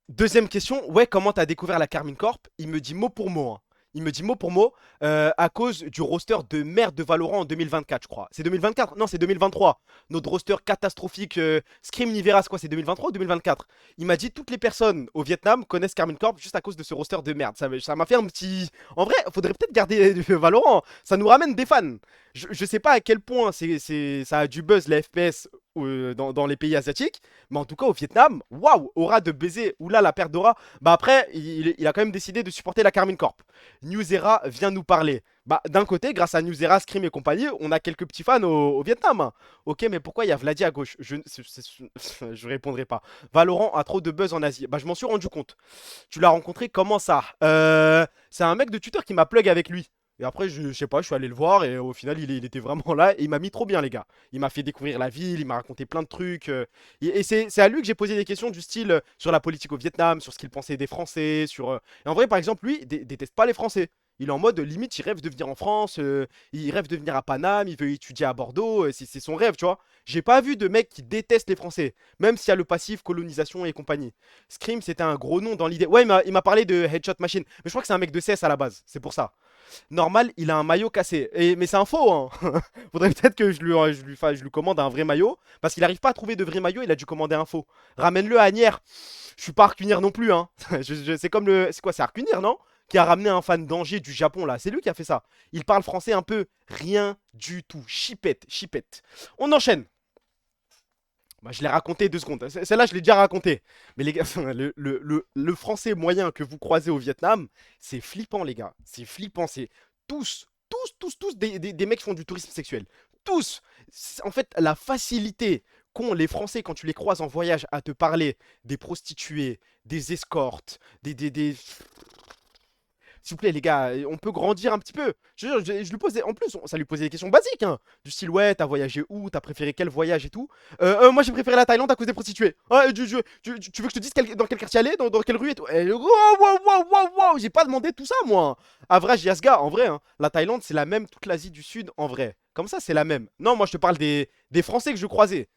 Deuxième question, ouais, comment t'as découvert la Carmine Corp? Il me dit mot pour mot, hein. Il me dit mot pour mot à cause du roster de merde de Valorant en 2024, je crois. C'est 2024? Non, c'est 2023. Notre roster catastrophique Scream Nivera, quoi, c'est 2023 ou 2024? Il m'a dit toutes les personnes au Vietnam connaissent Carmine Corp juste à cause de ce roster de merde. Ça m'a fait un petit. En vrai, faudrait peut-être garder Valorant. Ça nous ramène des fans. Je sais pas à quel point ça a du buzz la FPS dans les pays asiatiques, mais en tout cas au Vietnam, waouh, aura de baiser, oula la perte d'aura. Bah après, il a quand même décidé de supporter la Carmine Corp. Newsera vient nous parler. Bah d'un côté, grâce à Newsera, Scream et compagnie, on a quelques petits fans au Vietnam, hein. Ok, mais pourquoi il y a Vladi à gauche? Je répondrai pas. Valorant a trop de buzz en Asie. Bah je m'en suis rendu compte. Tu l'as rencontré comment ça? C'est un mec de Twitter qui m'a plug avec lui. Et après, je sais pas, je suis allé le voir et au final, il était vraiment là et il m'a mis trop bien, les gars. Il m'a fait découvrir la ville, il m'a raconté plein de trucs. Et c'est à lui que j'ai posé des questions du style sur la politique au Vietnam, sur ce qu'il pensait des Français. Et en vrai, par exemple, lui, il déteste pas les Français. Il est en mode limite, il rêve de venir en France, il rêve de venir à Paname, il veut étudier à Bordeaux, c'est son rêve, tu vois. J'ai pas vu de mec qui déteste les Français, même s'il y a le passif, colonisation et compagnie. Scream, c'était un gros nom dans l'idée. Ouais, il m'a parlé de Headshot Machine, mais je crois que c'est un mec de CS à la base, c'est pour ça. Normal, il a un maillot cassé. Mais c'est un faux, hein. Faudrait peut-être que je lui commande un vrai maillot. Parce qu'il n'arrive pas à trouver de vrai maillot, il a dû commander un faux. Ramène-le à Agnières. Je suis pas Arcunir non plus, hein. C'est comme le. C'est quoi, c'est Arcunir, non? Qui a ramené un fan d'Angers du Japon, là. C'est lui qui a fait ça. Il parle français un peu rien du tout. Chipette, chipette. On enchaîne. Bah, je l'ai raconté 2 secondes. Celle-là, je l'ai déjà raconté. Mais les gars, le français moyen que vous croisez au Vietnam, c'est flippant, les gars. C'est flippant. C'est tous des mecs qui font du tourisme sexuel. Tous. En fait, la facilité qu'ont les Français quand tu les croises en voyage à te parler des prostituées, des escortes, des. S'il vous plaît, les gars, on peut grandir un petit peu. Je lui pose en plus, ça lui posait des questions basiques, hein. Du style, ouais, t'as voyagé où? T'as préféré quel voyage et tout? Moi, j'ai préféré la Thaïlande à cause des prostituées. Ouais, tu veux que je te dise dans quel quartier aller? Dans quelle rue et tout? Wow, wow, wow, wow, wow, j'ai pas demandé tout ça, moi. Avrage Yasga, en vrai, hein. La Thaïlande, c'est la même, toute l'Asie du Sud, en vrai. Comme ça, c'est la même. Non, moi, je te parle des Français que je croisais.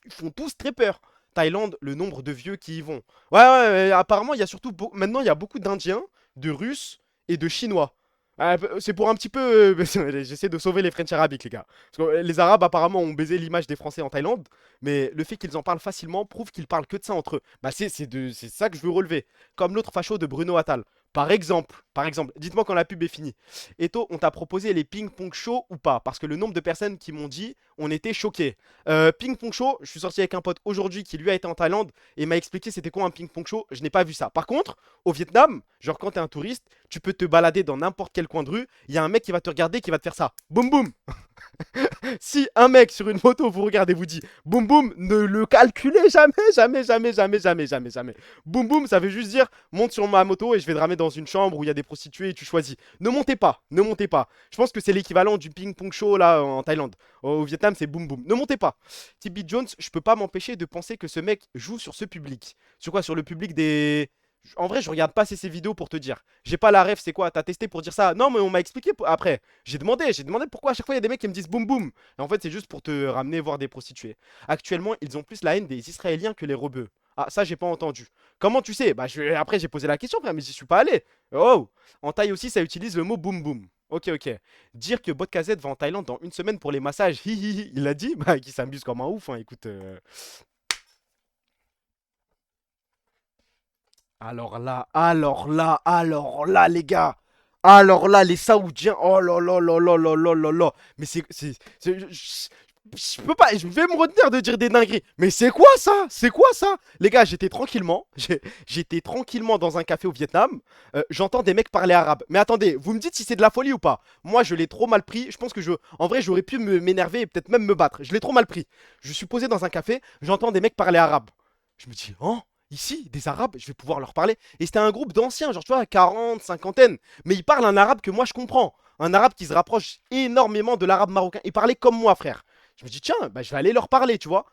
Ils font tous très peur. Thaïlande, le nombre de vieux qui y vont. Ouais, ouais, apparemment, il y a surtout. Maintenant, il y a beaucoup d'Indiens, de Russes et de Chinois. C'est pour un petit peu. J'essaie de sauver les French arabiques, les gars. Parce que les Arabes, apparemment, ont baisé l'image des Français en Thaïlande. Mais le fait qu'ils en parlent facilement prouve qu'ils parlent que de ça entre eux. Bah, c'est ça que je veux relever. Comme l'autre facho de Bruno Attal. Par exemple, dites-moi quand la pub est finie. Eto, on t'a proposé les ping-pong show ou pas? Parce que le nombre de personnes qui m'ont dit, on était choqués. Ping-pong show, je suis sorti avec un pote aujourd'hui qui lui a été en Thaïlande et m'a expliqué c'était quoi un ping-pong show. Je n'ai pas vu ça. Par contre, au Vietnam, genre quand t'es un touriste, tu peux te balader dans n'importe quel coin de rue. Il y a un mec qui va te regarder, qui va te faire ça. Boum boum. Si un mec sur une moto vous regarde et vous dit boum boum, ne le calculez jamais, jamais, jamais, jamais, jamais, jamais, jamais. Boum boum, ça veut juste dire monte sur ma moto et je vais te ramener dans une chambre où il y a des prostituées et tu choisis. Ne montez pas, ne montez pas. Je pense que c'est l'équivalent du ping-pong show là en Thaïlande. Au Vietnam, c'est boum boum. Ne montez pas. Tibi Jones, je peux pas m'empêcher de penser que ce mec joue sur ce public. Sur quoi? Sur le public des. En vrai, je regarde pas assez ses vidéos pour te dire. J'ai pas la ref, c'est quoi? T'as testé pour dire ça? Non, mais on m'a expliqué après. J'ai demandé pourquoi à chaque fois il y a des mecs qui me disent boum boum. Et en fait, c'est juste pour te ramener voir des prostituées. Actuellement, ils ont plus la haine des Israéliens que les rebeux. Ah, ça, j'ai pas entendu. Comment tu sais? Bah, après, j'ai posé la question, frère, mais j'y suis pas allé. Oh! En Thaï aussi, ça utilise le mot boum boum. Ok, ok. Dire que Bodkazet va en Thaïlande dans une semaine pour les massages, hi hi hi, il l'a dit? Bah, qui s'amuse comme un ouf, hein, écoute. Alors là, les gars. Alors là, les Saoudiens. Oh là là là là là là là là. Mais Je peux pas, je vais me retenir de dire des dingueries. Mais c'est quoi ça? C'est quoi ça? Les gars, j'étais tranquillement dans un café au Vietnam. J'entends des mecs parler arabe. Mais attendez, vous me dites si c'est de la folie ou pas? Moi, je l'ai trop mal pris. Je pense que en vrai, j'aurais pu m'énerver et peut-être même me battre. Je l'ai trop mal pris. Je suis posé dans un café, j'entends des mecs parler arabe. Je me dis, oh, ici, des arabes, je vais pouvoir leur parler. Et c'était un groupe d'anciens, genre, tu vois, 40, cinquantaine. Mais ils parlent un arabe que moi, je comprends. Un arabe qui se rapproche énormément de l'arabe marocain. Ils parlaient comme moi, frère. Je me dis, tiens, bah, je vais aller leur parler, tu vois.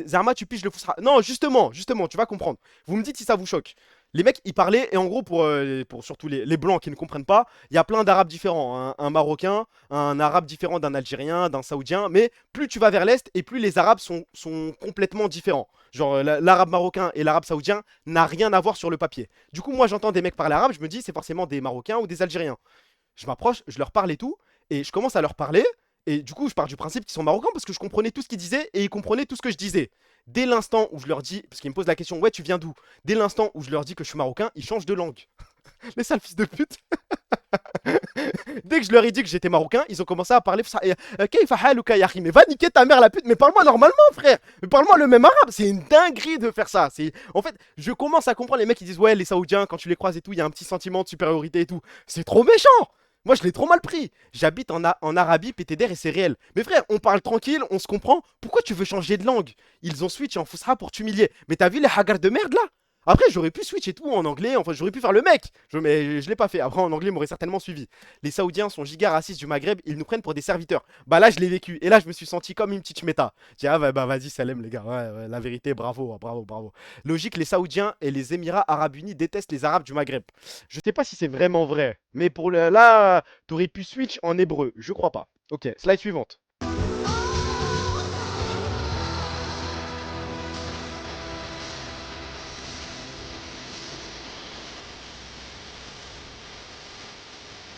Zarma, tu piges le foussera. Non, justement, tu vas comprendre. Vous me dites si ça vous choque. Les mecs, ils parlaient, et en gros, pour surtout les blancs qui ne comprennent pas, il y a plein d'arabes différents. Un marocain, un arabe différent d'un algérien, d'un saoudien. Mais plus tu vas vers l'est, et plus les arabes sont complètement différents. Genre, l'arabe marocain et l'arabe saoudien n'a rien à voir sur le papier. Du coup, moi, j'entends des mecs parler arabe, je me dis, c'est forcément des marocains ou des algériens. Je m'approche, je leur parle et tout, et je commence à leur parler. Et du coup, je pars du principe qu'ils sont marocains parce que je comprenais tout ce qu'ils disaient et ils comprenaient tout ce que je disais. Dès l'instant où je leur dis, parce qu'ils me posent la question, ouais, tu viens d'où? Dès l'instant où je leur dis que je suis marocain, ils changent de langue. Les sales fils de pute. Dès que je leur ai dit que j'étais marocain, ils ont commencé à parler. Mais va niquer ta mère la pute, mais parle-moi normalement, frère. Mais parle-moi le même arabe. C'est une dinguerie de faire ça. En fait, je commence à comprendre les mecs qui disent, ouais, les Saoudiens, quand tu les croises et tout, il y a un petit sentiment de supériorité et tout. C'est trop méchant. Moi, je l'ai trop mal pris. J'habite en Arabie, PTDR, et c'est réel. Mais frère, on parle tranquille, on se comprend. Pourquoi tu veux changer de langue? Ils ont switch en Fusra pour t'humilier. Mais t'as vu les haggars de merde là? Après, j'aurais pu switch et tout en anglais. Enfin, j'aurais pu faire le mec. Mais je l'ai pas fait. Après, en anglais, ils m'auraient certainement suivi. Les Saoudiens sont giga racistes du Maghreb. Ils nous prennent pour des serviteurs. Bah là, je l'ai vécu. Et là, je me suis senti comme une petite méta. J'ai dit, ah bah vas-y, Salem, les gars. Ouais, la vérité, bravo, bravo, bravo. Logique, les Saoudiens et les Émirats Arabes Unis détestent les Arabes du Maghreb. Je sais pas si c'est vraiment vrai. Mais là, t'aurais pu switch en hébreu. Je crois pas. Ok, slide suivante.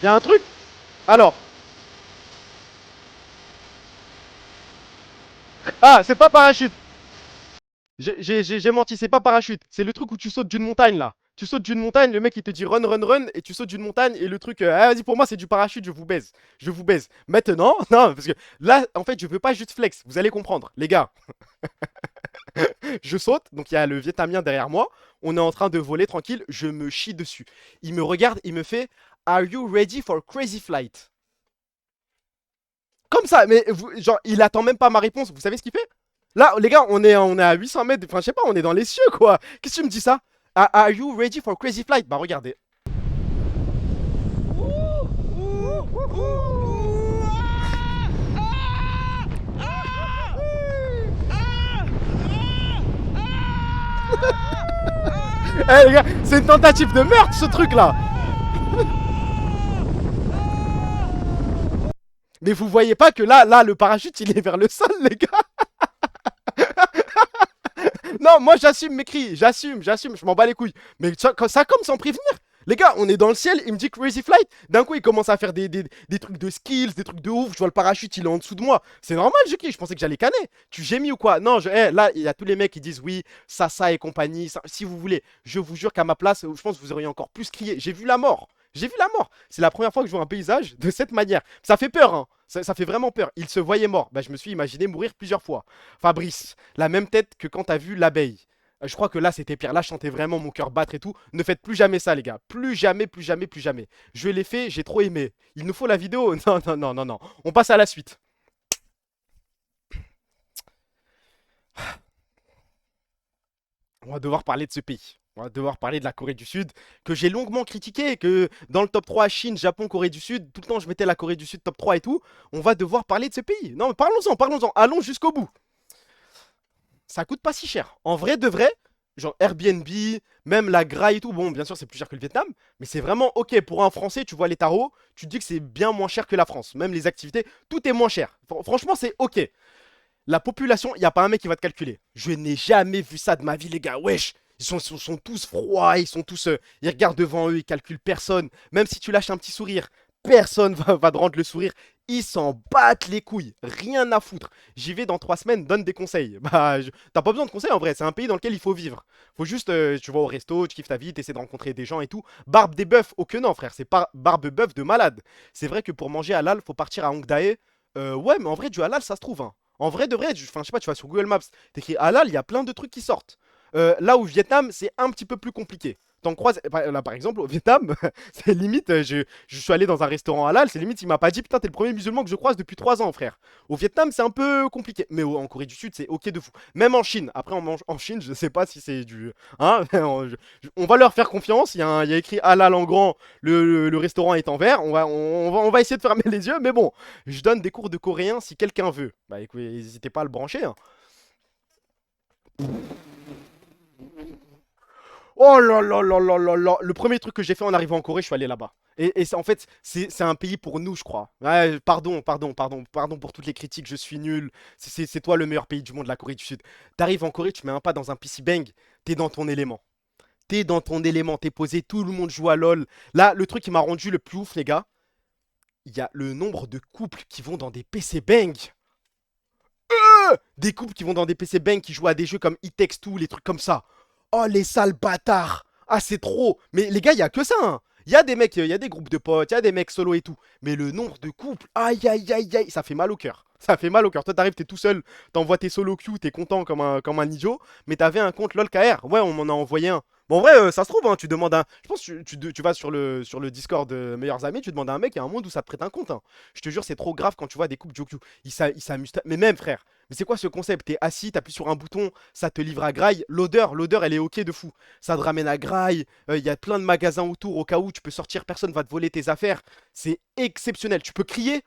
Y a un truc? Alors. Ah, c'est pas parachute. J'ai menti, c'est pas parachute. C'est le truc où tu sautes d'une montagne là. Tu sautes d'une montagne, le mec il te dit run, run, run, et tu sautes d'une montagne, et le truc, ah, vas-y, pour moi c'est du parachute, je vous baise. Je vous baise. Maintenant, non, parce que là, en fait, je veux pas juste flex, vous allez comprendre. Les gars, je saute, donc il y a le Vietnamien derrière moi, on est en train de voler tranquille, je me chie dessus. Il me regarde, il me fait, Are you ready for crazy flight? Comme ça, mais genre, il attend même pas ma réponse, vous savez ce qu'il fait? Là, les gars, on est à 800 mètres, enfin, je sais pas, on est dans les cieux, quoi. Qu'est-ce que tu me dis ça? Are you ready for crazy flight? Bah, regardez. Eh, les gars, c'est une tentative de meurtre, ce truc-là. Mais vous voyez pas que là, le parachute, il est vers le sol, les gars. Non, moi j'assume mes cris, j'assume, je m'en bats les couilles. Mais ça comme sans prévenir. Les gars, on est dans le ciel, il me dit crazy flight. D'un coup, il commence à faire des trucs de skills, des trucs de ouf. Je vois le parachute, il est en dessous de moi. C'est normal, je pensais que j'allais canner. Tu gémis ou quoi? Non, là, il y a tous les mecs qui disent oui, ça et compagnie. Si vous voulez, je vous jure qu'à ma place, je pense que vous auriez encore plus crié. J'ai vu la mort. J'ai vu la mort. C'est la première fois que je vois un paysage de cette manière. Ça fait peur, hein. Ça fait vraiment peur. Il se voyait mort. Bah, je me suis imaginé mourir plusieurs fois. Fabrice, la même tête que quand t'as vu l'abeille. Je crois que là, c'était pire. Là, je sentais vraiment mon cœur battre et tout. Ne faites plus jamais ça, les gars. Plus jamais, plus jamais, plus jamais. Je l'ai fait, j'ai trop aimé. Il nous faut la vidéo. Non, non, non, non, non. On passe à la suite. On va devoir parler de ce pays. On va devoir parler de la Corée du Sud, que j'ai longuement critiqué, que dans le top 3, Chine, Japon, Corée du Sud, tout le temps je mettais la Corée du Sud top 3 et tout. On va devoir parler de ce pays. Non, mais parlons-en, parlons-en. Allons jusqu'au bout. Ça coûte pas si cher. En vrai de vrai, genre Airbnb, même la graille et tout, bon, bien sûr, c'est plus cher que le Vietnam, mais c'est vraiment ok. Pour un Français, tu vois les tarots, tu te dis que c'est bien moins cher que la France. Même les activités, tout est moins cher. Franchement, c'est ok. La population, il n'y a pas un mec qui va te calculer. Je n'ai jamais vu ça de ma vie, les gars. Wesh, ils sont tous froids, ils sont tous. Ils regardent devant eux, ils calculent personne. Même si tu lâches un petit sourire, personne va te rendre le sourire. Ils s'en battent les couilles. Rien à foutre. J'y vais dans 3 semaines, donne des conseils. Bah, t'as pas besoin de conseils en vrai. C'est un pays dans lequel il faut vivre. Faut juste, tu vas au resto, tu kiffes ta vie, t'essaies de rencontrer des gens et tout. Barbe des bœufs, oh que non, frère. C'est pas barbe bœuf de malade. C'est vrai que pour manger halal, faut partir à Hongdae. Ouais, mais en vrai, du halal, ça se trouve, hein. En vrai de vrai, enfin, je sais pas, tu vas sur Google Maps, t'écris halal, il y a plein de trucs qui sortent. Là au Vietnam, c'est un petit peu plus compliqué. T'en croises, là par exemple, au Vietnam, c'est limite, je suis allé dans un restaurant halal, c'est limite, il m'a pas dit, putain, t'es le premier musulman que je croise depuis 3 ans, frère. Au Vietnam, c'est un peu compliqué, mais en Corée du Sud, c'est ok de fou. Même en Chine, après, en Chine, je sais pas si c'est du. Hein, on va leur faire confiance, il y a écrit halal en grand, le restaurant est en vert, on va essayer de fermer les yeux, mais bon, je donne des cours de coréen si quelqu'un veut. Bah écoutez, n'hésitez pas à le brancher, hein. Oh là là là là là là. Le premier truc que j'ai fait en arrivant en Corée, je suis allé là-bas. Et en fait, c'est un pays pour nous, je crois. Ouais, pardon pour toutes les critiques, je suis nul. C'est toi le meilleur pays du monde, la Corée du Sud. T'arrives en Corée, tu mets un pas dans un PC Bang, t'es dans ton élément. T'es dans ton élément, t'es posé, tout le monde joue à LoL. Là, le truc qui m'a rendu le plus ouf, les gars, il y a le nombre de couples qui vont dans des PC Bang. Des couples qui vont dans des PC Bang, qui jouent à des jeux comme It Takes Two, les trucs comme ça. Oh, les sales bâtards. Ah, c'est trop. Mais les gars, il y a que ça, hein. Il y a des mecs, il y a des groupes de potes, il y a des mecs solo et tout. Mais le nombre de couples, aïe, aïe, aïe, aïe, ça fait mal au cœur. Ça fait mal au cœur. Toi, t'arrives, t'es tout seul, t'envoies tes solo queue, t'es content comme un idiot. Mais t'avais un compte LOLKR. Ouais, on m'en a envoyé un. Bon, en vrai, ça se trouve, hein, tu demandes un. Je pense que tu vas sur le Discord de meilleurs amis, tu demandes à un mec, il y a un monde où ça te prête un compte, hein. Je te jure, c'est trop grave quand tu vois des couples Jokyu. Ils s'amusent. Mais même, frère. Mais c'est quoi ce concept? T'es assis, t'appuies sur un bouton, ça te livre à Grail. L'odeur, elle est ok de fou. Ça te ramène à Grail. Il y a plein de magasins autour au cas où tu peux sortir, personne va te voler tes affaires. C'est exceptionnel. Tu peux crier,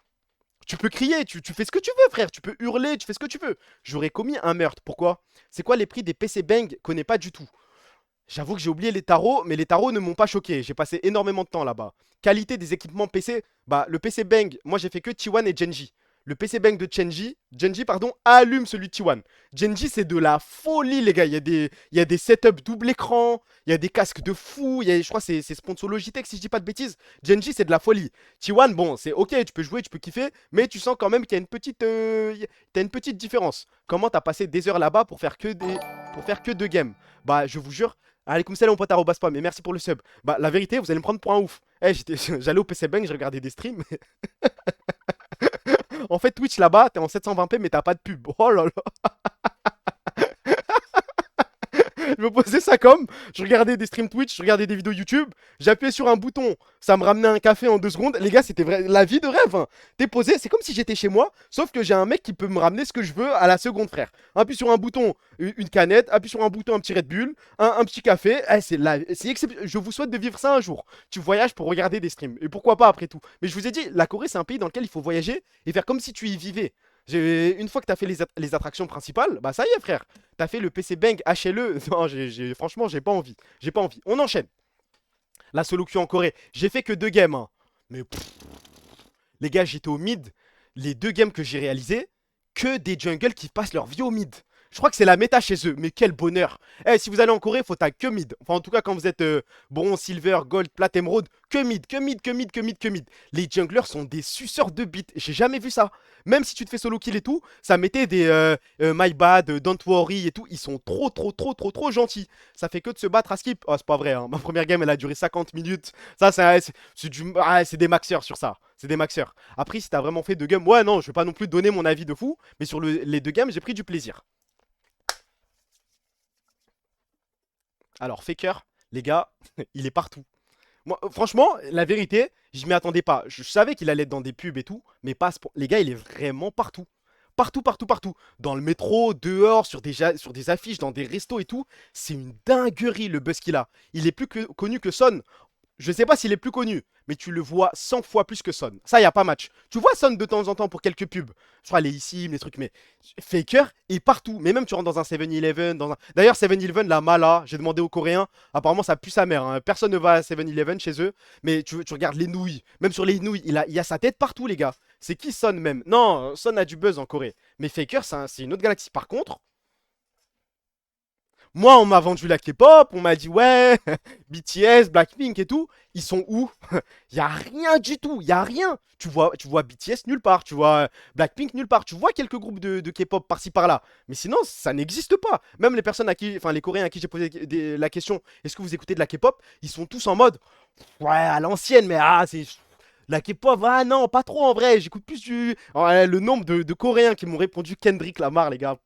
tu fais ce que tu veux, frère. Tu peux hurler, tu fais ce que tu veux. J'aurais commis un meurtre. Pourquoi? C'est quoi les prix des PC Bang? Connais pas du tout. J'avoue que j'ai oublié les tarots, mais les tarots ne m'ont pas choqué. J'ai passé énormément de temps là-bas. Qualité des équipements PC, bah le PC Bang, moi j'ai fait que T1 et Genji. Le PC Bang de Genji pardon, allume celui de T1. Genji c'est de la folie les gars. Il y a des setups double écran, il y a des casques de fou, je crois que c'est sponsor Logitech si je dis pas de bêtises. Genji c'est de la folie. T1 bon c'est ok, tu peux jouer, tu peux kiffer, mais tu sens quand même qu'il y a t'as une petite différence. Comment t'as passé des heures là-bas pour faire que deux games? Bah je vous jure. Allez, comme ça, mon pote pas, mais merci pour le sub. Bah, la vérité, vous allez me prendre pour un ouf. Eh, j'allais au PC Bang, je regardais des streams. En fait, Twitch là-bas, t'es en 720p, mais t'as pas de pub. Oh là là. Je me posais ça comme, je regardais des streams Twitch, je regardais des vidéos YouTube, j'appuyais sur un bouton, ça me ramenait un café en 2 secondes. Les gars, c'était vrai, la vie de rêve, hein. T'es posé, c'est comme si j'étais chez moi, sauf que j'ai un mec qui peut me ramener ce que je veux à la seconde, frère. Appuie sur un bouton, une canette, appuie sur un bouton, un petit Red Bull, un petit café. Eh, c'est exceptionnel. Je vous souhaite de vivre ça un jour. Tu voyages pour regarder des streams, et pourquoi pas après tout. Mais je vous ai dit, la Corée, c'est un pays dans lequel il faut voyager et faire comme si tu y vivais. Une fois que t'as fait les attractions principales, bah ça y est, frère. T'as fait le PC Bang HLE. Non, franchement, j'ai pas envie. J'ai pas envie. On enchaîne. La solo queue en Corée. J'ai fait que 2 games, hein. Mais les gars, j'étais au mid. Les 2 games que j'ai réalisés, que des jungles qui passent leur vie au mid. Je crois que c'est la méta chez eux, mais quel bonheur. Eh, si vous allez en Corée, faut tag que mid. Enfin, en tout cas, quand vous êtes bronze, silver, gold, plat, émeraude, que mid, que mid, que mid, que mid, que mid. Les junglers sont des suceurs de bits. J'ai jamais vu ça. Même si tu te fais solo kill et tout, ça mettait des my bad, don't worry et tout. Ils sont trop gentils. Ça fait que de se battre à skip. Oh, c'est pas vrai, hein. Ma première game, elle a duré 50 minutes. Ça, c'est des maxeurs sur ça. C'est des maxeurs. Après, si t'as vraiment fait 2 games, ouais, non, je vais pas non plus donner mon avis de fou. Mais sur les 2 games, j'ai pris du plaisir. Alors, Faker, les gars, il est partout. Moi, franchement, la vérité, je m'y attendais pas. Je savais qu'il allait être dans des pubs et tout, mais pas à ce point. Les gars, il est vraiment partout. Partout, partout, partout. Dans le métro, dehors, sur des affiches, dans des restos et tout. C'est une dinguerie le buzz qu'il a. Il est plus connu que Son. Je sais pas s'il est plus connu, mais tu le vois 100 fois plus que Son. Ça, y a pas match. Tu vois Son de temps en temps pour quelques pubs. Je crois les ici, les trucs, mais Faker est partout. Mais même tu rentres dans un 7-Eleven, D'ailleurs, 7-Eleven, la Mala, j'ai demandé aux Coréens, apparemment ça pue sa mère, hein. Personne ne va à 7-Eleven chez eux, mais tu regardes les nouilles. Même sur les nouilles, il y a sa tête partout, les gars. C'est qui Son même? Non, Son a du buzz en Corée. Mais Faker, c'est une autre galaxie. Par contre, moi, on m'a vendu la K-pop, on m'a dit ouais, BTS, Blackpink et tout, ils sont où? Il y a rien du tout, il y a rien. Tu vois BTS nulle part, tu vois Blackpink nulle part, tu vois quelques groupes de K-pop par-ci par-là, mais sinon ça n'existe pas. Même les personnes enfin les Coréens à qui j'ai posé la question, est-ce que vous écoutez de la K-pop? Ils sont tous en mode ouais à l'ancienne, mais c'est La K-pop, ah non, pas trop en vrai. J'écoute plus du. Oh, le nombre de Coréens qui m'ont répondu Kendrick Lamar, les gars.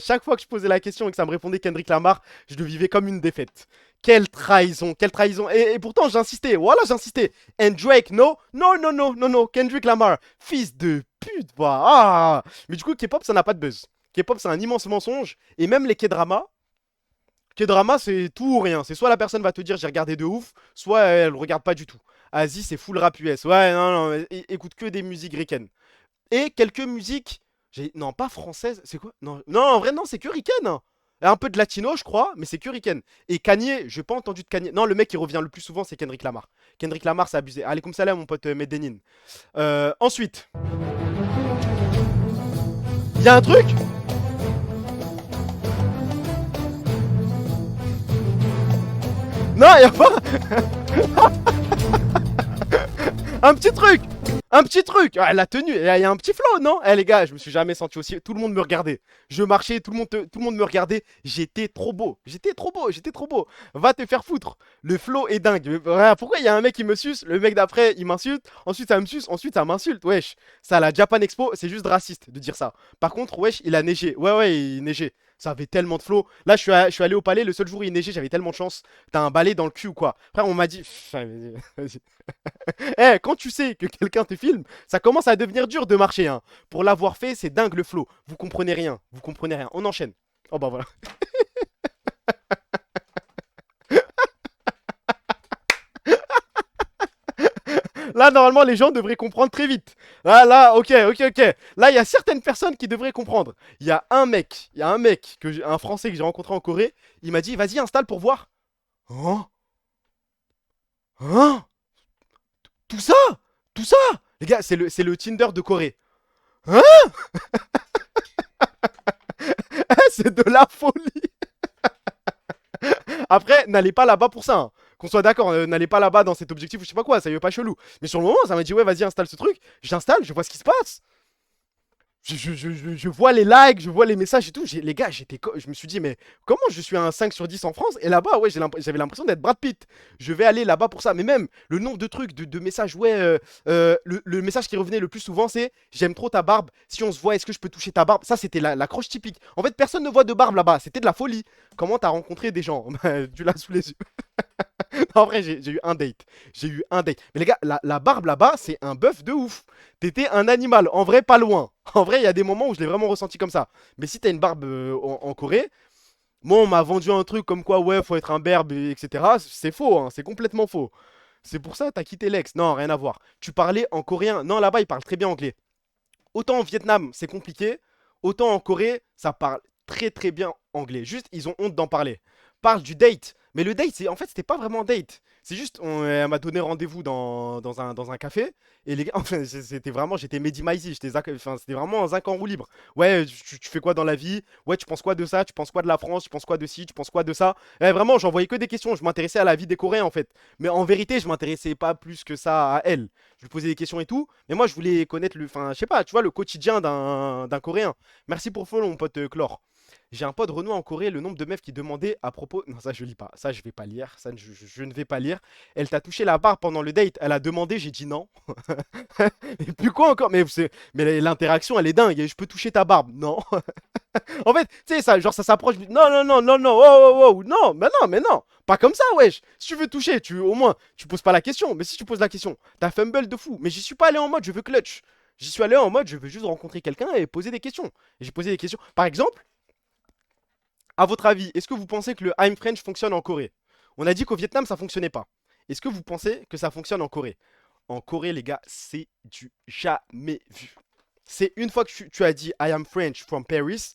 Chaque fois que je posais la question et que ça me répondait Kendrick Lamar, je le vivais comme une défaite. Quelle trahison, quelle trahison. Et pourtant, j'insistais, voilà, j'insistais. And Drake, no, no, no, no, no, no, Kendrick Lamar, fils de pute, bah. Ah. Mais du coup, K-pop, ça n'a pas de buzz. K-pop, c'est un immense mensonge. Et même les K-dramas, K-drama, c'est tout ou rien. C'est soit la personne va te dire j'ai regardé de ouf, soit elle regarde pas du tout. Asie, c'est full rap US. Ouais, non, non, écoute que des musiques ricaines. Et quelques musiques. Non, pas françaises. C'est quoi? Non, non, en vrai, non, c'est que ricaine, hein. Un peu de latino, je crois, mais c'est que ricaine. Et Kanye, j'ai pas entendu de Kanye. Non, le mec qui revient le plus souvent, c'est Kendrick Lamar. Kendrick Lamar, c'est abusé. Allez, comme ça là, mon pote Medellin. Ensuite, il y a un truc. Non, y a pas. Un petit truc. Un petit truc. Ah, la tenue, il y a un petit flow, non? Eh les gars, je me suis jamais senti aussi. Tout le monde me regardait. Je marchais, tout le monde me regardait. J'étais trop beau. J'étais trop beau. J'étais trop beau. Va te faire foutre. Le flow est dingue. Pourquoi il y a un mec qui me suce? Le mec d'après, il m'insulte. Ensuite, ça me suce. Ensuite, ça m'insulte. Wesh. Ça, à la Japan Expo, c'est juste raciste de dire ça. Par contre, wesh, il a neigé. Ouais, ouais, il neigeait. Ça avait tellement de flow. Là, je suis allé au palais. Le seul jour où il neigeait, j'avais tellement de chance. T'as un balai dans le cul ou quoi? Après, on m'a dit. Vas-y. Quand tu sais que quelqu'un te filme, ça commence à devenir dur de marcher, hein. Pour l'avoir fait, c'est dingue le flow. Vous comprenez rien. Vous comprenez rien. On enchaîne. Oh bah voilà. Là, normalement, les gens devraient comprendre très vite. Là, ok, ok, ok. Là, il y a certaines personnes qui devraient comprendre. Il y a un mec, un Français que j'ai rencontré en Corée. Il m'a dit, vas-y, installe pour voir. Hein? Hein? Tout ça? Tout ça? Les gars, c'est le Tinder de Corée. Hein? C'est de la folie. Après, n'allez pas là-bas pour ça, hein. Qu'on soit d'accord, n'allez pas là-bas dans cet objectif ou je sais pas quoi, ça y est pas chelou. Mais sur le moment, ça m'a dit, ouais, vas-y, installe ce truc. J'installe, je vois ce qui se passe. Je vois les likes, je vois les messages et tout. Les gars, je me suis dit, mais comment je suis un 5 sur 10 en France? Et là-bas, ouais, j'avais l'impression d'être Brad Pitt. Je vais aller là-bas pour ça. Mais même, le nombre de trucs, de messages, ouais, le message qui revenait le plus souvent, c'est j'aime trop ta barbe. Si on se voit, est-ce que je peux toucher ta barbe? Ça, c'était la croche typique. En fait, personne ne voit de barbe là-bas. C'était de la folie. Comment t'as rencontré des gens? Tu l'as sous les yeux. En vrai, j'ai eu un date. J'ai eu un date. Mais les gars, la barbe là-bas, c'est un bœuf de ouf. T'étais un animal. En vrai, pas loin. En vrai, il y a des moments où je l'ai vraiment ressenti comme ça. Mais si t'as une barbe en Corée, moi, on m'a vendu un truc comme quoi, ouais, faut être un berbe, etc. C'est faux, hein. C'est complètement faux. C'est pour ça que t'as quitté l'ex. Non, rien à voir. Tu parlais en coréen. Non, là-bas, ils parlent très bien anglais. Autant en Vietnam, c'est compliqué. Autant en Corée, ça parle très très bien anglais. Juste, ils ont honte d'en parler. Parle du date. Mais le date, en fait, c'était pas vraiment un date. C'est juste, elle m'a donné rendez-vous dans un café. Et les gars, enfin, c'était vraiment, j'étais Mehdi Maizi. Enfin, c'était vraiment un zinc en roue libre. Ouais, tu fais quoi dans la vie? Ouais, tu penses quoi de ça? Tu penses quoi de la France? Tu penses quoi de ci? Tu penses quoi de ça? Vraiment, j'envoyais que des questions. Je m'intéressais à la vie des Coréens, en fait. Mais en vérité, je m'intéressais pas plus que ça à elle. Je lui posais des questions et tout. Mais moi, je voulais connaître enfin, je sais pas, tu vois, le quotidien d'un Coréen. Merci pour le follow, mon pote Chlore. J'ai un pote Renoir en Corée, le nombre de meufs qui demandaient à propos. Non, ça je lis pas. Ça je vais pas lire. Ça je ne vais pas lire. Elle t'a touché la barre pendant le date. Elle a demandé, j'ai dit non. Et puis quoi encore? Mais l'interaction elle est dingue. Je peux toucher ta barbe? Non. En fait, tu sais, ça, genre ça s'approche. Non, non, non, non, non. Oh, oh, oh. Non, mais non. Pas comme ça, wesh. Si tu veux toucher, au moins, tu poses pas la question. Mais si tu poses la question, t'as fumble de fou. Mais j'y suis pas allé en mode je veux clutch. J'y suis allé en mode je veux juste rencontrer quelqu'un et poser des questions. Et j'ai posé des questions. Par exemple. À votre avis, est-ce que vous pensez que le I'm French fonctionne en Corée? On a dit qu'au Vietnam, ça fonctionnait pas. Est-ce que vous pensez que ça fonctionne en Corée? En Corée, les gars, c'est du jamais vu. C'est une fois que tu as dit I am French from Paris,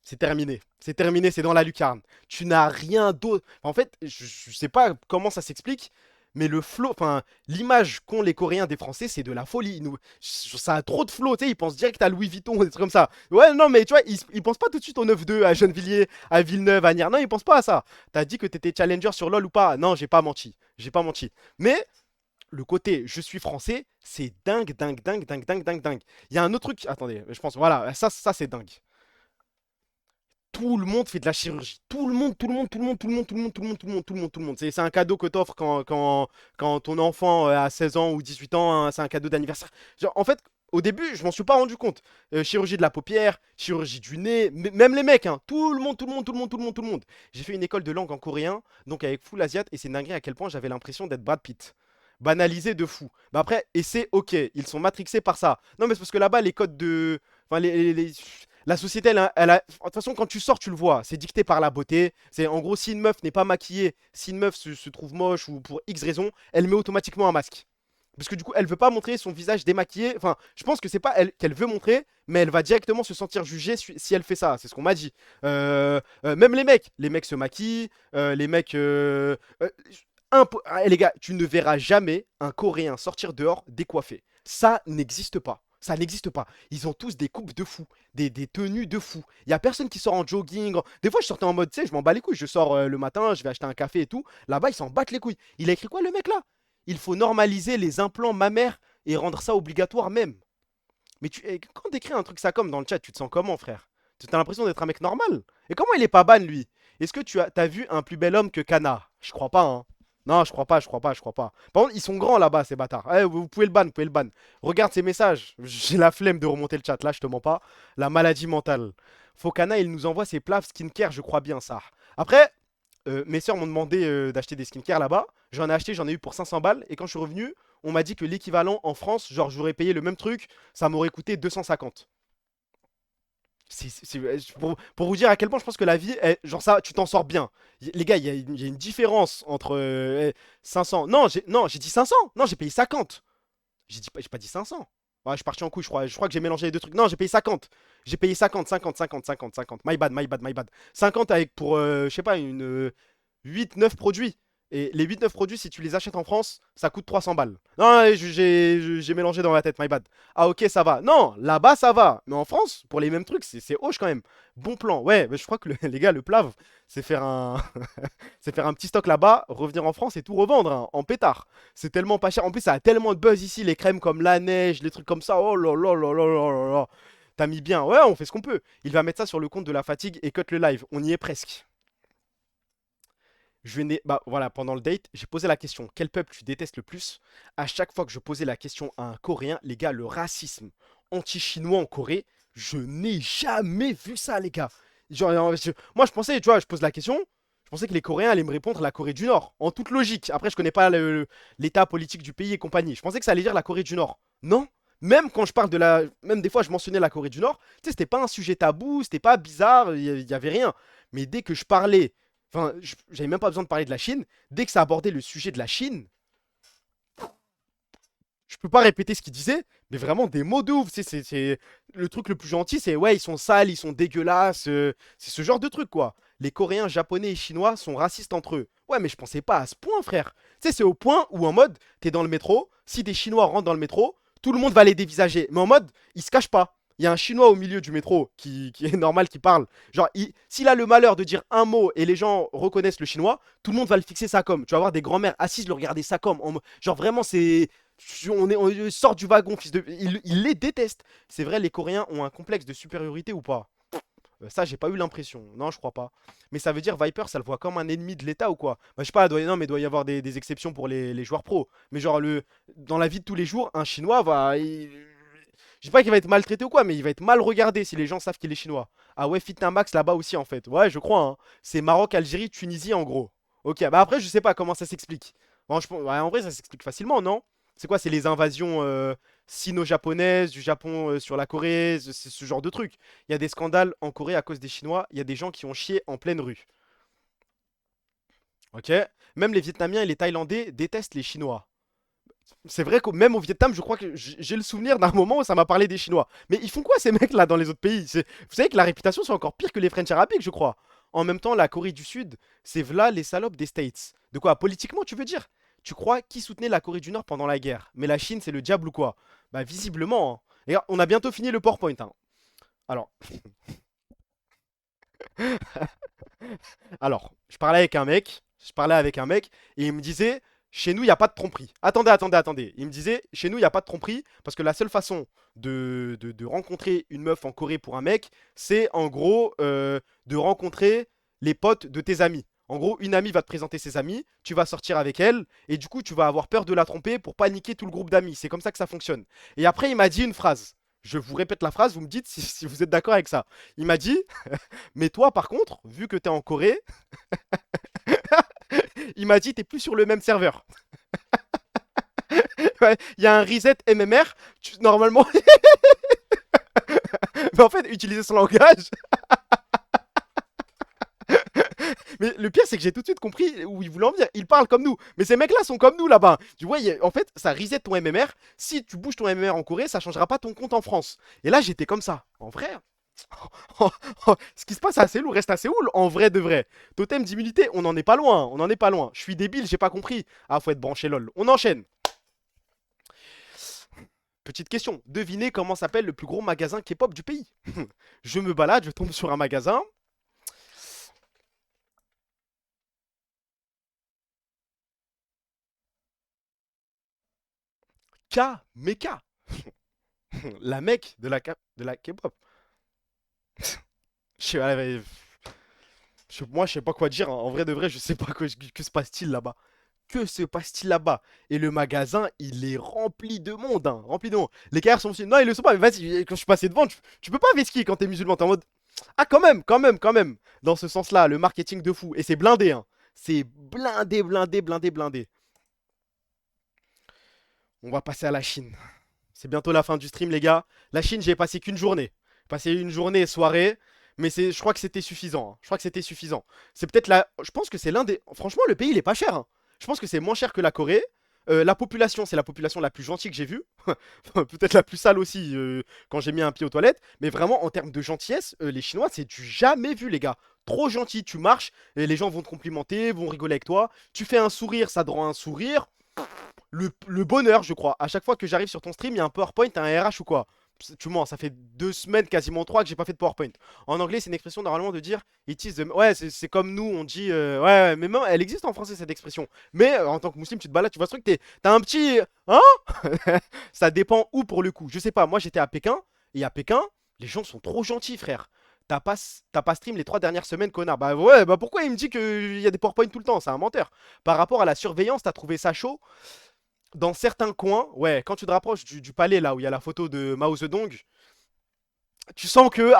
c'est terminé. C'est terminé, c'est dans la lucarne. Tu n'as rien d'autre. En fait, je sais pas comment ça s'explique, mais le flow, enfin, l'image qu'ont les Coréens des Français, c'est de la folie. Ça a trop de flow, tu sais, ils pensent direct à Louis Vuitton, des trucs comme ça. Ouais, non, mais tu vois, ils pensent pas tout de suite au 9-2, à Gennevilliers, à Villeneuve, à Nières. Non, ils pensent pas à ça. T'as dit que t'étais challenger sur LoL ou pas? Non, j'ai pas menti. J'ai pas menti. Mais le côté je suis français, c'est dingue, dingue, dingue, dingue, dingue, dingue, dingue. Il y a un autre truc, attendez, je pense, voilà, ça c'est dingue. tout le monde fait de la chirurgie. Tout le monde, tout le monde, tout le monde, tout le monde, tout le monde, tout le monde, tout le monde, tout le monde, tout le monde. C'est un cadeau que t'offres quand ton enfant a 16 ans ou 18 ans, hein, c'est un cadeau d'anniversaire. Genre, en fait, au début, je m'en suis pas rendu compte. Chirurgie de la paupière, chirurgie du nez, même les mecs, hein, tout le monde, tout le monde, tout le monde, tout le monde, tout le monde. J'ai fait une école de langue en coréen, donc avec full asiat, et c'est dingue à quel point j'avais l'impression d'être Brad Pitt. Banalisé de fou. Mais après, et c'est ok, ils sont matrixés par ça. Non, mais c'est parce que là-bas, les codes de. Enfin, la société, De toute façon, quand tu sors, tu le vois. C'est dicté par la beauté. C'est en gros, si une meuf n'est pas maquillée, si une meuf se trouve moche ou pour X raison, elle met automatiquement un masque. Parce que du coup, elle veut pas montrer son visage démaquillé. Enfin, je pense que c'est pas elle qu'elle veut montrer, mais elle va directement se sentir jugée si elle fait ça. C'est ce qu'on m'a dit. Même les mecs se maquillent. Les mecs. Les gars, tu ne verras jamais un Coréen sortir dehors décoiffé. Ça n'existe pas. Ça n'existe pas. Ils ont tous des coupes de fou, des tenues de fou. Il y a personne qui sort en jogging. Des fois, je sortais en mode, tu sais, je m'en bats les couilles. Je sors le matin, je vais acheter un café et tout. Là-bas, ils s'en battent les couilles. Il a écrit quoi, le mec là? Il faut normaliser les implants mammaires et rendre ça obligatoire même. Mais quand t'écris un truc ça comme dans le chat, tu te sens comment, frère? Tu as l'impression d'être un mec normal. Et comment il est pas ban, lui? Est-ce que t'as vu un plus bel homme que Kana? Je crois pas, hein. Non, je crois pas, je crois pas, je crois pas. Par contre, ils sont grands là-bas, ces bâtards. Eh, vous pouvez le ban, vous pouvez le ban. Regarde ces messages. J'ai la flemme de remonter le chat, là, je te mens pas. La maladie mentale. Fokana, il nous envoie ses plats skincare, je crois bien ça. Après, mes sœurs m'ont demandé d'acheter des skincare là-bas. J'en ai acheté, j'en ai eu pour 500 balles. Et quand je suis revenu, on m'a dit que l'équivalent en France, genre j'aurais payé le même truc, ça m'aurait coûté 250. Pour vous dire à quel point je pense que la vie, genre ça, tu t'en sors bien. Les gars, il y a une différence entre 500. Non, j'ai dit 500. Non, j'ai payé 50. J'ai pas dit 500. Ouais, je suis parti en couille, je crois. Je crois que j'ai mélangé les deux trucs. Non, j'ai payé 50. J'ai payé 50, 50, 50, 50, 50. My bad, my bad, my bad. 50 avec pour, je sais pas, une 8-9 produits. Et les 8-9 produits, si tu les achètes en France, ça coûte 300 balles. Non, j'ai mélangé dans la tête, my bad. Ah, ok, ça va. Non, là-bas, ça va. Mais en France, pour les mêmes trucs, c'est hoche quand même. Bon plan. Ouais, mais je crois que les gars, le plave, c'est faire un... c'est faire un petit stock là-bas, revenir en France et tout revendre hein, en pétard. C'est tellement pas cher. En plus, ça a tellement de buzz ici, les crèmes comme la neige, les trucs comme ça. Oh là là là là là là là. T'as mis bien. Ouais, on fait ce qu'on peut. Il va mettre ça sur le compte de la fatigue et cut le live. On y est presque. Bah voilà, pendant le date, j'ai posé la question, quel peuple tu détestes le plus? À chaque fois que je posais la question à un Coréen, les gars, le racisme anti-chinois en Corée, je n'ai jamais vu ça, les gars. Genre, moi, je pensais, tu vois, je pose la question, je pensais que les Coréens allaient me répondre la Corée du Nord, en toute logique. Après, je connais pas l'état politique du pays et compagnie. Je pensais que ça allait dire la Corée du Nord. Non. Même quand je parle de la... Même des fois, je mentionnais la Corée du Nord, tu sais, c'était pas un sujet tabou, c'était pas bizarre, il y avait rien. Mais dès que je parlais enfin, j'avais même pas besoin de parler de la Chine. Dès que ça abordait le sujet de la Chine, je peux pas répéter ce qu'il disait, mais vraiment des mots de ouf. Le truc le plus gentil, c'est ouais, ils sont sales, ils sont dégueulasses. C'est ce genre de truc, quoi. Les Coréens, Japonais et Chinois sont racistes entre eux. Ouais, mais je pensais pas à ce point, frère. Tu sais, c'est au point où en mode, t'es dans le métro, si des Chinois rentrent dans le métro, tout le monde va les dévisager. Mais en mode, ils se cachent pas. Il y a un Chinois au milieu du métro qui est normal, qui parle. Genre, s'il a le malheur de dire un mot et les gens reconnaissent le Chinois, tout le monde va le fixer ça comme. Tu vas voir des grands-mères assises le regarder ça comme. Genre, vraiment, c'est. On sort du wagon, fils de. Ils les détestent. C'est vrai, les Coréens ont un complexe de supériorité ou pas? Ça, j'ai pas eu l'impression. Non, je crois pas. Mais ça veut dire Viper, ça le voit comme un ennemi de l'État ou quoi? Bah, je sais pas, non, mais il doit y avoir des exceptions pour les joueurs pros. Mais genre, dans la vie de tous les jours, un Chinois va. Je dis pas qu'il va être maltraité ou quoi, mais il va être mal regardé si les gens savent qu'il est chinois. Ah ouais, Fitnamax là-bas aussi en fait. Ouais, je crois, hein. C'est Maroc, Algérie, Tunisie en gros. Ok, bah après, je sais pas comment ça s'explique. Franchement, ouais, en vrai, ça s'explique facilement, non? C'est quoi? C'est les invasions sino-japonaises, du Japon sur la Corée, c'est ce genre de truc. Il y a des scandales en Corée à cause des Chinois, il y a des gens qui ont chié en pleine rue. Ok? Même les Vietnamiens et les Thaïlandais détestent les Chinois. C'est vrai que même au Vietnam, je crois que j'ai le souvenir d'un moment où ça m'a parlé des Chinois. Mais ils font quoi ces mecs là dans les autres pays? Vous savez que la réputation c'est encore pire que les French arabiques, je crois. En même temps, la Corée du Sud, c'est v'là les salopes des States. De quoi? Politiquement, tu veux dire? Tu crois qui soutenait la Corée du Nord pendant la guerre? Mais la Chine, c'est le diable ou quoi? Bah visiblement, hein. Et regarde, on a bientôt fini le PowerPoint, hein. Alors, alors, je parlais avec un mec, et il me disait, chez nous, il n'y a pas de tromperie. Attendez, attendez, attendez. Il me disait, chez nous, il n'y a pas de tromperie parce que la seule façon de rencontrer une meuf en Corée pour un mec, c'est en gros de rencontrer les potes de tes amis. En gros, une amie va te présenter ses amis, tu vas sortir avec elle, et du coup, tu vas avoir peur de la tromper pour pas niquer tout le groupe d'amis. C'est comme ça que ça fonctionne. Et après, il m'a dit une phrase. Je vous répète la phrase, vous me dites si vous êtes d'accord avec ça. Il m'a dit, mais toi, par contre, vu que t'es en Corée, il m'a dit, t'es plus sur le même serveur. Ouais, il y a un reset MMR, normalement. Mais en fait, utiliser son langage. Mais le pire, c'est que j'ai tout de suite compris où il voulait en venir. Ils parlent comme nous. Mais ces mecs-là sont comme nous là-bas. Tu vois, en fait, ça reset ton MMR. Si tu bouges ton MMR en Corée, ça changera pas ton compte en France. Et là, j'étais comme ça. En vrai. Ce qui se passe à Séoul reste à Séoul, en vrai de vrai. Totem d'immunité, on n'en est pas loin. On n'en est pas loin. Je suis débile, j'ai pas compris. Ah, faut être branché lol. On enchaîne. Petite question. Devinez comment s'appelle le plus gros magasin K-pop du pays. Je me balade, je tombe sur un magasin. Meka. La mec de la K-pop. Je sais, moi, je sais pas quoi dire, hein. En vrai de vrai, je sais pas que se passe-t-il là-bas. Que se passe-t-il là-bas? Et le magasin, il est rempli de monde, hein, rempli de monde. Les carrières sont aussi. Non, ils le sont pas, mais vas-y, quand je suis passé devant, tu peux pas vesquiller quand t'es musulman. T'es en mode. Ah, quand même, quand même, quand même. Dans ce sens-là, le marketing de fou. Et c'est blindé, hein. C'est blindé, blindé, blindé, blindé. On va passer à la Chine. C'est bientôt la fin du stream, les gars. La Chine, j'ai passé qu'une journée. Passé une journée et soirée. Mais je crois que c'était suffisant, hein. Je crois que c'était suffisant. C'est peut-être la. Je pense que c'est l'un des. Franchement, le pays, il est pas cher, hein. Je pense que c'est moins cher que la Corée. La population, c'est la population la plus gentille que j'ai vue. Peut-être la plus sale aussi quand j'ai mis un pied aux toilettes. Mais vraiment, en termes de gentillesse, les Chinois, c'est du jamais vu, les gars. Trop gentil, tu marches, et les gens vont te complimenter, vont rigoler avec toi. Tu fais un sourire, ça te rend un sourire. Le bonheur, je crois. À chaque fois que j'arrive sur ton stream, il y a un PowerPoint, un RH ou quoi. Tu mens, ça fait 2 semaines, quasiment 3, que j'ai pas fait de PowerPoint. En anglais, c'est une expression normalement de dire it is the. Ouais, c'est comme nous, on dit. Ouais, ouais, mais même, elle existe en français cette expression. Mais en tant que musulman, tu te balades, tu vois ce truc, t'as un petit. Hein. Ça dépend où pour le coup. Je sais pas, moi j'étais à Pékin, et à Pékin, les gens sont trop gentils, frère. T'as pas stream les 3 dernières semaines, connard. Bah ouais, bah pourquoi il me dit qu'il y a des PowerPoint tout le temps? C'est un menteur. Par rapport à la surveillance, t'as trouvé ça chaud? Dans certains coins, ouais, quand tu te rapproches du palais là où il y a la photo de Mao Zedong, tu sens que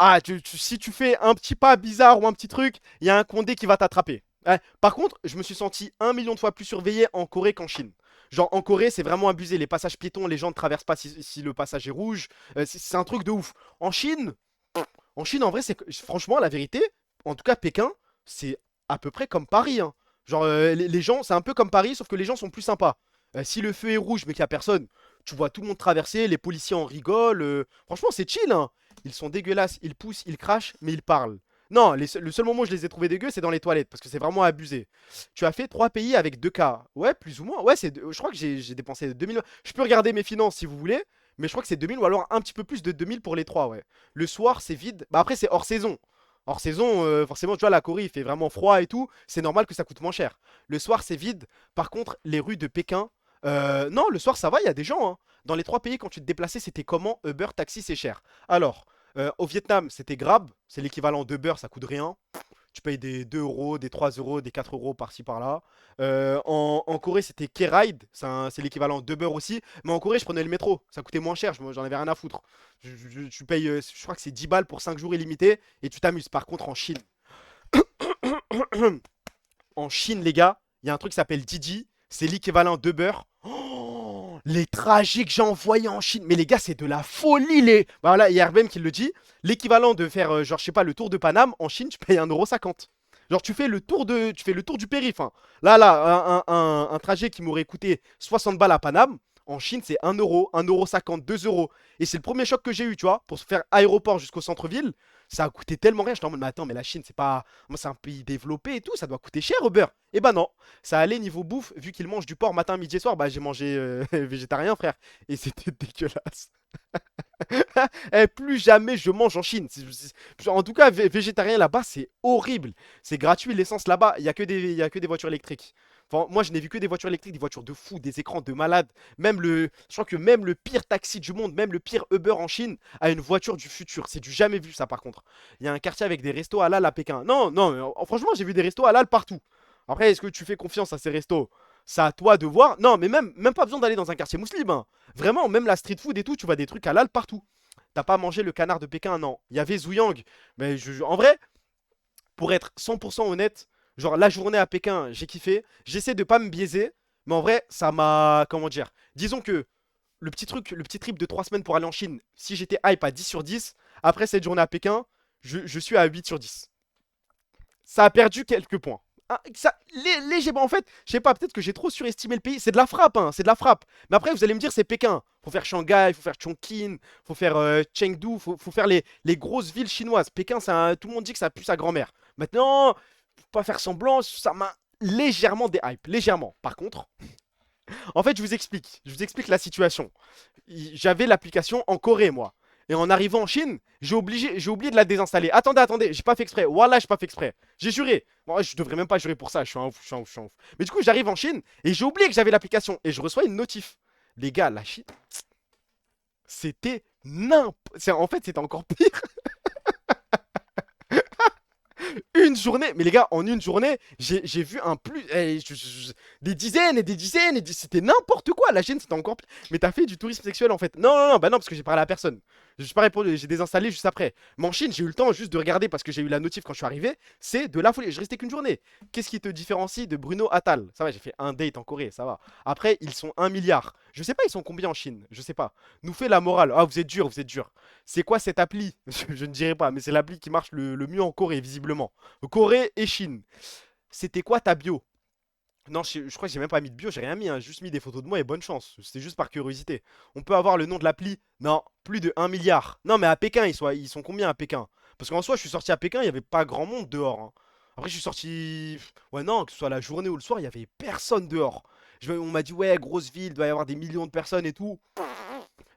si tu fais un petit pas bizarre ou un petit truc, il y a un Condé qui va t'attraper. Ouais. Par contre, je me suis senti 1 million de fois plus surveillé en Corée qu'en Chine. Genre en Corée, c'est vraiment abusé. Les passages piétons, les gens ne traversent pas si le passage est rouge. C'est un truc de ouf. En Chine, en vrai, franchement la vérité. En tout cas, Pékin, c'est à peu près comme Paris, hein. Genre les gens, c'est un peu comme Paris, sauf que les gens sont plus sympas. Si le feu est rouge mais qu'il n'y a personne, tu vois tout le monde traverser, les policiers en rigolent. Franchement, c'est chill, hein. Ils sont dégueulasses, ils poussent, ils crachent, mais ils parlent. Non, le seul moment où je les ai trouvés dégueux, c'est dans les toilettes, parce que c'est vraiment abusé. Tu as fait 3 pays avec 2 cas. Ouais, plus ou moins. Ouais, je crois que j'ai dépensé 2000. Je peux regarder mes finances si vous voulez, mais je crois que c'est 2000 ou alors un petit peu plus de 2000 pour les 3, ouais. Le soir, c'est vide. Bah après, c'est hors saison. Hors saison, forcément, tu vois, la Corée, il fait vraiment froid et tout. C'est normal que ça coûte moins cher. Le soir, c'est vide. Par contre, les rues de Pékin, non, le soir ça va, il y a des gens, hein. Dans les 3 pays, quand tu te déplaçais, c'était comment? Uber, taxi, c'est cher. Alors, au Vietnam, c'était Grab, c'est l'équivalent d'Uber, ça coûte rien. Tu payes des 2 euros, des 3 euros, des 4 euros par-ci par-là. En Corée, c'était K-Ride, c'est l'équivalent d'Uber aussi. Mais en Corée, je prenais le métro, ça coûtait moins cher, j'en avais rien à foutre. Tu payes, je crois que c'est 10 balles pour 5 jours illimités et tu t'amuses. Par contre, en Chine, en Chine, les gars, il y a un truc qui s'appelle Didi. C'est l'équivalent d'Uber. Oh, les trajets que j'ai envoyés en Chine. Mais les gars, c'est de la folie. Bah voilà, il y a RBM qui le dit. L'équivalent de faire, genre, je sais pas, le tour de Paname, en Chine, tu payes 1,50 €. Genre, tu fais le tour du périph', hein. Là, un trajet qui m'aurait coûté 60 balles à Paname, en Chine, c'est 1 euro, 1,50 €, 2 euros. Et c'est le premier choc que j'ai eu, tu vois, pour se faire aéroport jusqu'au centre-ville. Ça a coûté tellement rien. J'étais en mode, mais attends, mais la Chine, c'est pas. Moi, c'est un pays développé et tout, ça doit coûter cher, Uber. Et bah non, ça allait niveau bouffe, vu qu'ils mangent du porc matin, midi et soir, bah j'ai mangé végétarien, frère. Et c'était dégueulasse. Eh, plus jamais je mange en Chine. En tout cas, végétarien là-bas, c'est horrible. C'est gratuit l'essence là-bas. Il y a que des voitures électriques. Enfin, moi, je n'ai vu que des voitures électriques, des voitures de fous, des écrans de malades. Je crois que même le pire taxi du monde, même le pire Uber en Chine, a une voiture du futur. C'est du jamais vu, ça, par contre. Il y a un quartier avec des restos halal à Pékin. Non, non, franchement, j'ai vu des restos halal partout. Après, est-ce que tu fais confiance à ces restos? C'est à toi de voir. Non, mais même pas besoin d'aller dans un quartier musulman, hein. Vraiment, même la street food et tout, tu vois des trucs halal partout. T'as pas mangé le canard de Pékin? Non. Il y avait Zuyang. Mais en vrai, pour être 100% honnête, genre la journée à Pékin, j'ai kiffé. J'essaie de pas me biaiser, mais en vrai, ça m'a. Comment dire? Disons que le petit truc, le petit trip de 3 semaines pour aller en Chine, si j'étais hype à 10 sur 10, après cette journée à Pékin, je suis à 8 sur 10. Ça a perdu quelques points. Ah, légèrement, en fait, je sais pas, peut-être que j'ai trop surestimé le pays. C'est de la frappe, hein, c'est de la frappe. Mais après, vous allez me dire, c'est Pékin. Faut faire Shanghai, faut faire Chongqing, faut faire Chengdu, faut faire les grosses villes chinoises. Pékin, tout le monde dit que ça pue sa grand-mère. Maintenant, faut pas faire semblant, ça m'a légèrement déhype, légèrement. Par contre, en fait, je vous explique la situation. J'avais l'application en Corée, moi. Et en arrivant en Chine, j'ai oublié de la désinstaller. Attendez, attendez, j'ai pas fait exprès. Voilà, j'ai pas fait exprès. J'ai juré. Bon, je devrais même pas jurer pour ça, je suis un ouf, je suis un ouf, je suis un ouf. Mais du coup, j'arrive en Chine et j'ai oublié que j'avais l'application. Et je reçois une notif. Les gars, la Chine, c'était En fait, c'était encore pire. Une journée, mais les gars, en une journée, j'ai vu un plus. Des dizaines et des dizaines, c'était n'importe quoi. La Chine, c'était encore pire. Mais t'as fait du tourisme sexuel en fait. Non, non, non, bah non, parce que j'ai parlé à personne. J'ai pas répondu, j'ai désinstallé juste après. Mais en Chine, j'ai eu le temps juste de regarder parce que j'ai eu la notif quand je suis arrivé. C'est de la folie. Je restais qu'une journée. Qu'est-ce qui te différencie de Bruno Attal? Ça va, j'ai fait un date en Corée, ça va. Après, ils sont 1 milliard. Je sais pas, ils sont combien en Chine? Je sais pas. Nous fait la morale. Ah, vous êtes dur, vous êtes dur. C'est quoi cette appli? Je ne dirai pas, mais c'est l'appli qui marche le mieux en Corée, visiblement. Corée et Chine. C'était quoi ta bio? Non, je crois que j'ai même pas mis de bio, j'ai rien mis, hein, juste mis des photos de moi et bonne chance. C'était juste par curiosité. On peut avoir le nom de l'appli? Non, plus de 1 milliard. Non, mais à Pékin, ils sont combien à Pékin? Parce qu'en soi, je suis sorti à Pékin, il y avait pas grand monde dehors, hein. Après, je suis sorti. Ouais, non, que ce soit la journée ou le soir, il y avait personne dehors. On m'a dit, ouais, grosse ville, doit y avoir des millions de personnes et tout.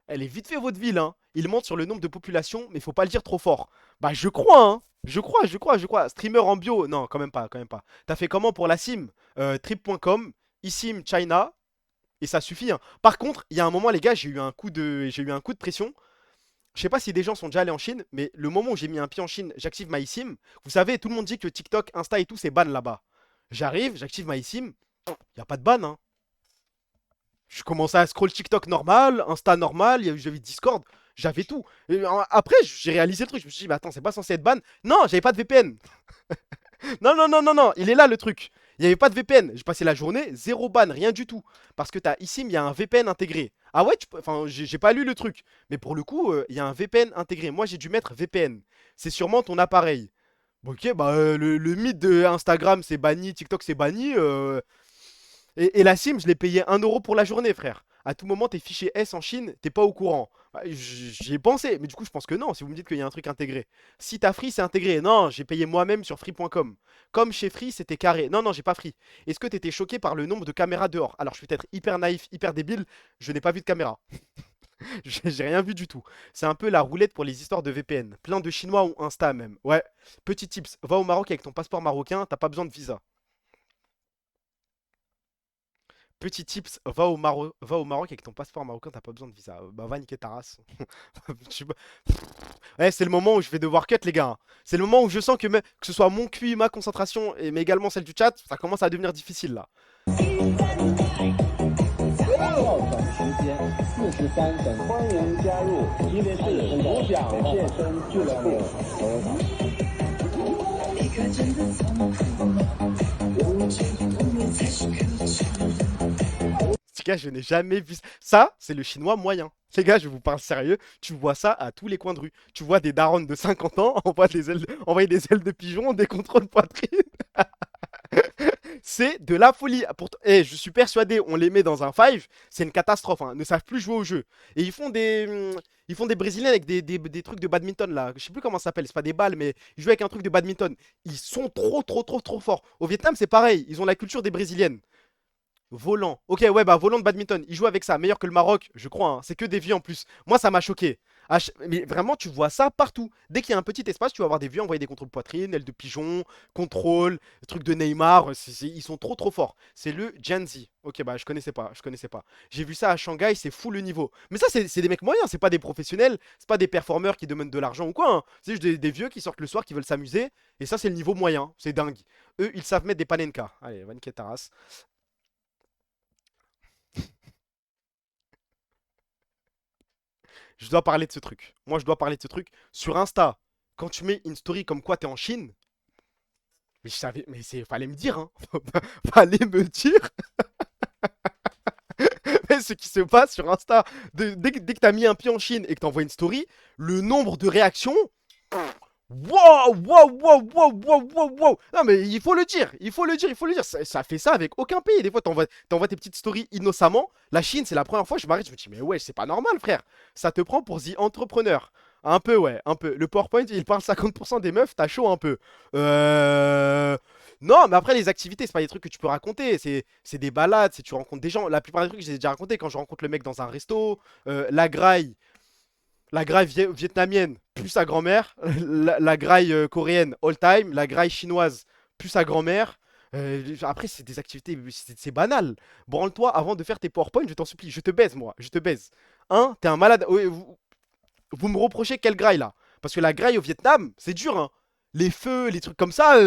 Elle est vite fait votre ville, hein. Il monte sur le nombre de population, mais faut pas le dire trop fort. Bah je crois, hein. Je crois. Streamer en bio. Non, quand même pas, quand même pas. T'as fait comment pour la SIM? Trip.com, eSIM China, et ça suffit, hein. Par contre, il y a un moment, les gars, j'ai eu un coup de pression. Je sais pas si des gens sont déjà allés en Chine, mais le moment où j'ai mis un pied en Chine, j'active ma eSIM. Vous savez, tout le monde dit que TikTok, Insta et tout, c'est ban là-bas. J'arrive, j'active ma eSIM. Y a pas de ban, hein. Je commençais à scroll TikTok normal, Insta normal, j'avais Discord, j'avais tout. Après, j'ai réalisé le truc, je me suis dit, mais attends, c'est pas censé être ban. Non, j'avais pas de VPN. Non, non, non, non, non, il est là le truc. Il n'y avait pas de VPN. J'ai passé la journée, zéro ban, rien du tout. Parce que ici, il y a un VPN intégré. Ah ouais, enfin, j'ai pas lu le truc. Mais pour le coup, il y a un VPN intégré. Moi, j'ai dû mettre VPN. C'est sûrement ton appareil. Bon, ok, bah, le mythe de Instagram, c'est banni, TikTok, c'est banni. Et la SIM, je l'ai payé 1 € pour la journée, frère. À tout moment, tes fichiers S en Chine, t'es pas au courant. Bah, j'y ai pensé, mais du coup, je pense que non, si vous me dites qu'il y a un truc intégré. Si t'as Free, c'est intégré. Non, j'ai payé moi-même sur free.com. Comme chez Free, c'était carré. Non, non, j'ai pas Free. Est-ce que t'étais choqué par le nombre de caméras dehors? Alors, je suis peut-être hyper naïf, hyper débile, je n'ai pas vu de caméra. J'ai rien vu du tout. C'est un peu la roulette pour les histoires de VPN. Plein de Chinois ou Insta même. Ouais. Petit tips, va au Maroc avec ton passeport marocain, t'as pas besoin de visa. Petit tips, va au Maroc avec ton passeport marocain, t'as pas besoin de visa. Bah va niquer ta race. Je sais pas. Ouais, c'est le moment où je vais devoir cut les gars, hein. C'est le moment où je sens que ce soit mon QI, ma concentration, mais également celle du chat, ça commence à devenir difficile là. 到场时间43分，欢迎加入吉林市独享健身俱乐部。Les gars, je n'ai jamais vu ça. Ça, c'est le chinois moyen. Les gars, je vous parle sérieux. Tu vois ça à tous les coins de rue. Tu vois des darons de 50 ans envoyer des ailes de pigeon, des contrôles poitrine. C'est de la folie. Je suis persuadé, on les met dans un 5, c'est une catastrophe, hein. Ils ne savent plus jouer au jeu. Et ils font des Brésiliens avec des trucs de badminton là. Je sais plus comment ça s'appelle, c'est pas des balles, mais ils jouent avec un truc de badminton. Ils sont trop forts. Au Vietnam, c'est pareil. Ils ont la culture des Brésiliennes. Volant. Ok, ouais, bah volant de badminton. Ils jouent avec ça. Meilleur que le Maroc, je crois, hein. C'est que des vies en plus. Moi, ça m'a choqué. Mais vraiment, tu vois ça partout. Dès qu'il y a un petit espace, tu vas avoir des vieux envoyer des contrôles poitrine, ailes de pigeon, contrôle, trucs de Neymar. Ils sont trop trop forts. C'est le Gen Z. Ok, bah je connaissais pas, je connaissais pas. J'ai vu ça à Shanghai, c'est fou le niveau. Mais ça, c'est des mecs moyens, c'est pas des professionnels, c'est pas des performeurs qui demandent de l'argent ou quoi, hein. C'est juste des vieux qui sortent le soir, qui veulent s'amuser. Et ça, c'est le niveau moyen, c'est dingue. Eux, ils savent mettre des panenka. Allez, Van Taras. Je dois parler de ce truc. Moi, je dois parler de ce truc. Sur Insta, quand tu mets une story comme quoi t'es en Chine, mais je savais, mais fallait me dire, hein. Fallait me dire. Mais ce qui se passe sur Insta, dès que t'as mis un pied en Chine et que t'envoies une story, le nombre de réactions. Wow, wow, wow, wow, wow, wow, wow. Non mais il faut le dire, il faut le dire, il faut le dire. Ça fait ça avec aucun pays. Des fois, t'envoies tes petites stories innocemment. La Chine, c'est la première fois, je m'arrête, je me dis, mais ouais, c'est pas normal, frère. Ça te prend pour The Entrepreneur. Un peu, ouais, un peu. Le PowerPoint, il parle 50% des meufs, t'as chaud un peu. Non, mais après, les activités, c'est pas des trucs que tu peux raconter. C'est des balades, c'est tu rencontres des gens. La plupart des trucs, j'ai déjà raconté quand je rencontre le mec dans un resto. La graille. La graille vietnamienne, plus sa grand-mère. La graille coréenne, all time. La graille chinoise, plus sa grand-mère. Après, c'est des activités, c'est banal. Branle-toi avant de faire tes PowerPoint, je t'en supplie. Je te baise, moi. Je te baise. Hein, t'es un malade. Ouais, vous me reprochez quelle graille, là? Parce que la graille au Vietnam, c'est dur, hein. Les feux, les trucs comme ça,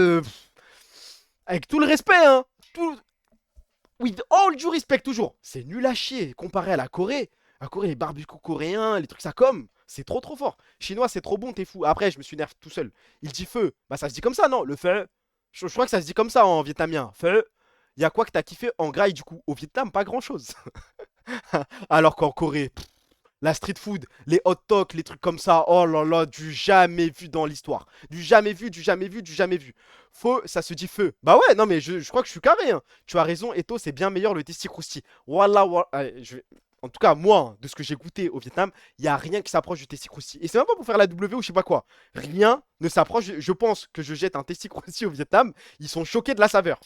avec tout le respect, hein. Tout... With all due respect, toujours. C'est nul à chier comparé à la Corée. La Corée, les barbecues coréens, les trucs ça comme, c'est trop trop fort. Chinois, c'est trop bon, t'es fou. Après, je me suis nerf tout seul. Il dit feu. Bah, ça se dit comme ça, non? Le feu. Je crois que ça se dit comme ça en vietnamien. Feu. Y a quoi que t'as kiffé en graille, du coup? Au Vietnam, pas grand chose. Alors qu'en Corée, la street food, les hot dogs, les trucs comme ça, oh là là, du jamais vu dans l'histoire. Du jamais vu, du jamais vu, du jamais vu. Feu, ça se dit feu. Bah ouais, non mais je crois que je suis carré, hein. Tu as raison, Eto, c'est bien meilleur le testi crousti. Wallah, wallah. Allez, en tout cas, moi, hein, de ce que j'ai goûté au Vietnam, il n'y a rien qui s'approche du testi crousti. Et c'est même pas pour faire la W ou je sais pas quoi. Rien ne s'approche. Je pense que je jette un testi crousti au Vietnam. Ils sont choqués de la saveur.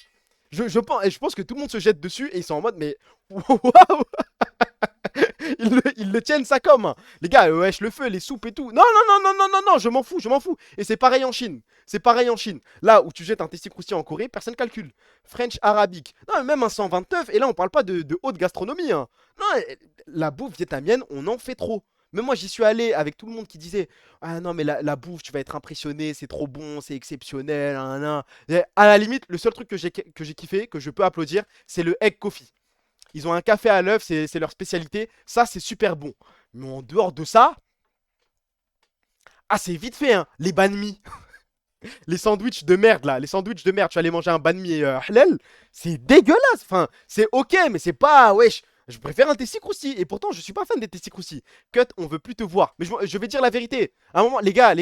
Je pense que tout le monde se jette dessus et ils sont en mode, mais waouh! Ils le tiennent ça comme, hein. Les gars, wesh, le feu, les soupes et tout. Non, non, non, non, non, non, non, je m'en fous, je m'en fous. Et c'est pareil en Chine. C'est pareil en Chine. Là où tu jettes un testi croustillant en Corée, personne calcule. French, arabique. Non, même un 129. Et là, on parle pas de haute gastronomie, hein. Non, la bouffe vietnamienne, on en fait trop. Mais moi, j'y suis allé avec tout le monde qui disait, ah non, mais la bouffe, tu vas être impressionné, c'est trop bon, c'est exceptionnel. Nan, nan. Et à la limite, le seul truc que j'ai kiffé, que je peux applaudir, c'est le egg coffee. Ils ont un café à l'œuf, c'est leur spécialité. Ça, c'est super bon. Mais en dehors de ça, ah, c'est vite fait, hein. Les banh mi, les sandwichs de merde, là. Les sandwichs de merde. Tu vas aller manger un banh mi halal. C'est dégueulasse. Enfin, c'est ok, mais c'est pas. Wesh. Je préfère un testis crousti. Et pourtant, je suis pas fan des testis croustis. Cut, on veut plus te voir. Mais je vais dire la vérité. À un moment, les gars,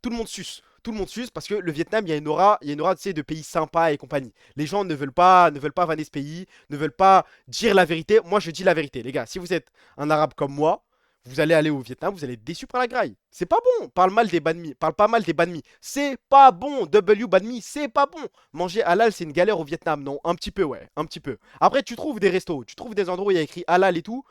tout le monde suce. Tout le monde suce parce que le Vietnam, il y a une aura, tu sais, de pays sympas et compagnie. Les gens ne veulent pas vanner ce pays, ne veulent pas dire la vérité. Moi, je dis la vérité, les gars. Si vous êtes un arabe comme moi, vous allez aller au Vietnam, vous allez être déçu par la graille. C'est pas bon. Parle mal des banh mi. Parle pas mal des banh mi. C'est pas bon. W banh mi, c'est pas bon. Manger halal, c'est une galère au Vietnam, non? Un petit peu, ouais. Un petit peu. Après, tu trouves des restos. Tu trouves des endroits où il y a écrit halal et tout.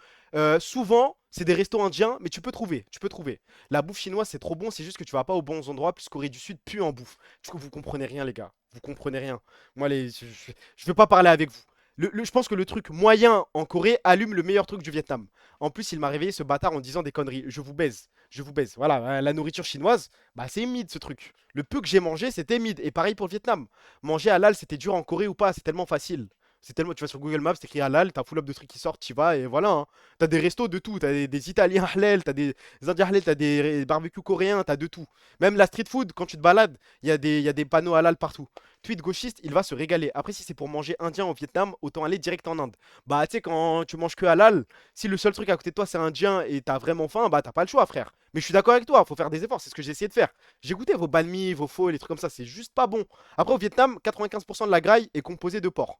Souvent, c'est des restos indiens, mais tu peux trouver. Tu peux trouver. La bouffe chinoise, c'est trop bon. C'est juste que tu vas pas aux bons endroits. Plus Corée du Sud, plus en bouffe. Du coup, vous comprenez rien, les gars. Vous comprenez rien. Moi, je veux pas parler avec vous. Je pense que le truc moyen en Corée allume le meilleur truc du Vietnam. En plus, il m'a réveillé ce bâtard en disant des conneries. Je vous baise. Je vous baise. Voilà, la nourriture chinoise, bah c'est mid ce truc. Le peu que j'ai mangé, c'était mid. Et pareil pour le Vietnam. Manger halal, c'était dur en Corée ou pas? C'est tellement facile. C'est tellement. Tu vas sur Google Maps, t'écris halal, t'as full up de trucs qui sortent, t'y vas et voilà, hein. T'as des restos de tout. T'as des Italiens halal, t'as des Indiens halal, t'as des barbecues coréens, t'as de tout. Même la street food, quand tu te balades, il y a des panneaux halal partout. Tweet gauchiste, il va se régaler. Après, si c'est pour manger indien au Vietnam, autant aller direct en Inde. Bah, tu sais, quand tu manges que halal, si le seul truc à côté de toi c'est indien et t'as vraiment faim, bah t'as pas le choix, frère. Mais je suis d'accord avec toi, faut faire des efforts, c'est ce que j'ai essayé de faire. J'ai goûté vos banh mi, vos pho, les trucs comme ça, c'est juste pas bon. Après, au Vietnam, 95% de la graille est composée de porc.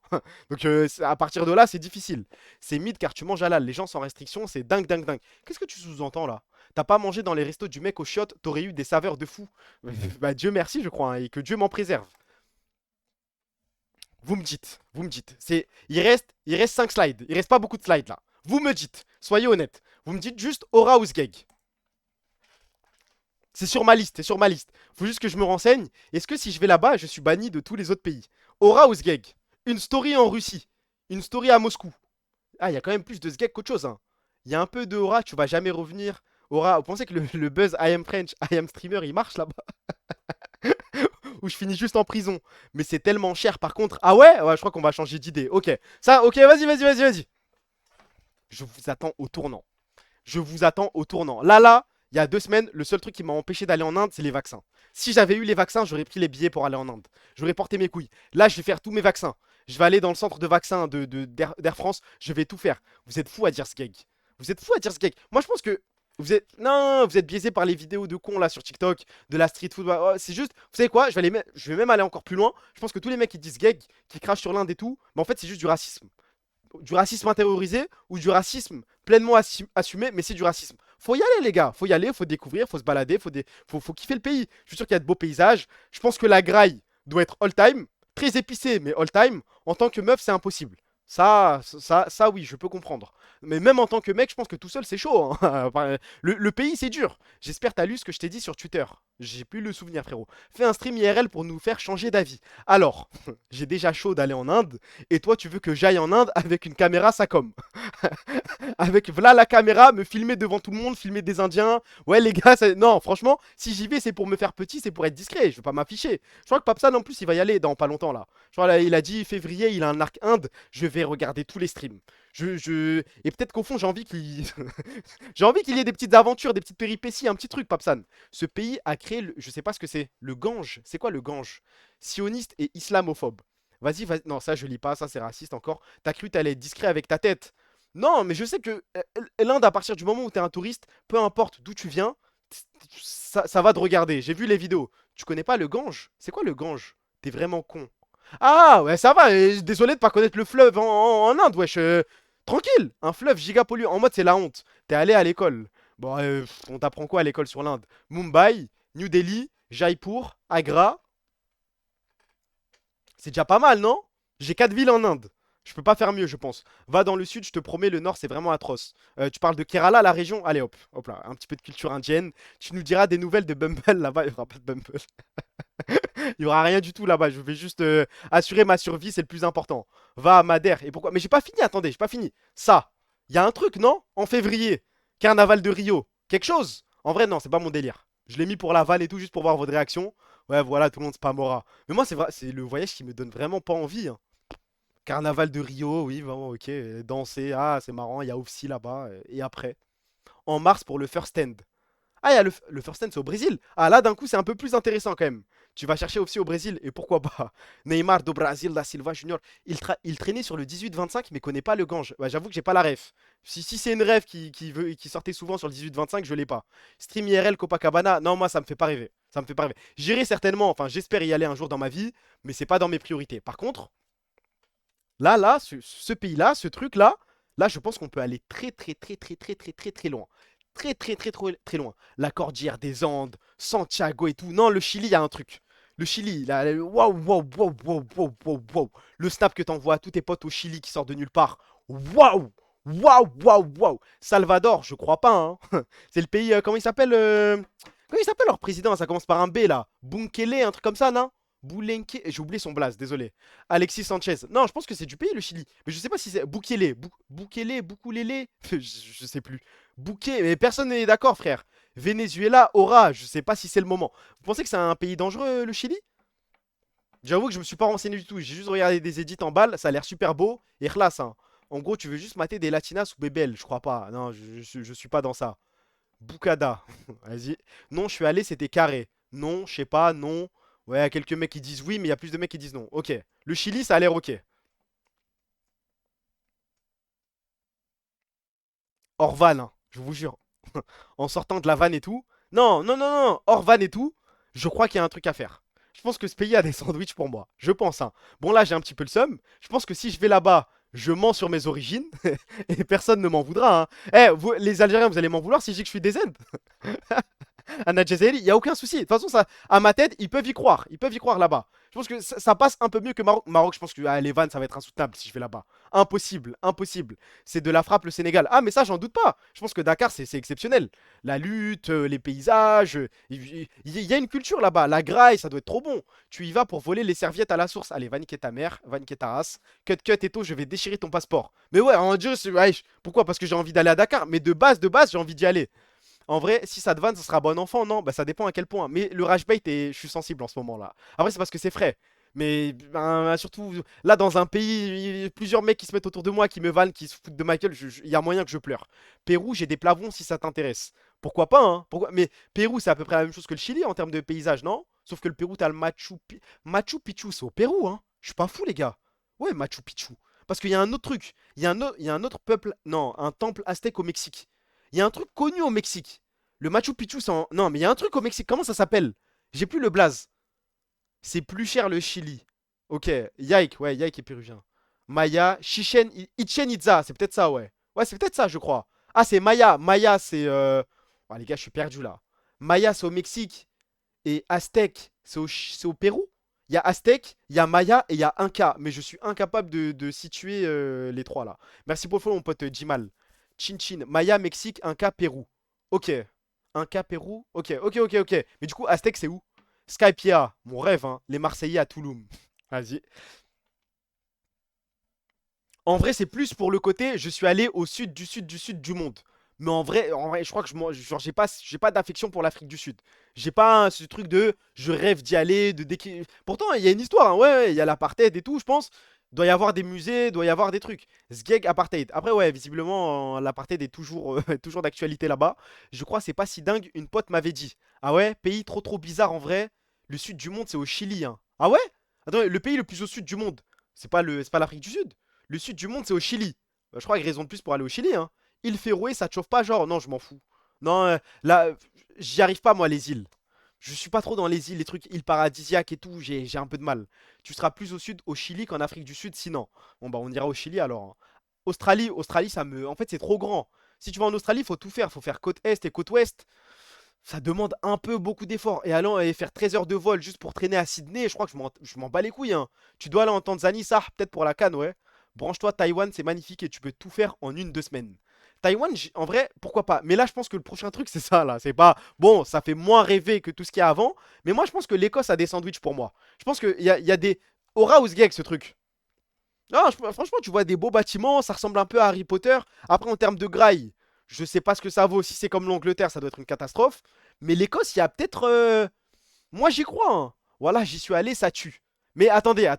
Donc, à partir de là, c'est difficile. C'est mythe car tu manges halal. Les gens sans restriction, c'est dingue, dingue, dingue. Qu'est-ce que tu sous-entends là? T'as pas mangé dans les restos du mec au chiottes, t'aurais eu des saveurs de fou. Bah, Dieu merci, je crois, hein, et que Dieu m'en préserve. Vous me dites. Il reste 5 slides. Il reste pas beaucoup de slides là. Vous me dites, soyez honnête. Vous me dites juste aura ou sgeg. C'est sur ma liste, c'est sur ma liste. Faut juste que je me renseigne. Est-ce que si je vais là-bas, je suis banni de tous les autres pays? Aura ou Sgeg? Une story en Russie. Une story à Moscou. Ah, il y a quand même plus de Sgeg qu'autre chose, hein. Il y a un peu de Aura, tu vas jamais revenir. Aura, vous pensez que le buzz I am French, I am streamer, il marche là-bas? Ou je finis juste en prison. Mais c'est tellement cher par contre. Ah ouais? Ouais, je crois qu'on va changer d'idée. Ok. Ça, ok, vas-y. Je vous attends au tournant. Je vous attends au tournant. Là, il y a 2 semaines, le seul truc qui m'a empêché d'aller en Inde, c'est les vaccins. Si j'avais eu les vaccins, j'aurais pris les billets pour aller en Inde. J'aurais porté mes couilles. Là, je vais faire tous mes vaccins. Je vais aller dans le centre de vaccins d'Air France. Je vais tout faire. Vous êtes fous à dire ce gag. Vous êtes fous à dire ce gag. Moi, je pense que vous êtes... Non, vous êtes biaisés par les vidéos de cons là sur TikTok, de la street food. Oh, c'est juste... Vous savez quoi? Je vais même aller encore plus loin. Je pense que tous les mecs qui disent gag, qui crachent sur l'Inde et tout, mais en fait, c'est juste du racisme. Du racisme intériorisé ou du racisme pleinement assumé, mais c'est du racisme. Faut y aller, les gars. Faut y aller, faut découvrir, faut se balader, faut kiffer le pays. Je suis sûr qu'il y a de beaux paysages. Je pense que la graille doit être all time. Très épicée, mais all time. En tant que meuf, c'est impossible. Ça, oui, je peux comprendre. Mais même en tant que mec, je pense que tout seul, c'est chaud, hein. Le pays, c'est dur. J'espère que t'as lu ce que je t'ai dit sur Twitter. J'ai plus le souvenir, frérot. Fais un stream IRL pour nous faire changer d'avis. Alors, j'ai déjà chaud d'aller en Inde. Et toi, tu veux que j'aille en Inde avec une caméra Sacom. Avec voilà la caméra, me filmer devant tout le monde, filmer des Indiens. Ouais, les gars, non, franchement, si j'y vais, c'est pour me faire petit, c'est pour être discret. Je veux pas m'afficher. Je crois que Papsan, en plus, il va y aller dans pas longtemps, là. Je crois, là, il a dit février, il a un arc Inde. Je vais regarder tous les streams. Et peut-être qu'au fond, j'ai envie qu'il j'ai envie qu'il y ait des petites aventures, des petites péripéties, un petit truc, Papsan. Ce pays a créé, je sais pas ce que c'est, le Gange. C'est quoi le Gange? Sioniste et islamophobe. Vas-y. Non, ça, je lis pas, ça, c'est raciste encore. T'as cru t'allais être discret avec ta tête. Non, mais je sais que l'Inde, à partir du moment où t'es un touriste, peu importe d'où tu viens, ça va te regarder. J'ai vu les vidéos. Tu connais pas le Gange? C'est quoi le Gange? T'es vraiment con. Ah, ouais, ça va. Désolé de pas connaître le fleuve en Inde, wesh. Tranquille. Un fleuve giga pollué. En mode, c'est la honte. T'es allé à l'école. Bon, on t'apprend quoi à l'école sur l'Inde? Mumbai, New Delhi, Jaipur, Agra. C'est déjà pas mal, non? J'ai 4 villes en Inde. Je peux pas faire mieux, je pense. Va dans le sud, je te promets, le nord, c'est vraiment atroce. Tu parles de Kerala, la région? Allez, hop là, un petit peu de culture indienne. Tu nous diras des nouvelles de Bumble, là-bas, il y aura pas de Bumble. Il y aura rien du tout là-bas, je vais juste assurer ma survie, c'est le plus important. Va à Madère, et pourquoi? Mais j'ai pas fini, attendez, j'ai pas fini. Ça, il y a un truc, non? En février, carnaval de Rio. Quelque chose? En vrai, non, c'est pas mon délire. Je l'ai mis pour la vanne et tout, juste pour voir votre réaction. Ouais, voilà, tout le monde spamora. Mais moi, c'est vrai, c'est le voyage qui me donne vraiment pas envie, hein. Carnaval de Rio, oui, vraiment, ok. Danser, ah, c'est marrant, il y a aussi là-bas. Et après, en mars pour le First End. Ah, il y a le First End, c'est au Brésil. Ah, là, d'un coup, c'est un peu plus intéressant quand même. Tu vas chercher aussi au Brésil, et pourquoi pas? Neymar do Brasil, da Silva Junior. Il traînait sur le 18-25, mais connaît pas le Gange. Ouais, j'avoue que j'ai pas la ref. Si c'est une ref qui sortait souvent sur le 18-25, je l'ai pas. Stream IRL Copacabana, non, moi, ça me fait pas rêver. Ça me fait pas rêver. J'irai certainement, enfin, j'espère y aller un jour dans ma vie, mais c'est pas dans mes priorités. Par contre, là, ce pays-là, ce truc-là, là, je pense qu'on peut aller très loin. Très loin. La cordillère des Andes, Santiago et tout. Non, le Chili, il y a un truc. Le Chili, là, waouh. Le snap que t'envoies à tous tes potes au Chili qui sortent de nulle part. Waouh. Salvador, je crois pas, hein. C'est le pays, comment il s'appelle comment il s'appelle leur président? Ça commence par un B, là. Bukele, un truc comme ça, non? Boulenke, j'ai oublié son blast, désolé. Alexis Sanchez. Non, je pense que c'est du pays, le Chili. Mais je sais pas si c'est Bukele. Boukoulélé. Je sais plus. Bouquet, mais personne n'est d'accord, frère. Venezuela, Aura, je sais pas si c'est le moment. Vous pensez que c'est un pays dangereux, le Chili? J'avoue que je me suis pas renseigné du tout. J'ai juste regardé des edits en balle, ça a l'air super beau. Et classe, hein. En gros, tu veux juste mater des latinas ou bébelles, je crois pas. Non, je suis pas dans ça. Bukada. Vas-y. Non, je suis allé, c'était carré. Non, je sais pas, non. Ouais, y a quelques mecs qui disent oui, mais il y a plus de mecs qui disent non. Ok. Le Chili, ça a l'air ok. Hors van, hein, je vous jure. En sortant de la vanne et tout. Non. Hors van et tout. Je crois qu'il y a un truc à faire. Je pense que ce pays a des sandwichs pour moi. Je pense, hein. Bon, là, j'ai un petit peu le seum. Je pense que si je vais là-bas, je mens sur mes origines. Et personne ne m'en voudra, hein. Eh, vous, les Algériens, vous allez m'en vouloir si je dis que je suis des Z. Anna Jazairi, il y a aucun souci. De toute façon, ça, à ma tête, ils peuvent y croire. Ils peuvent y croire là-bas. Je pense que ça passe un peu mieux que Maroc. Maroc, je pense que les vannes, ça va être insoutenable si je vais là-bas. Impossible, impossible. C'est de la frappe le Sénégal. Ah, mais ça, j'en doute pas. Je pense que Dakar, c'est exceptionnel. La lutte, les paysages. Il y a une culture là-bas. La graille, ça doit être trop bon. Tu y vas pour voler les serviettes à la source. Allez, va niquer ta mère, va niquer ta race. Cut, cut et tout, je vais déchirer ton passeport. Mais ouais, en Dieu, ouais, pourquoi? Parce que j'ai envie d'aller à Dakar. Mais de base, j'ai envie d'y aller. En vrai, si ça te vanne, ça sera bon enfant, non? Bah ça dépend à quel point. Mais le rage bait, je suis sensible en ce moment-là. Après, c'est parce que c'est frais. Mais ben, surtout, là, dans un pays, plusieurs mecs qui se mettent autour de moi, qui me vannent, qui se foutent de ma gueule, il y a moyen que je pleure. Pérou, j'ai des plavons si ça t'intéresse. Pourquoi pas, hein? Pourquoi... Mais Pérou, c'est à peu près la même chose que le Chili en termes de paysage, non? Sauf que le Pérou, t'as le Machu Picchu, c'est au Pérou, hein? Je suis pas fou, les gars. Ouais, Machu Picchu. Parce qu'il y a un autre truc. Il y a un autre peuple. Non, un temple aztèque au Mexique. Il y a un truc connu au Mexique. Le Machu Picchu, c'est en... Non, mais il y a un truc au Mexique. Comment ça s'appelle? J'ai plus le blaze. C'est plus cher le Chili. Ok. Yike. Ouais, Yike est péruvien. Maya. Chichen Itza. C'est peut-être ça, ouais. Ouais, c'est peut-être ça, je crois. Ah, c'est Maya. Maya, c'est... Oh, les gars, je suis perdu, là. Maya, c'est au Mexique. Et Aztèque, c'est au Pérou. Il y a Aztèque, il y a Maya et il y a Inca. Mais je suis incapable de situer les trois, là. Merci pour le follow, mon pote Jimal. Chin Chin. Maya, Mexique, Inca, Pérou. Ok. Inca, Pérou. Ok, ok, ok, ok. Mais du coup, Aztèque, c'est où? Skypia, mon rêve, hein. Les Marseillais à Touloum. Vas-y. En vrai, c'est plus pour le côté, je suis allé au sud du sud du sud du monde. Mais en vrai je crois que genre, j'ai pas d'affection pour l'Afrique du Sud. J'ai pas ce truc de, je rêve d'y aller, Pourtant, il y a une histoire, hein. Ouais, ouais, il y a l'apartheid et tout, je pense. Doit y avoir des musées, doit y avoir des trucs. Sgeg apartheid. Après, ouais, visiblement, l'apartheid est toujours, toujours d'actualité là-bas. Je crois que c'est pas si dingue. Une pote m'avait dit. Ah ouais, pays trop trop bizarre en vrai. Le sud du monde, c'est au Chili, hein. Ah ouais? Attends, le pays le plus au sud du monde, c'est pas l'Afrique du Sud. Le sud du monde, c'est au Chili. Bah, je crois que raison de plus pour aller au Chili, hein. Île Féroé, ça te chauffe pas, genre? Non, je m'en fous. Non, là, j'y arrive pas, moi, les îles. Je suis pas trop dans les îles, les trucs îles paradisiaques et tout, j'ai un peu de mal. Tu seras plus au sud, au Chili qu'en Afrique du Sud, sinon. Bon, bah, on ira au Chili alors, hein. Australie, ça me. En fait, c'est trop grand. Si tu vas en Australie, faut tout faire. Faut faire côte est et côte ouest. Ça demande un peu beaucoup d'efforts. Et allant et faire 13 heures de vol juste pour traîner à Sydney, je crois que je m'en bats les couilles, hein. Tu dois aller en Tanzanie, ça, peut-être pour la canne, ouais. Branche-toi, Taïwan, c'est magnifique et tu peux tout faire en une, 2 semaines. Taïwan, en vrai, pourquoi pas. Mais là, je pense que le prochain truc, c'est ça, là. C'est pas. Bon, ça fait moins rêver que tout ce qu'il y a avant. Mais moi, je pense que l'Écosse a des sandwichs pour moi. Je pense qu'il y a des. Aura ou Sgeg, ce truc. Non, franchement, tu vois des beaux bâtiments, ça ressemble un peu à Harry Potter. Après, en termes de graille, je sais pas ce que ça vaut. Si c'est comme l'Angleterre, ça doit être une catastrophe. Mais l'Écosse, il y a peut-être. Moi, j'y crois, hein. Voilà, j'y suis allé, ça tue. Mais attendez.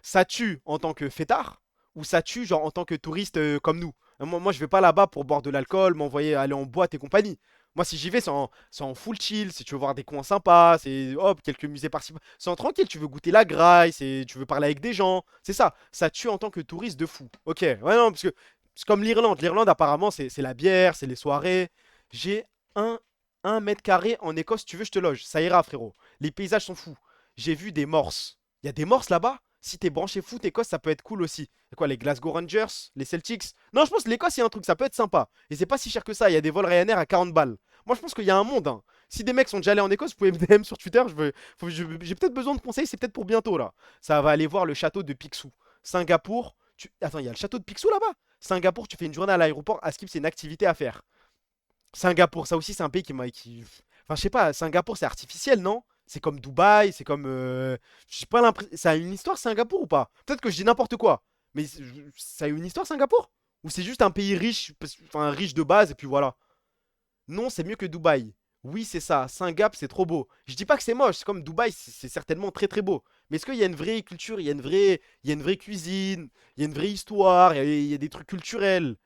Ça tue en tant que fêtard ou ça tue genre en tant que touriste comme nous? Moi, je vais pas là-bas pour boire de l'alcool, m'envoyer aller en boîte et compagnie. Moi, si j'y vais, c'est en full chill. Si tu veux voir des coins sympas, c'est hop, quelques musées par-ci. C'est en tranquille, tu veux goûter la graille, tu veux parler avec des gens. C'est ça. Ça tue en tant que touriste de fou. Ok, ouais, non, parce que c'est comme l'Irlande. L'Irlande, apparemment, c'est la bière, c'est les soirées. J'ai un 1 mètre carré en Écosse, tu veux, je te loge. Ça ira, frérot. Les paysages sont fous. J'ai vu des morses. Il y a des morses là-bas? Si t'es branché foot, Écosse, ça peut être cool aussi. C'est quoi, les Glasgow Rangers? Les Celtics? Non, je pense que l'Écosse, il y a un truc, ça peut être sympa. Et c'est pas si cher que ça. Il y a des vols Ryanair à 40 balles. Moi, je pense qu'il y a un monde, hein. Si des mecs sont déjà allés en Écosse, vous pouvez me DM sur Twitter. J'ai peut-être besoin de conseils, c'est peut-être pour bientôt là. Ça va aller voir le château de Picsou. Singapour. Attends, il y a le château de Picsou là-bas? Singapour, tu fais une journée à l'aéroport. À Skip, c'est une activité à faire. Singapour, ça aussi, c'est un pays qui m'a. Enfin, je sais pas, Singapour, c'est artificiel, non? C'est comme Dubaï, c'est comme. J'ai pas l'impression. Ça a une histoire, Singapour, ou pas? Peut-être que je dis n'importe quoi. Mais ça a une histoire, Singapour? Ou c'est juste un pays riche, enfin, riche de base, et puis voilà. Non, c'est mieux que Dubaï. Oui, c'est ça. Singapour, c'est trop beau. Je dis pas que c'est moche, c'est comme Dubaï, c'est certainement très très beau. Mais est-ce qu'il y a une vraie culture, il y a une vraie cuisine, il y a une vraie histoire, il y a des trucs culturels?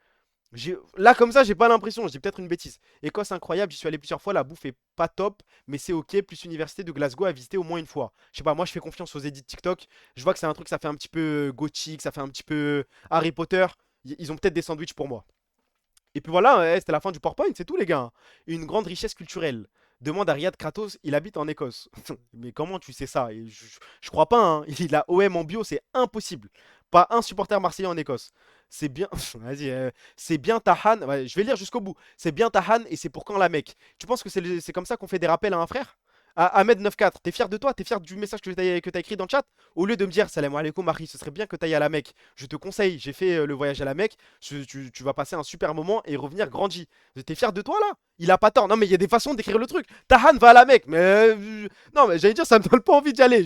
Là, comme ça, j'ai pas l'impression, je dis peut-être une bêtise. Écosse incroyable, j'y suis allé plusieurs fois, la bouffe est pas top, mais c'est ok, plus université de Glasgow à visiter au moins une fois. Je sais pas, moi je fais confiance aux edits TikTok, je vois que c'est un truc, ça fait un petit peu gothique, ça fait un petit peu Harry Potter, ils ont peut-être des sandwichs pour moi. Et puis voilà, ouais, c'était la fin du PowerPoint, c'est tout les gars. Une grande richesse culturelle. Demande à Riyad Kratos, il habite en Écosse. Mais comment tu sais ça? Je crois pas, hein. Il a OM en bio, c'est impossible. Pas un supporter marseillais en Écosse. C'est bien. Vas-y, c'est bien Tahan. Ouais, je vais lire jusqu'au bout. C'est bien Tahan et c'est pour quand la Mecque. Tu penses que c'est comme ça qu'on fait des rappels à un frère? Ahmed 94, t'es fier de toi? T'es fier du message que t'as écrit dans le chat? Au lieu de me dire salam alaikum Marie, ce serait bien que t'ailles à la Mecque. Je te conseille, j'ai fait le voyage à la Mecque. Tu vas passer un super moment et revenir grandi. T'es fier de toi là? Il a pas tort. Non mais il y a des façons d'écrire le truc. Tahan va à la Mecque. Mais non mais j'allais dire ça me donne pas envie d'y aller.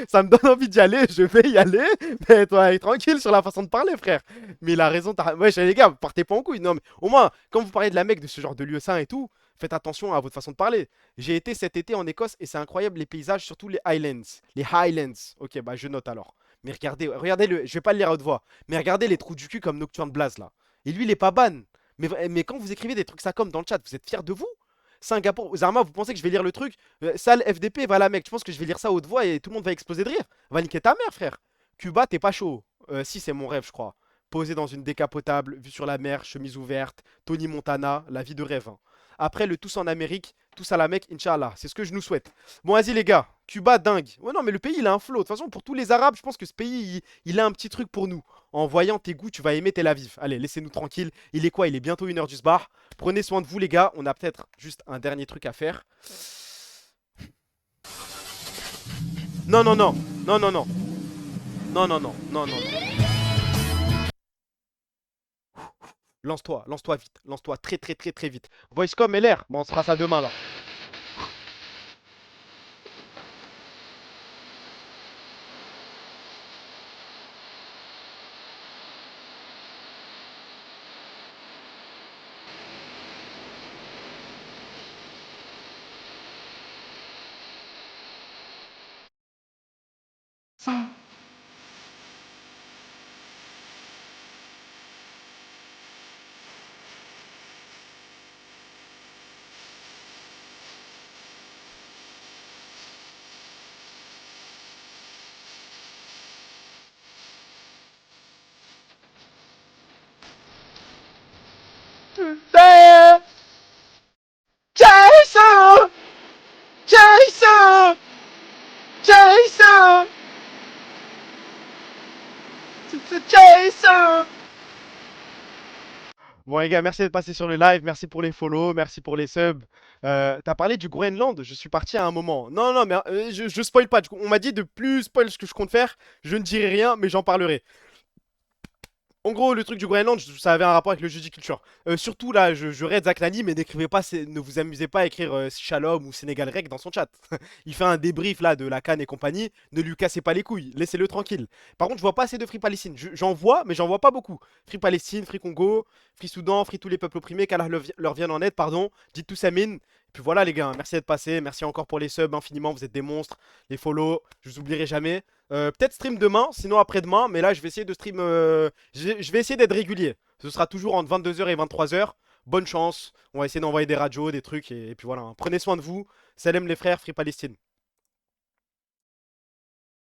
Ça me donne envie d'y aller, je vais y aller. Mais toi, tranquille sur la façon de parler, frère. Mais il a raison. Ouais, les gars, partez pas en couille. Non, mais au moins, quand vous parlez de la Mecque, de ce genre de lieu saint et tout, faites attention à votre façon de parler. J'ai été cet été en Écosse et c'est incroyable les paysages, surtout les Highlands. Les Highlands. Ok, bah je note alors. Mais regardez le. Je vais pas le lire à haute voix. Mais regardez les trous du cul comme Nocturne Blaze là. Et lui, il est pas ban. Mais quand vous écrivez des trucs ça comme dans le chat, vous êtes fiers de vous? Singapour, Zarma, vous pensez que je vais lire le truc? Sale FDP, voilà mec, tu penses que je vais lire ça à haute voix et tout le monde va exploser de rire? Va niquer ta mère, frère. Cuba, t'es pas chaud. Si, c'est mon rêve, je crois. Posé dans une décapotable, vue sur la mer, chemise ouverte, Tony Montana, la vie de rêve, hein. Après, le tous en Amérique, tous à la Mecque, Inch'Allah. C'est ce que je nous souhaite. Bon, vas-y, les gars. Cuba, dingue. Ouais, non, mais le pays, il a un flow. De toute façon, pour tous les Arabes, je pense que ce pays, il a un petit truc pour nous. En voyant tes goûts, tu vas aimer Tel Aviv. Allez, laissez-nous tranquilles. Il est quoi? Il est bientôt 1h du sbar. Prenez soin de vous, les gars. On a peut-être juste un dernier truc à faire. Non, non, non. Non, non, non. Non, non, non. Non, non, non. Lance-toi vite. Lance-toi très, très, très, très vite. Voicecom et l'air. Bon, on se fera ça demain, là. Jason! Jason! Jason! Jason! Bon les gars, merci d'être passé sur le live, merci pour les follow, merci pour les subs. T'as parlé du Groenland, je suis parti à un moment. Non, non, mais je spoil pas, on m'a dit de plus spoil ce que je compte faire, je ne dirai rien, mais j'en parlerai. En gros, le truc du Groenland, ça avait un rapport avec le jeudi culture. Surtout là, je raid Zach Nani, mais n'écrivez pas, ne vous amusez pas à écrire Shalom ou Sénégal Rec dans son chat. Il fait un débrief là de la CAN et compagnie. Ne lui cassez pas les couilles, laissez-le tranquille. Par contre, je vois pas assez de Free Palestine. J'en vois, mais j'en vois pas beaucoup. Free Palestine, Free Congo, Free Soudan, Free tous les peuples opprimés, qu'Allah leur vienne en aide, pardon. Dites tous Amin. Et puis voilà les gars, merci d'être passés, merci encore pour les subs infiniment, vous êtes des monstres, les follow, je vous oublierai jamais. Peut-être stream demain, sinon après-demain, mais là je vais essayer de stream, je vais essayer d'être régulier. Ce sera toujours entre 22h et 23h. Bonne chance, on va essayer d'envoyer des radios, des trucs, et puis voilà, hein. Prenez soin de vous, salam les frères, Free Palestine.